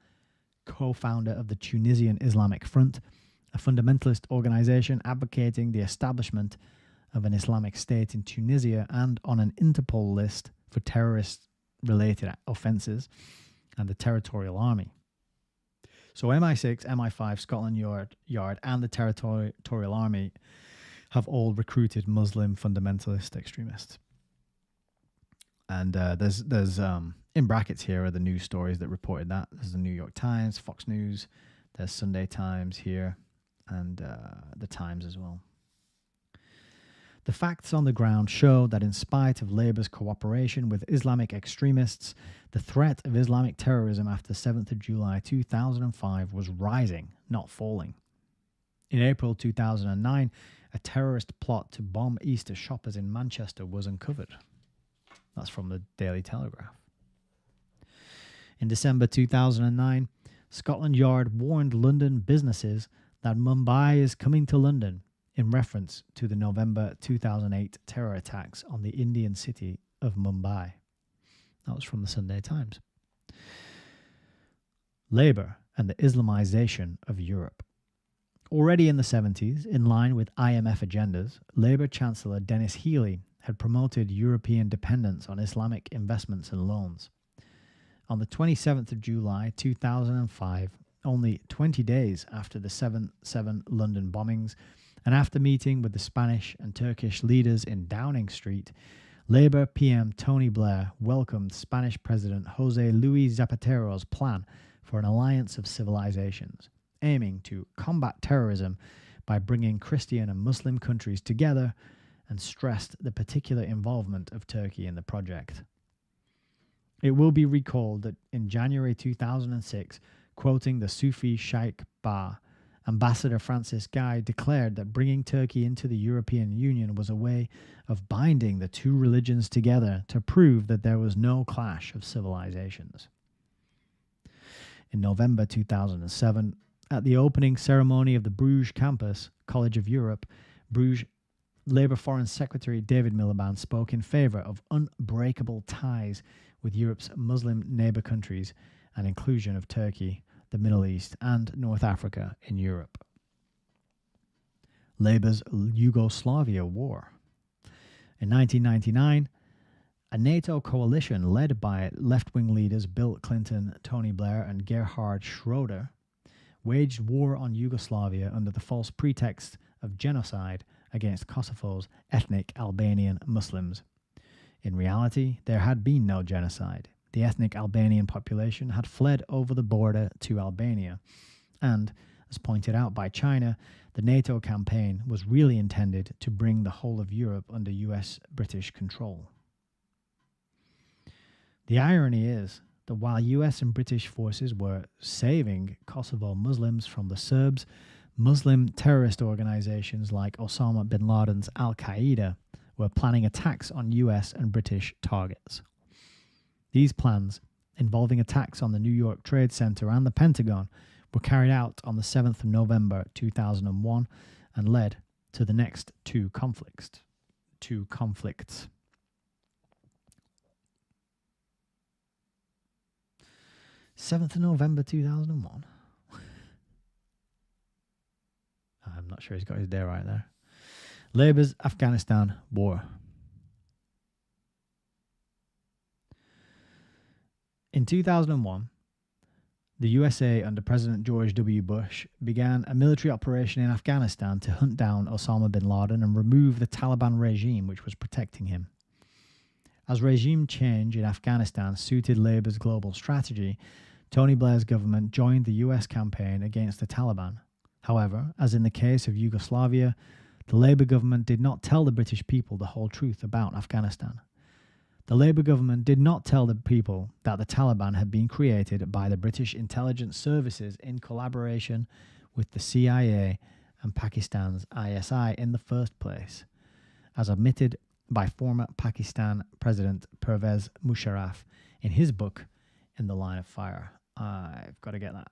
co-founder of the Tunisian Islamic Front, a fundamentalist organization advocating the establishment of an Islamic State in Tunisia and on an Interpol list for terrorist-related offences, and the Territorial Army. So MI6, MI5, Scotland Yard, and the Territorial Army have all recruited Muslim fundamentalist extremists. And there's in brackets here are the news stories that reported that. There's the New York Times, Fox News, there's Sunday Times here, and the Times as well. The facts on the ground show that in spite of Labour's cooperation with Islamic extremists, the threat of Islamic terrorism after 7th of July 2005 was rising, not falling. In April 2009, a terrorist plot to bomb Easter shoppers in Manchester was uncovered. That's from the Daily Telegraph. In December 2009, Scotland Yard warned London businesses that Mumbai is coming to London in reference to the November 2008 terror attacks on the Indian city of Mumbai. That was from the Sunday Times. Labour and the Islamisation of Europe. Already in the 70s, in line with IMF agendas, Labour Chancellor Denis Healey had promoted European dependence on Islamic investments and loans. On the 27th of July 2005, only 20 days after the 7/7 London bombings, and after meeting with the Spanish and Turkish leaders in Downing Street, Labour PM Tony Blair welcomed Spanish President José Luis Zapatero's plan for an alliance of civilizations, aiming to combat terrorism by bringing Christian and Muslim countries together, and stressed the particular involvement of Turkey in the project. It will be recalled that in January 2006, quoting the Sufi Sheikh Ba, Ambassador Francis Guy declared that bringing Turkey into the European Union was a way of binding the two religions together to prove that there was no clash of civilizations. In November 2007, at the opening ceremony of the Bruges campus, College of Europe, Bruges Labour Foreign Secretary David Miliband spoke in favour of unbreakable ties with Europe's Muslim neighbour countries and inclusion of Turkey, the Middle East, and North Africa in Europe. Labour's Yugoslavia War. In 1999, a NATO coalition led by left-wing leaders Bill Clinton, Tony Blair, and Gerhard Schroeder waged war on Yugoslavia under the false pretext of genocide against Kosovo's ethnic Albanian Muslims. In reality, there had been no genocide. The ethnic Albanian population had fled over the border to Albania, and, as pointed out by China, the NATO campaign was really intended to bring the whole of Europe under US-British control. The irony is that while US and British forces were saving Kosovo Muslims from the Serbs, Muslim terrorist organizations like Osama bin Laden's Al-Qaeda were planning attacks on US and British targets. These plans, involving attacks on the New York Trade Center and the Pentagon, were carried out on the 7th of November 2001 and led to the next two conflicts. 7th of November 2001. I'm not sure he's got his day right there. Labour's Afghanistan War. In 2001, the USA under President George W. Bush began a military operation in Afghanistan to hunt down Osama bin Laden and remove the Taliban regime which was protecting him. As regime change in Afghanistan suited Labour's global strategy, Tony Blair's government joined the US campaign against the Taliban. However, as in the case of Yugoslavia, the Labour government did not tell the British people the whole truth about Afghanistan. The Labour government did not tell the people that the Taliban had been created by the British intelligence services in collaboration with the CIA and Pakistan's ISI in the first place, as admitted by former Pakistan President Pervez Musharraf in his book, In the Line of Fire. I've got to get that.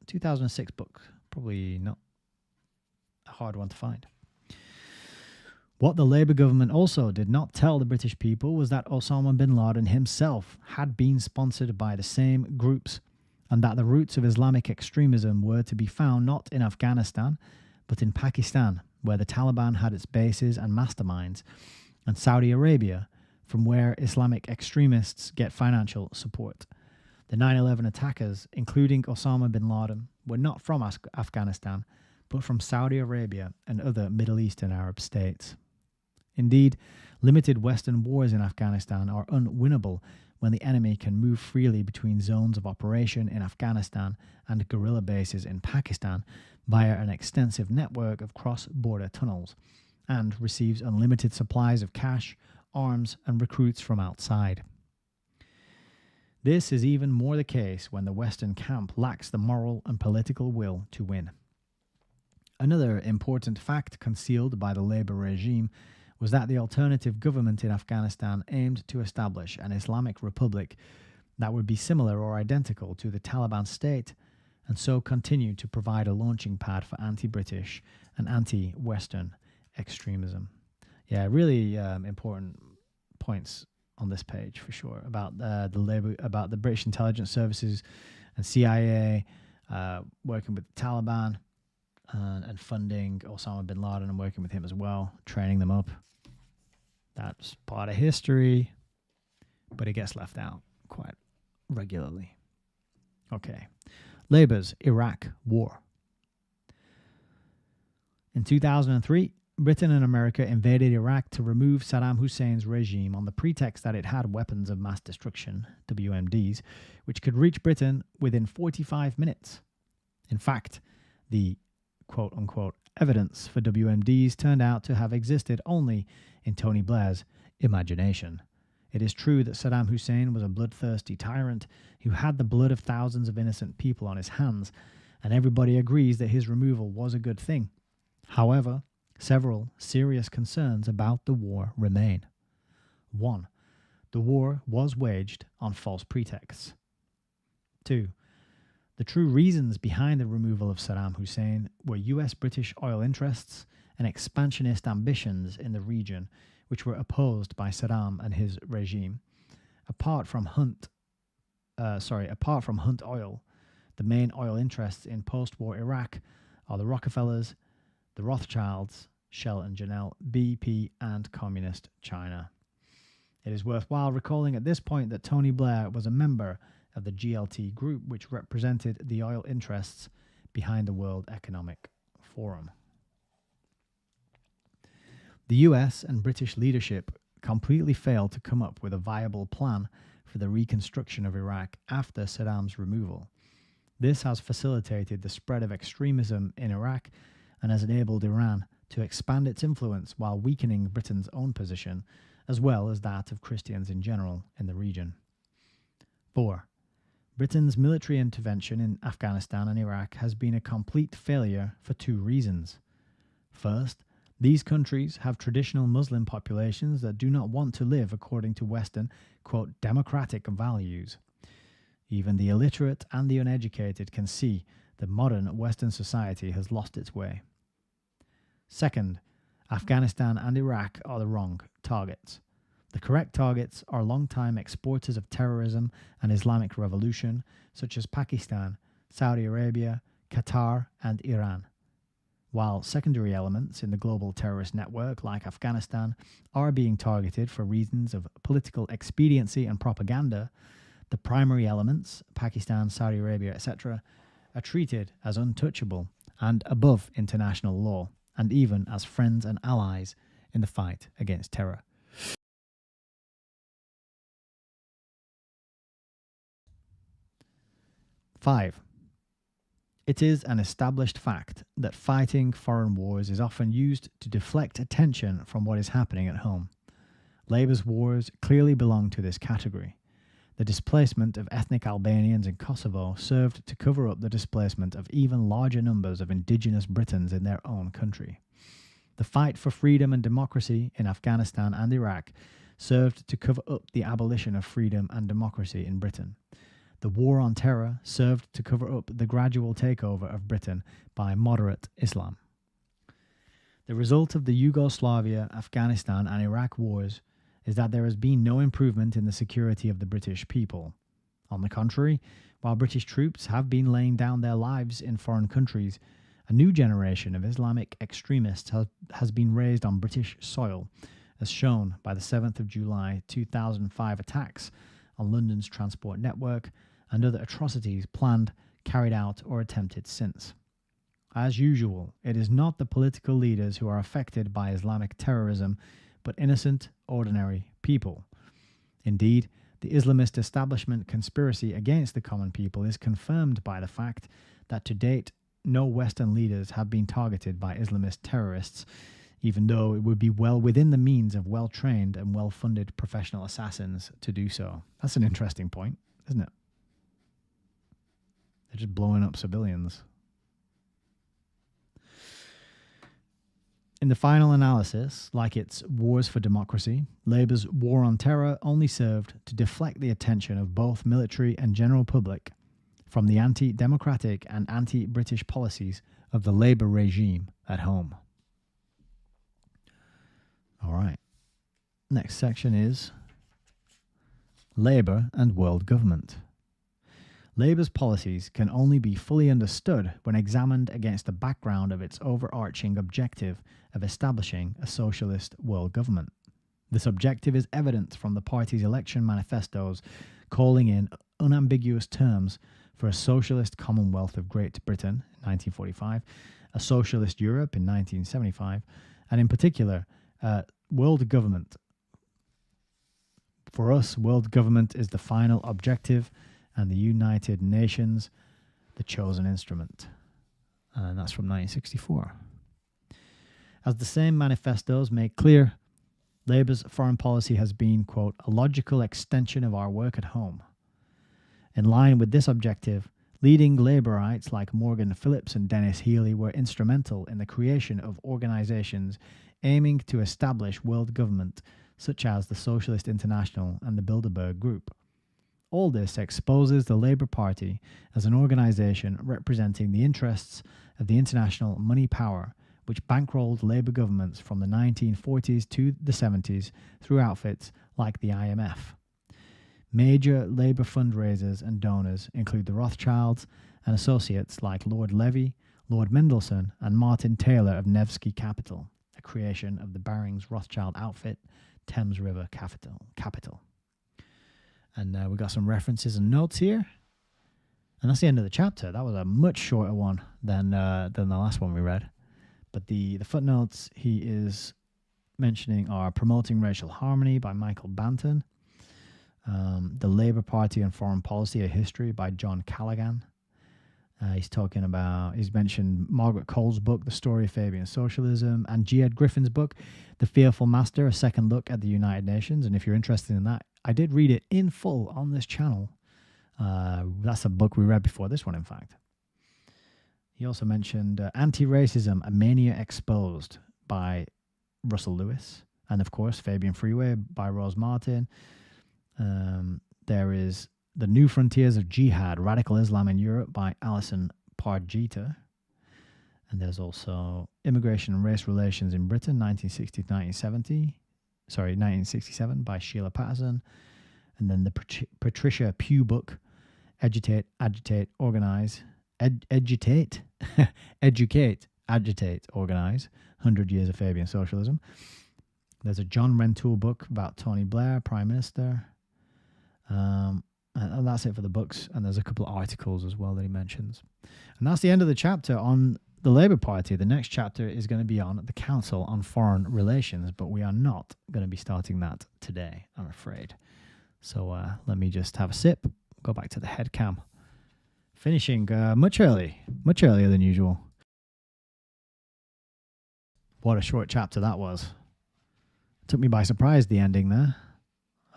2006 book. Probably not a hard one to find. What the Labour government also did not tell the British people was that Osama bin Laden himself had been sponsored by the same groups, and that the roots of Islamic extremism were to be found not in Afghanistan, but in Pakistan, where the Taliban had its bases and masterminds, and Saudi Arabia, from where Islamic extremists get financial support. The 9/11 attackers, including Osama bin Laden, were not from Afghanistan, but from Saudi Arabia and other Middle Eastern Arab states. Indeed, limited Western wars in Afghanistan are unwinnable when the enemy can move freely between zones of operation in Afghanistan and guerrilla bases in Pakistan via an extensive network of cross-border tunnels, and receives unlimited supplies of cash, arms, and recruits from outside. This is even more the case when the Western camp lacks the moral and political will to win. Another important fact concealed by the Labour regime was that the alternative government in Afghanistan aimed to establish an Islamic republic that would be similar or identical to the Taliban state, and so continue to provide a launching pad for anti-British and anti-Western extremism. Yeah, really important points on this page for sure about the Labour, about the British intelligence services and CIA working with the Taliban and funding Osama bin Laden and working with him as well, training them up. That's part of history, but it gets left out quite regularly. Okay. Labour's Iraq War. In 2003, Britain and America invaded Iraq to remove Saddam Hussein's regime on the pretext that it had weapons of mass destruction, WMDs, which could reach Britain within 45 minutes. In fact, the quote-unquote evidence for WMDs turned out to have existed only in Tony Blair's imagination. It is true that Saddam Hussein was a bloodthirsty tyrant who had the blood of thousands of innocent people on his hands, and everybody agrees that his removal was a good thing. However, several serious concerns about the war remain. 1. The war was waged on false pretexts. 2. The true reasons behind the removal of Saddam Hussein were US-British oil interests and expansionist ambitions in the region, which were opposed by Saddam and his regime. Apart from Hunt Oil, the main oil interests in post-war Iraq are the Rockefellers, the Rothschilds, Shell and Janelle, BP, and Communist China. It is worthwhile recalling at this point that Tony Blair was a member of the GLT group, which represented the oil interests behind the World Economic Forum. The US and British leadership completely failed to come up with a viable plan for the reconstruction of Iraq after Saddam's removal. This has facilitated the spread of extremism in Iraq and has enabled Iran to expand its influence while weakening Britain's own position, as well as that of Christians in general in the region. 4. Britain's military intervention in Afghanistan and Iraq has been a complete failure for 2 reasons. First, these countries have traditional Muslim populations that do not want to live according to Western, quote, democratic values. Even the illiterate and the uneducated can see that modern Western society has lost its way. Second, Afghanistan and Iraq are the wrong targets. The correct targets are long-time exporters of terrorism and Islamic revolution, such as Pakistan, Saudi Arabia, Qatar, and Iran. While secondary elements in the global terrorist network, like Afghanistan, are being targeted for reasons of political expediency and propaganda, the primary elements, Pakistan, Saudi Arabia, etc., are treated as untouchable and above international law, and even as friends and allies in the fight against terror. Five. It is an established fact that fighting foreign wars is often used to deflect attention from what is happening at home. Labour's wars clearly belong to this category. The displacement of ethnic Albanians in Kosovo served to cover up the displacement of even larger numbers of indigenous Britons in their own country. The fight for freedom and democracy in Afghanistan and Iraq served to cover up the abolition of freedom and democracy in Britain. The war on terror served to cover up the gradual takeover of Britain by moderate Islam. The result of the Yugoslavia, Afghanistan, and Iraq wars is that there has been no improvement in the security of the British people. On the contrary, while British troops have been laying down their lives in foreign countries, a new generation of Islamic extremists has been raised on British soil, as shown by the 7th of July 2005 attacks on London's transport network and other atrocities planned, carried out, or attempted since. As usual, it is not the political leaders who are affected by Islamic terrorism, but innocent, ordinary people. Indeed, the Islamist establishment conspiracy against the common people is confirmed by the fact that to date, no Western leaders have been targeted by Islamist terrorists, even though it would be well within the means of well-trained and well-funded professional assassins to do so. That's an interesting point, isn't it? They're just blowing up civilians. In the final analysis, like its wars for democracy, Labour's war on terror only served to deflect the attention of both military and general public from the anti-democratic and anti-British policies of the Labour regime at home. All right. Next section is Labour and world government. Labour's policies can only be fully understood when examined against the background of its overarching objective of establishing a socialist world government. This objective is evident from the party's election manifestos, calling in unambiguous terms for a socialist Commonwealth of Great Britain in 1945, a socialist Europe in 1975, and in particular, world government. For us, world government is the final objective, and the United Nations, the chosen instrument. And that's from 1964. As the same manifestos make clear, Labour's foreign policy has been, quote, a logical extension of our work at home. In line with this objective, leading Labourites like Morgan Phillips and Dennis Healey were instrumental in the creation of organisations aiming to establish world government, such as the Socialist International and the Bilderberg Group. All this exposes the Labour Party as an organisation representing the interests of the international money power, which bankrolled Labour governments from the 1940s to the 70s through outfits like the IMF. Major Labour fundraisers and donors include the Rothschilds and associates like Lord Levy, Lord Mendelssohn, and Martin Taylor of Nevsky Capital, a creation of the Barings Rothschild outfit, Thames River Capital. And we got some references and notes here. And that's the end of the chapter. That was a much shorter one than the last one we read. But the footnotes he is mentioning are Promoting Racial Harmony by Michael Banton, The Labour Party and Foreign Policy, A History by John Callaghan. He's mentioned Margaret Cole's book, The Story of Fabian Socialism, and G. Ed Griffin's book, The Fearful Master, A Second Look at the United Nations. And if you're interested in that, I did read it in full on this channel. That's a book we read before this one, in fact. He also mentioned Anti-Racism, A Mania Exposed by Russell Lewis. And, of course, Fabian Freeway by Rose Martin. There is The New Frontiers of Jihad, Radical Islam in Europe by Alison Pargita. And there's also Immigration and Race Relations in Britain, 1960 to 1970. 1967 by Sheila Patterson. And then the Patricia Pugh book, Educate, Agitate, Organize, Educate, Agitate, Organize, 100 Years of Fabian Socialism. There's a John Rentoul book about Tony Blair, Prime Minister. And that's it for the books. And there's a couple of articles as well that he mentions. And that's the end of the chapter on the Labour Party. The next chapter is going to be on the Council on Foreign Relations, but we are not going to be starting that today, I'm afraid. So let me just have a sip, go back to the head cam. Finishing much earlier than usual. What a short chapter that was. Took me by surprise, the ending there.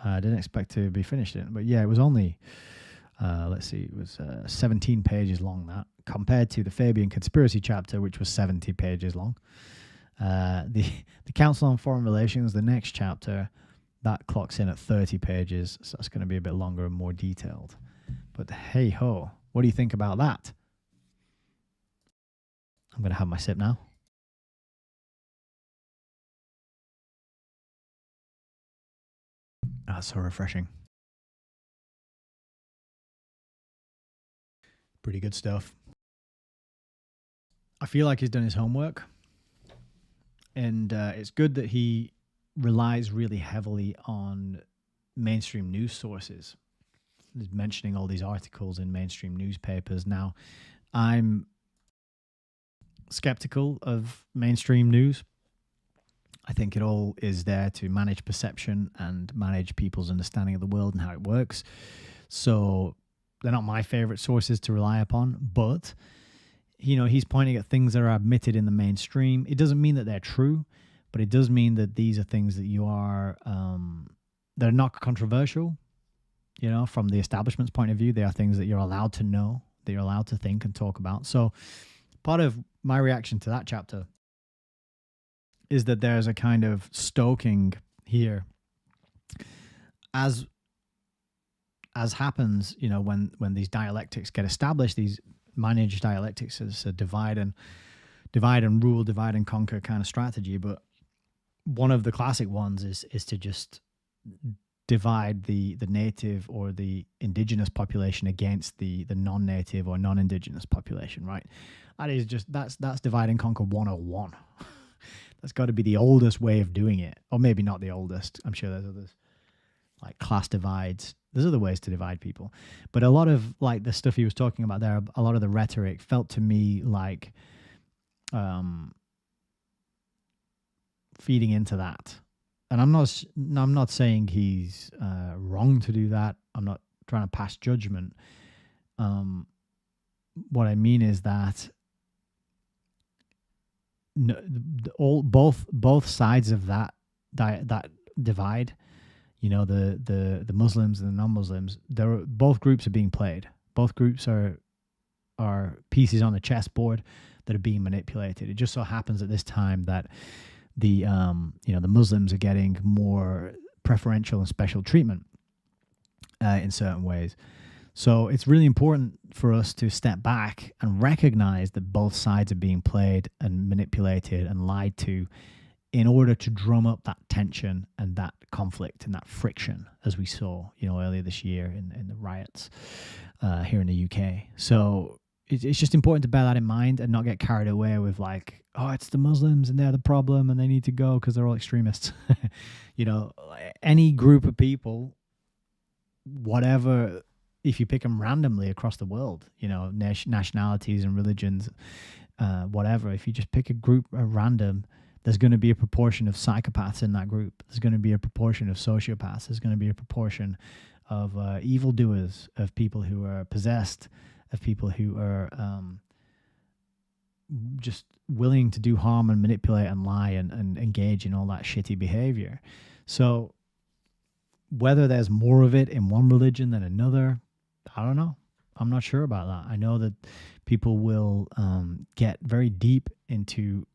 I didn't expect to be finished it, but yeah, it was only, it was 17 pages long, that, compared to the Fabian Conspiracy chapter, which was 70 pages long. The Council on Foreign Relations, the next chapter, that clocks in at 30 pages, so that's going to be a bit longer and more detailed. But hey ho, what do you think about that? I'm going to have my sip now. That's so refreshing. Pretty good stuff. I feel like he's done his homework. And it's good that he relies really heavily on mainstream news sources. He's mentioning all these articles in mainstream newspapers. Now, I'm skeptical of mainstream news. I think it all is there to manage perception and manage people's understanding of the world and how it works. So they're not my favorite sources to rely upon, but you know, he's pointing at things that are admitted in the mainstream. It doesn't mean that they're true, but it does mean that these are things that you are, they're not controversial. You know, from the establishment's point of view, they are things that you're allowed to know, that you're allowed to think and talk about. So part of my reaction to that chapter is that there's a kind of stoking here, as happens, you know, when these dialectics get established, these managed dialectics as a divide and rule, divide and conquer kind of strategy. But one of the classic ones is to just divide the native or the indigenous population against the non-native or non-indigenous population, right? That's divide and conquer 101. That's got to be the oldest way of doing it. Or maybe not the oldest. I'm sure there's others. Like class divides. There's other ways to divide people. But a lot of like the stuff he was talking about there, a lot of the rhetoric felt to me like feeding into that. And I'm not saying he's wrong to do that. I'm not trying to pass judgment. What I mean is that both sides of that divide, you know, the Muslims and the non-Muslims, both groups are being played. Both groups are pieces on a chessboard that are being manipulated. It just so happens at this time that the Muslims are getting more preferential and special treatment in certain ways. So it's really important for us to step back and recognize that both sides are being played and manipulated and lied to in order to drum up that tension and that conflict and that friction, as we saw, you know, earlier this year in the riots here in the UK. So it's just important to bear that in mind and not get carried away with like, oh, it's the Muslims and they're the problem and they need to go because they're all extremists. You know, any group of people, whatever, if you pick them randomly across the world, you know, nationalities and religions, whatever, if you just pick a group at random, there's going to be a proportion of psychopaths in that group. There's going to be a proportion of sociopaths. There's going to be a proportion of evildoers, of people who are possessed, of people who are just willing to do harm and manipulate and lie and engage in all that shitty behavior. So whether there's more of it in one religion than another, I don't know. I'm not sure about that. I know that people will get very deep into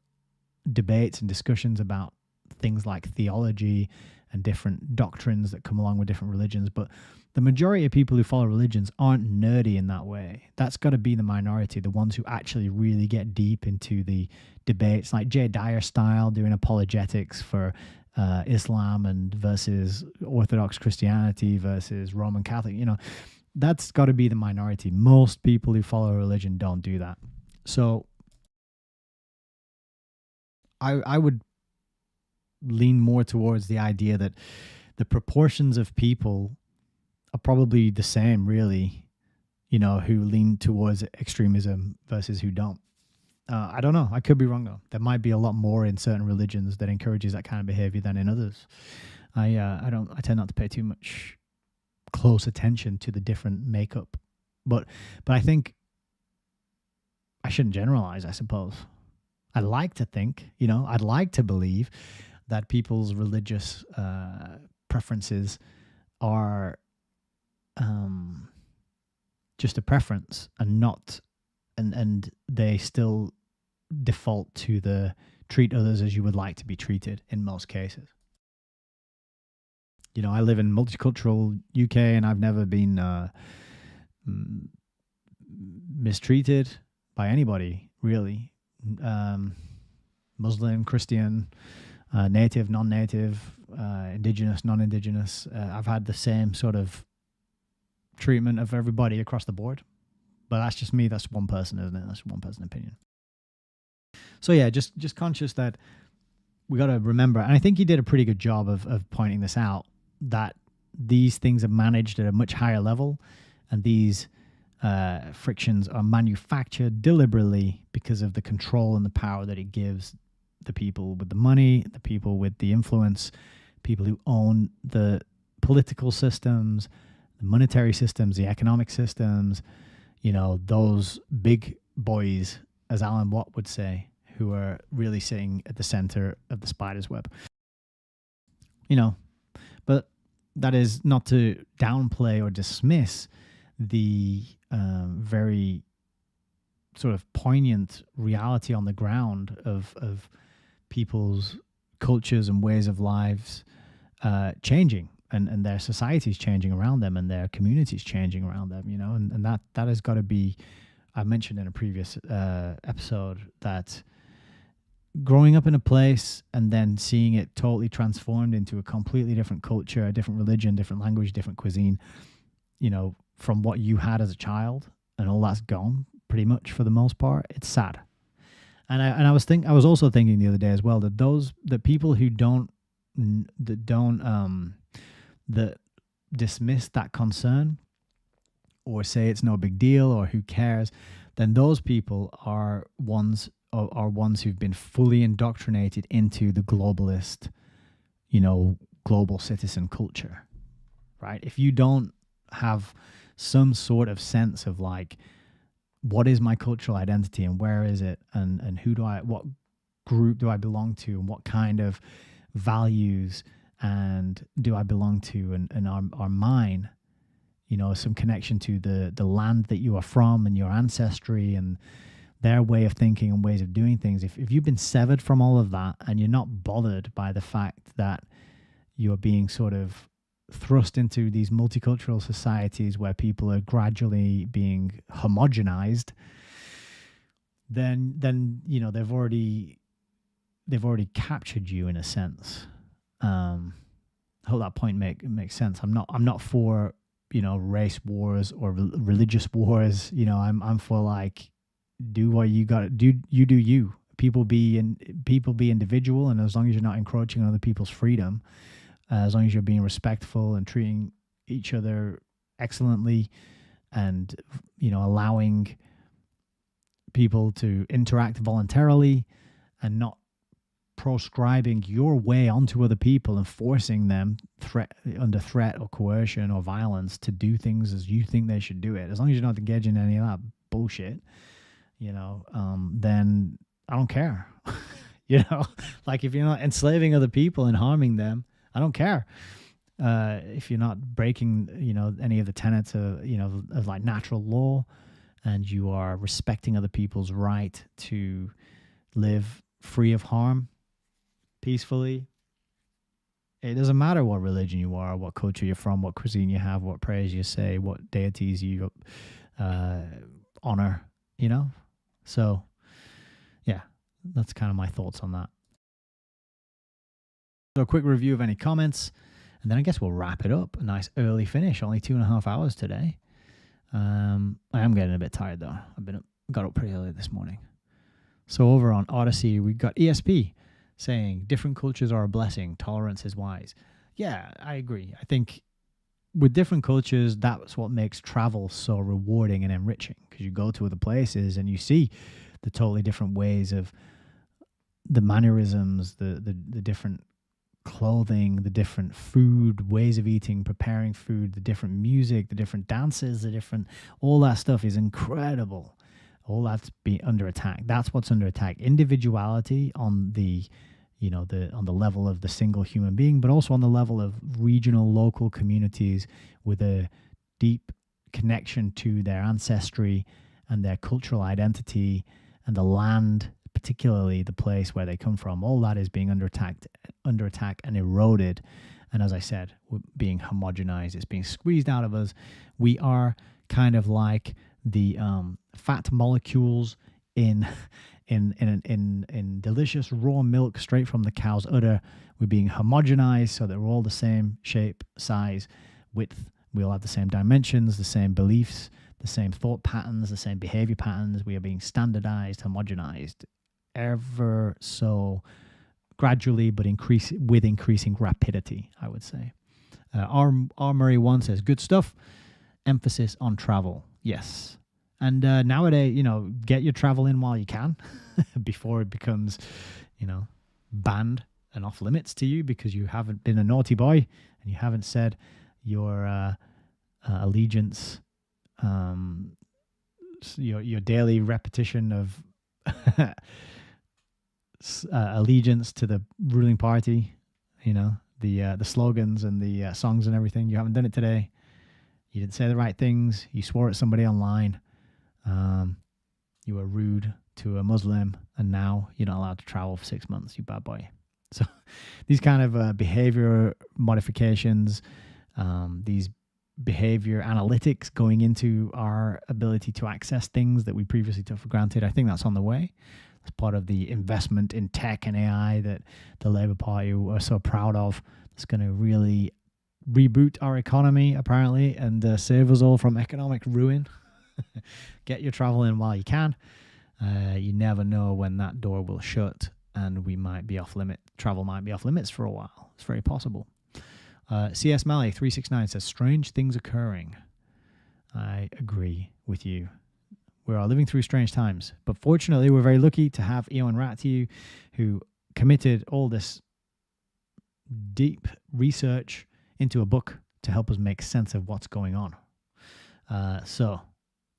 debates and discussions about things like theology and different doctrines that come along with different religions, but the majority of people who follow religions aren't nerdy in that way. That's got to be the minority, the ones who actually really get deep into the debates, like Jay Dyer style, doing apologetics for Islam and versus Orthodox Christianity versus Roman Catholic. That's got to be the minority. Most people who follow a religion don't do that. So I would lean more towards the idea that the proportions of people are probably the same, really, who lean towards extremism versus who don't. I don't know. I could be wrong, though. There might be a lot more in certain religions that encourages that kind of behavior than in others. I tend not to pay too much close attention to the different makeup. But I think I shouldn't generalize, I suppose. I'd like to think, I'd like to believe that people's religious preferences are just a preference and not, and they still default to the treat others as you would like to be treated in most cases. I live in multicultural UK and I've never been mistreated by anybody, really. Muslim, Christian, native, non-native, indigenous, non-indigenous. I've had the same sort of treatment of everybody across the board. But that's just me. That's one person, isn't it? That's one person opinion. So yeah, just conscious that we got to remember, and I think he did a pretty good job of pointing this out, that these things are managed at a much higher level, and these frictions are manufactured deliberately because of the control and the power that it gives the people with the money, the people with the influence, people who own the political systems, the monetary systems, the economic systems, those big boys, as Alan Watt would say, who are really sitting at the center of the spider's web. But that is not to downplay or dismiss the very sort of poignant reality on the ground of people's cultures and ways of lives changing, and their societies changing around them, and their communities changing around them, and that has got to be, I mentioned in a previous episode, that growing up in a place and then seeing it totally transformed into a completely different culture, a different religion, different language, different cuisine, from what you had as a child, and all that's gone pretty much for the most part. It's sad. And I was also thinking the other day as well that the people who that dismiss that concern or say it's no big deal or who cares, then those people are ones who've been fully indoctrinated into the globalist, global citizen culture, right? If you don't have some sort of sense of like, what is my cultural identity and where is it, and what group do I belong to, and what kind of values and do I belong to, and are mine, some connection to the land that you are from and your ancestry and their way of thinking and ways of doing things. If you've been severed from all of that and you're not bothered by the fact that you're being sort of thrust into these multicultural societies where people are gradually being homogenized, then they've already captured you in a sense. I hope that point makes sense. I'm not for race wars or religious wars. I'm for like, do what you got to do. You do you. People be individual, and as long as you're not encroaching on other people's freedom, as long as you're being respectful and treating each other excellently, and allowing people to interact voluntarily and not proscribing your way onto other people and forcing them under threat or coercion or violence to do things as you think they should do it. As long as you're not engaging in any of that bullshit, then I don't care. Like if you're not enslaving other people and harming them, I don't care. If you're not breaking, any of the tenets of like natural law, and you are respecting other people's right to live free of harm, peacefully. It doesn't matter what religion you are, what culture you're from, what cuisine you have, what prayers you say, what deities you honor, So, yeah, that's kind of my thoughts on that. So a quick review of any comments, and then I guess we'll wrap it up. A nice early finish, only 2.5 hours today. I am getting a bit tired though. Got up pretty early this morning. So over on Odyssey, we got ESP saying different cultures are a blessing. Tolerance is wise. Yeah, I agree. I think with different cultures, that's what makes travel so rewarding and enriching, because you go to other places and you see the totally different ways of the mannerisms, the different clothing, the different food, ways of eating, preparing food, the different music, the different dances, all that stuff is incredible. All that's under attack. That's what's under attack. Individuality on the level of the single human being, but also on the level of regional, local communities with a deep connection to their ancestry and their cultural identity and the land, particularly the place where they come from. All that is being under attack and eroded. And as I said, we're being homogenized. It's being squeezed out of us. We are kind of like the fat molecules in delicious raw milk straight from the cow's udder. We're being homogenized so that we're all the same shape, size, width. We all have the same dimensions, the same beliefs, the same thought patterns, the same behavior patterns. We are being standardized, homogenized, ever so gradually, but with increasing rapidity, I would say. R. Murray 1 says, good stuff. Emphasis on travel. Yes. And nowadays, get your travel in while you can before it becomes, banned and off limits to you because you haven't been a naughty boy and you haven't said your allegiance, your daily repetition of allegiance to the ruling party, the slogans and the songs and everything. You haven't done it today. You didn't say the right things. You swore at somebody online. You were rude to a Muslim, and now you're not allowed to travel for 6 months, you bad boy. So these kind of behavior modifications, these behavior analytics going into our ability to access things that we previously took for granted, I think that's on the way. That's part of the investment in tech and AI that the Labour Party are so proud of. It's going to really reboot our economy, apparently, and save us all from economic ruin. Get your travel in while you can. You never know when that door will shut and we might be off limit. Travel might be off limits for a while. It's very possible. CS Malley 369 says, strange things occurring. I agree with you. We are living through strange times, but fortunately we're very lucky to have Ioan Ratiu, who committed all this deep research into a book to help us make sense of what's going on. So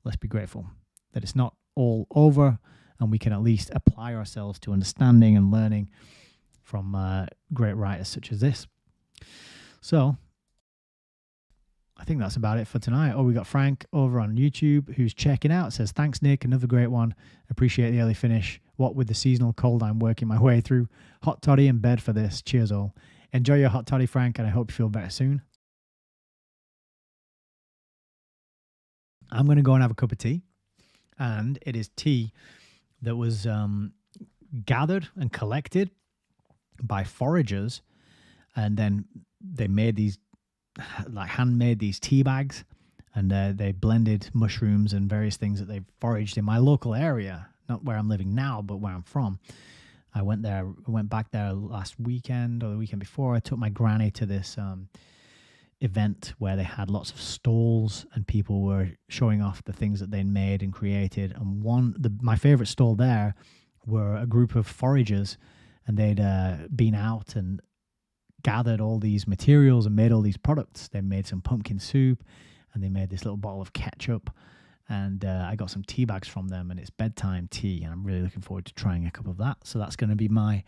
let's be grateful that it's not all over and we can at least apply ourselves to understanding and learning from great writers such as this. So I think that's about it for tonight. Oh, we got Frank over on YouTube who's checking out. Says, thanks, Nick. Another great one. Appreciate the early finish. What with the seasonal cold I'm working my way through. Hot toddy in bed for this. Cheers all. Enjoy your hot toddy, Frank, and I hope you feel better soon. I'm going to go and have a cup of tea. And it is tea that was gathered and collected by foragers. And then they made these, handmade these tea bags. And they blended mushrooms and various things that they foraged in my local area. Not where I'm living now, but where I'm from. I went back there last weekend or the weekend before. I took my granny to this event where they had lots of stalls and people were showing off the things that they'd made and created. And my favorite stall there were a group of foragers, and they'd been out and gathered all these materials and made all these products. They made some pumpkin soup and they made this little bottle of ketchup. And I got some tea bags from them, and it's bedtime tea, and I'm really looking forward to trying a cup of that. So that's going to be my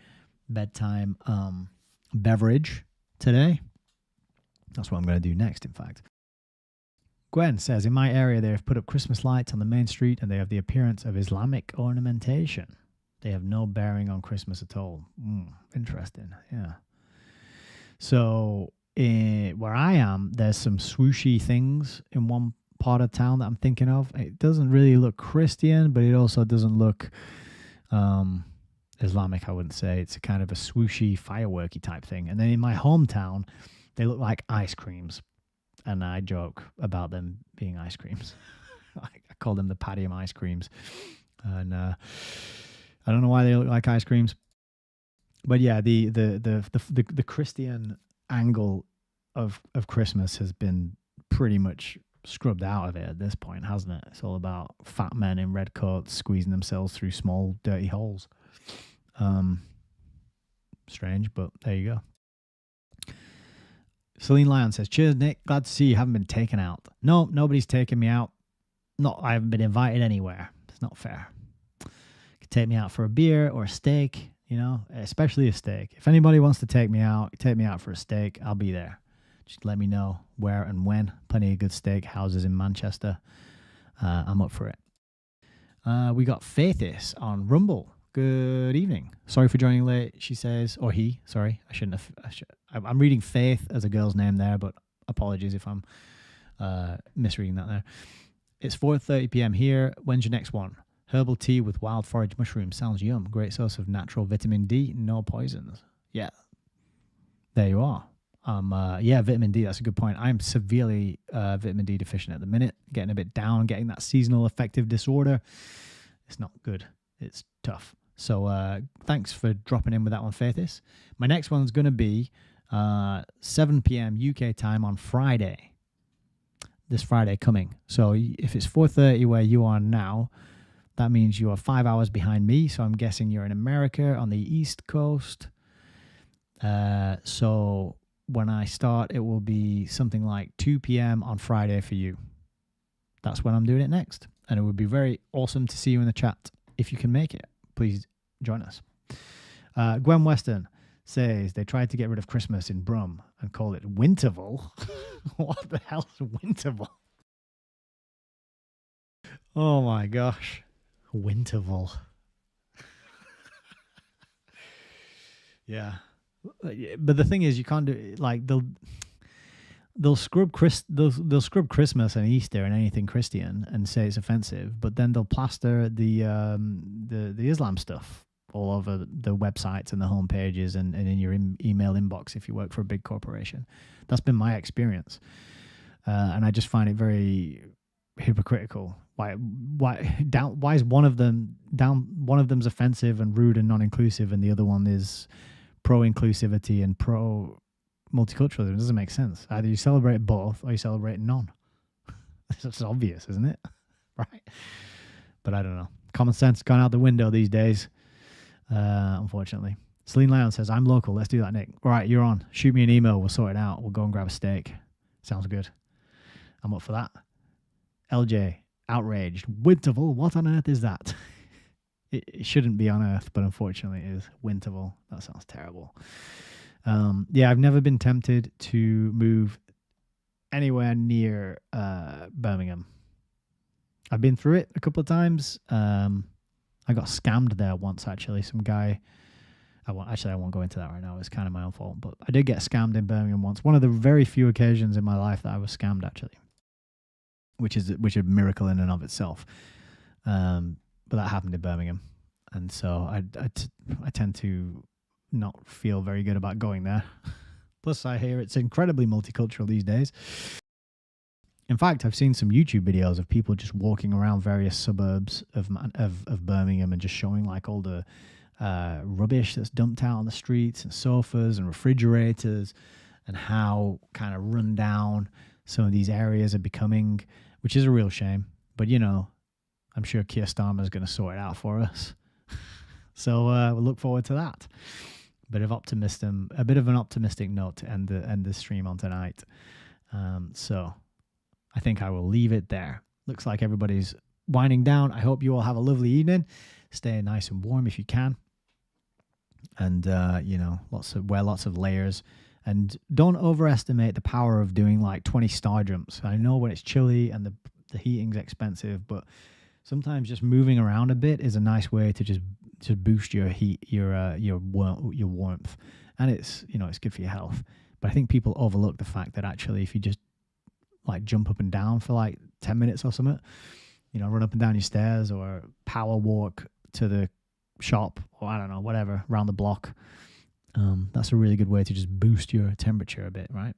bedtime beverage today. That's what I'm going to do next, in fact. Gwen says, in my area, they have put up Christmas lights on the main street, and they have the appearance of Islamic ornamentation. They have no bearing on Christmas at all. Interesting, yeah. So where I am, there's some swooshy things in one part of town that I'm thinking of. It doesn't really look Christian, but it also doesn't look Islamic, I wouldn't say. It's a kind of a swooshy, fireworky type thing. And then in my hometown, they look like ice creams. And I joke about them being ice creams. I call them the Padium ice creams. And I don't know why they look like ice creams. But yeah, the Christian angle of Christmas has been pretty much scrubbed out of it at this point, hasn't it? It's all about fat men in red coats squeezing themselves through small, dirty holes. Strange, but there you go. Celine Lyon says, cheers, Nick. Glad to see you haven't been taken out. No, nobody's taken me out. I haven't been invited anywhere. It's not fair. You could take me out for a beer or a steak, especially a steak. If anybody wants to take me out for a steak, I'll be there. Just let me know where and when. Plenty of good steak houses in Manchester. I'm up for it. We got Faithis on Rumble. Good evening. Sorry for joining late, she says. Or he. Sorry. I shouldn't have. I'm reading Faith as a girl's name there, but apologies if I'm misreading that there. It's 4:30 p.m. here. When's your next one? Herbal tea with wild forage mushrooms. Sounds yum. Great source of natural vitamin D. No poisons. Yeah. There you are. Vitamin D. That's a good point. I'm severely vitamin D deficient at the minute. Getting a bit down. Getting that seasonal affective disorder. It's not good. It's tough. So thanks for dropping in with that one, Faithis. My next one's going to be 7 p.m. UK time on Friday. This Friday coming. So if it's 4:30 where you are now, that means you are 5 hours behind me. So I'm guessing you're in America on the East Coast. So when I start, it will be something like 2 p.m. on Friday for you. That's when I'm doing it next. And it would be very awesome to see you in the chat. If you can make it, please join us. Gwen Weston says they tried to get rid of Christmas in Brum and call it Winterval. What the hell is Winterval? Oh my gosh. Winterval. Yeah. But the thing is, you can't do it. Like they'll scrub Christmas and Easter and anything Christian and say it's offensive, but then they'll plaster the Islam stuff all over the websites and the home pages and in your email inbox if you work for a big corporation. That's been my experience, and I just find it very hypocritical. Why is one of them's offensive and rude and non-inclusive, and the other one is pro-inclusivity and pro-multiculturalism? It doesn't make sense. Either you celebrate both or you celebrate none. It's obvious, isn't it? Right? But I don't know. Common sense gone out the window these days, unfortunately. Celine Lyon says, I'm local. Let's do that, Nick. All right, you're on. Shoot me an email. We'll sort it out. We'll go and grab a steak. Sounds good. I'm up for that. LJ, outraged. Winterval, what on earth is that? It shouldn't be on Earth, but unfortunately it is. Winterval. That sounds terrible. I've never been tempted to move anywhere near Birmingham. I've been through it a couple of times. I got scammed there once, actually. Some guy... I won't go into that right now. It's kind of my own fault. But I did get scammed in Birmingham once. One of the very few occasions in my life that I was scammed, actually. Which is a miracle in and of itself. But that happened in Birmingham. And so I tend to not feel very good about going there. Plus, I hear it's incredibly multicultural these days. In fact, I've seen some YouTube videos of people just walking around various suburbs of Birmingham and just showing like all the rubbish that's dumped out on the streets and sofas and refrigerators and how kind of run down some of these areas are becoming, which is a real shame. But, I'm sure Keir Starmer's going to sort it out for us. So we'll look forward to that. A bit of an optimistic note to end the stream on tonight. So I think I will leave it there. Looks like everybody's winding down. I hope you all have a lovely evening. Stay nice and warm if you can. And, wear lots of layers. And don't overestimate the power of doing like 20 star jumps. I know when it's chilly and the heating's expensive, but sometimes just moving around a bit is a nice way to just boost your heat, your warmth, and it's good for your health. But I think people overlook the fact that actually, if you just like jump up and down for like 10 minutes or something, run up and down your stairs or power walk to the shop, or I don't know, whatever, around the block. That's a really good way to just boost your temperature a bit, right?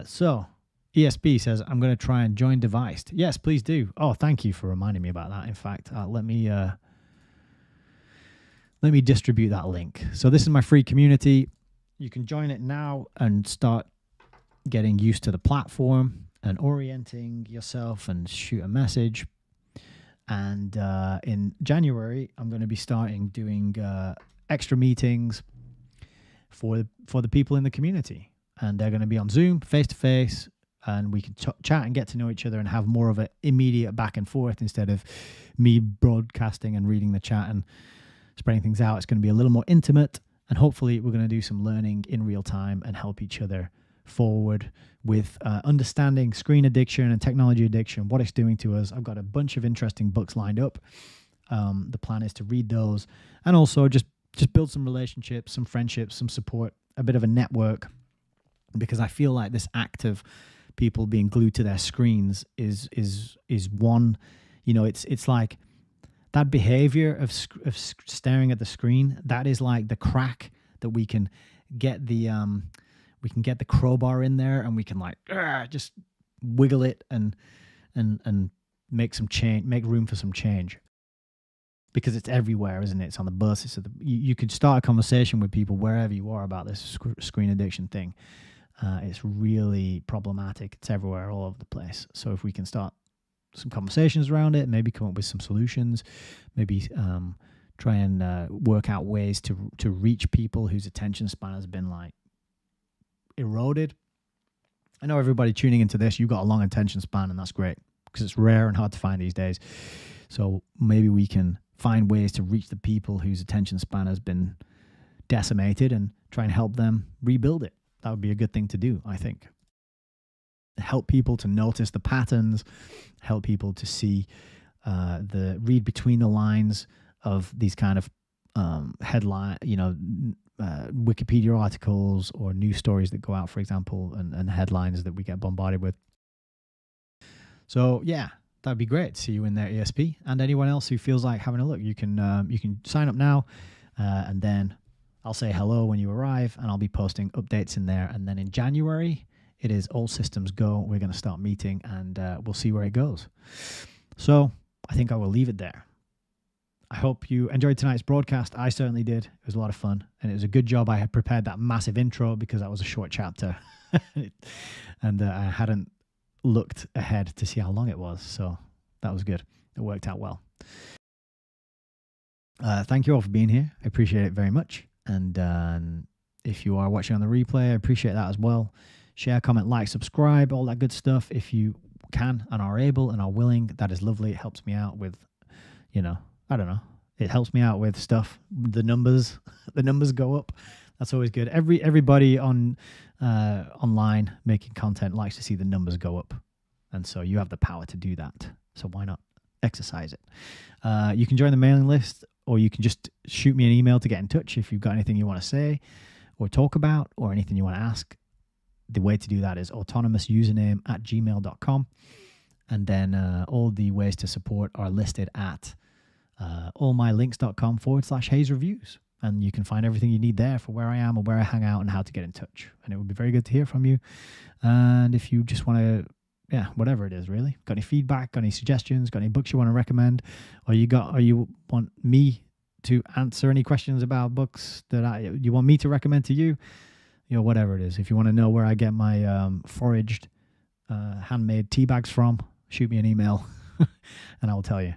So ESB says, I'm going to try and join Deviced. Yes, please do. Oh, thank you for reminding me about that. In fact, let me distribute that link. So this is my free community. You can join it now and start getting used to the platform and orienting yourself and shoot a message. And in January, I'm going to be starting doing extra meetings for the people in the community. And they're going to be on Zoom, face-to-face, and we can chat and get to know each other and have more of an immediate back and forth instead of me broadcasting and reading the chat and spreading things out. It's going to be a little more intimate, and hopefully we're going to do some learning in real time and help each other forward with understanding screen addiction and technology addiction, what it's doing to us. I've got a bunch of interesting books lined up. The plan is to read those and also just build some relationships, some friendships, some support, a bit of a network, because I feel like this act of people being glued to their screens is one, it's like that behavior of staring at the screen. That is like the crack that we can get the crowbar in there, and we can like just wiggle it and make some change, make room for some change, because it's everywhere, isn't it? It's on the bus. It's you could start a conversation with people wherever you are about this screen addiction thing. It's really problematic. It's everywhere, all over the place. So if we can start some conversations around it, maybe come up with some solutions, maybe try and work out ways to reach people whose attention span has been like eroded. I know everybody tuning into this, you've got a long attention span, and that's great because it's rare and hard to find these days. So maybe we can find ways to reach the people whose attention span has been decimated and try and help them rebuild it. That would be a good thing to do, I think. Help people to notice the patterns, help people to see read between the lines of these kind of headline, Wikipedia articles or news stories that go out, for example, and headlines that we get bombarded with. So yeah, that'd be great to see you in there, ESP, and anyone else who feels like having a look. You can sign up now, and then I'll say hello when you arrive, and I'll be posting updates in there. And then in January, it is all systems go. We're going to start meeting, and we'll see where it goes. So I think I will leave it there. I hope you enjoyed tonight's broadcast. I certainly did. It was a lot of fun, and it was a good job I had prepared that massive intro, because that was a short chapter, and I hadn't looked ahead to see how long it was. So that was good. It worked out well. Thank you all for being here. I appreciate it very much. And if you are watching on the replay, I appreciate that as well. Share, comment, like, subscribe, all that good stuff. If you can and are able and are willing, that is lovely. It helps me out with, I don't know. It helps me out with stuff. The numbers go up. That's always good. Everybody on online making content likes to see the numbers go up. And so you have the power to do that. So why not exercise it? You can join the mailing list, or you can just shoot me an email to get in touch if you've got anything you want to say or talk about or anything you want to ask. The way to do that is autonomoususername@gmail.com. And then all the ways to support are listed at allmylinks.com/Hayes Reviews. And you can find everything you need there for where I am or where I hang out and how to get in touch. And it would be very good to hear from you. And if you just want to, whatever it is, really. Got any feedback, got any suggestions, got any books you want to recommend, or you want me to answer any questions about books that you want me to recommend to you, whatever it is. If you want to know where I get my foraged handmade tea bags from, shoot me an email and I will tell you.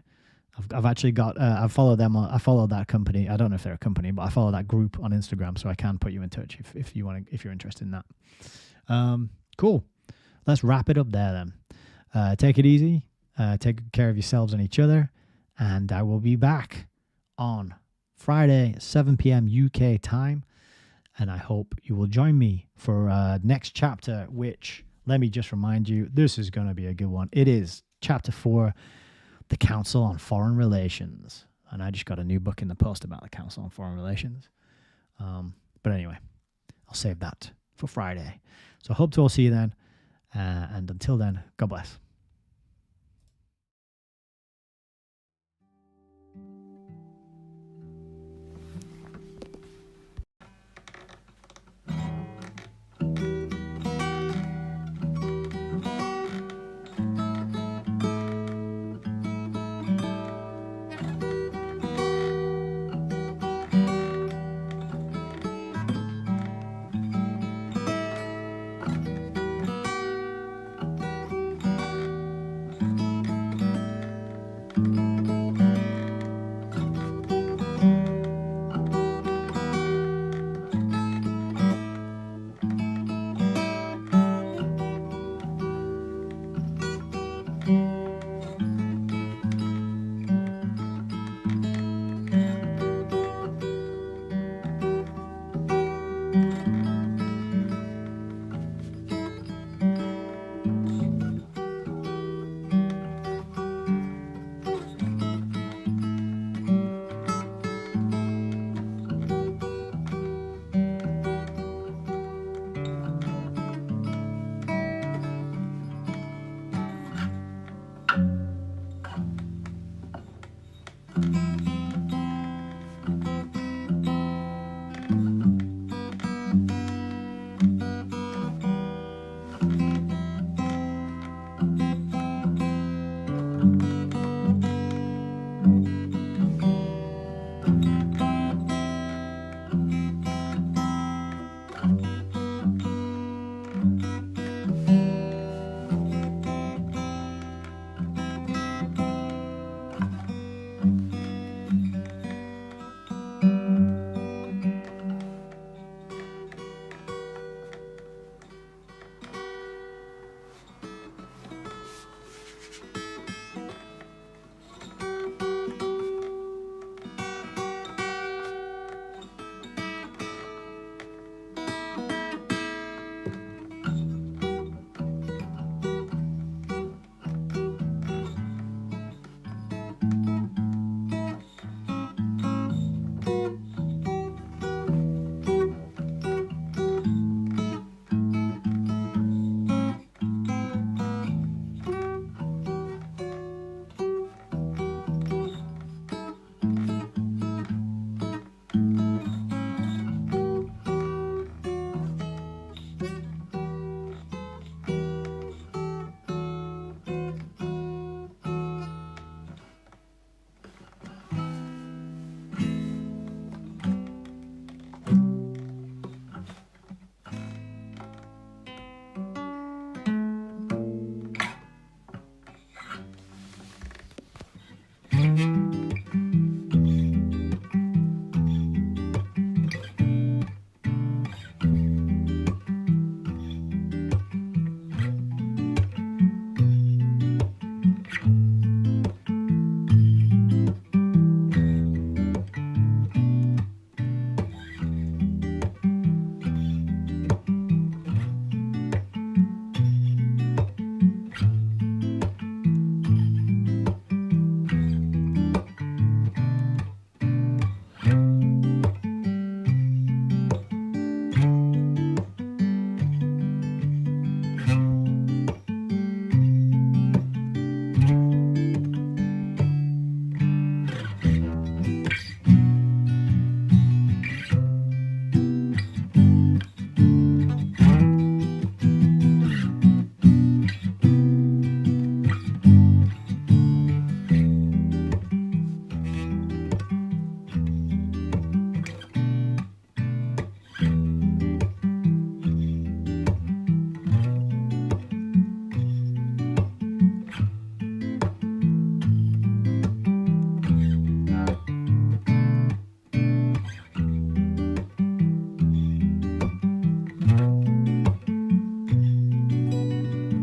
I've actually got I follow them. I follow that company. I don't know if they're a company, but I follow that group on Instagram, so I can put you in touch if you're interested in that. Cool. Let's wrap it up there then. Take it easy. Take good care of yourselves and each other, and I will be back on Friday, 7 p.m. UK time, and I hope you will join me for next chapter, which, let me just remind you, this is going to be a good one. It is chapter 4, the Council on Foreign Relations. And I just got a new book in the post about the Council on Foreign Relations. But anyway, I'll save that for Friday. So I hope to all see you then. And until then, God bless.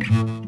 much.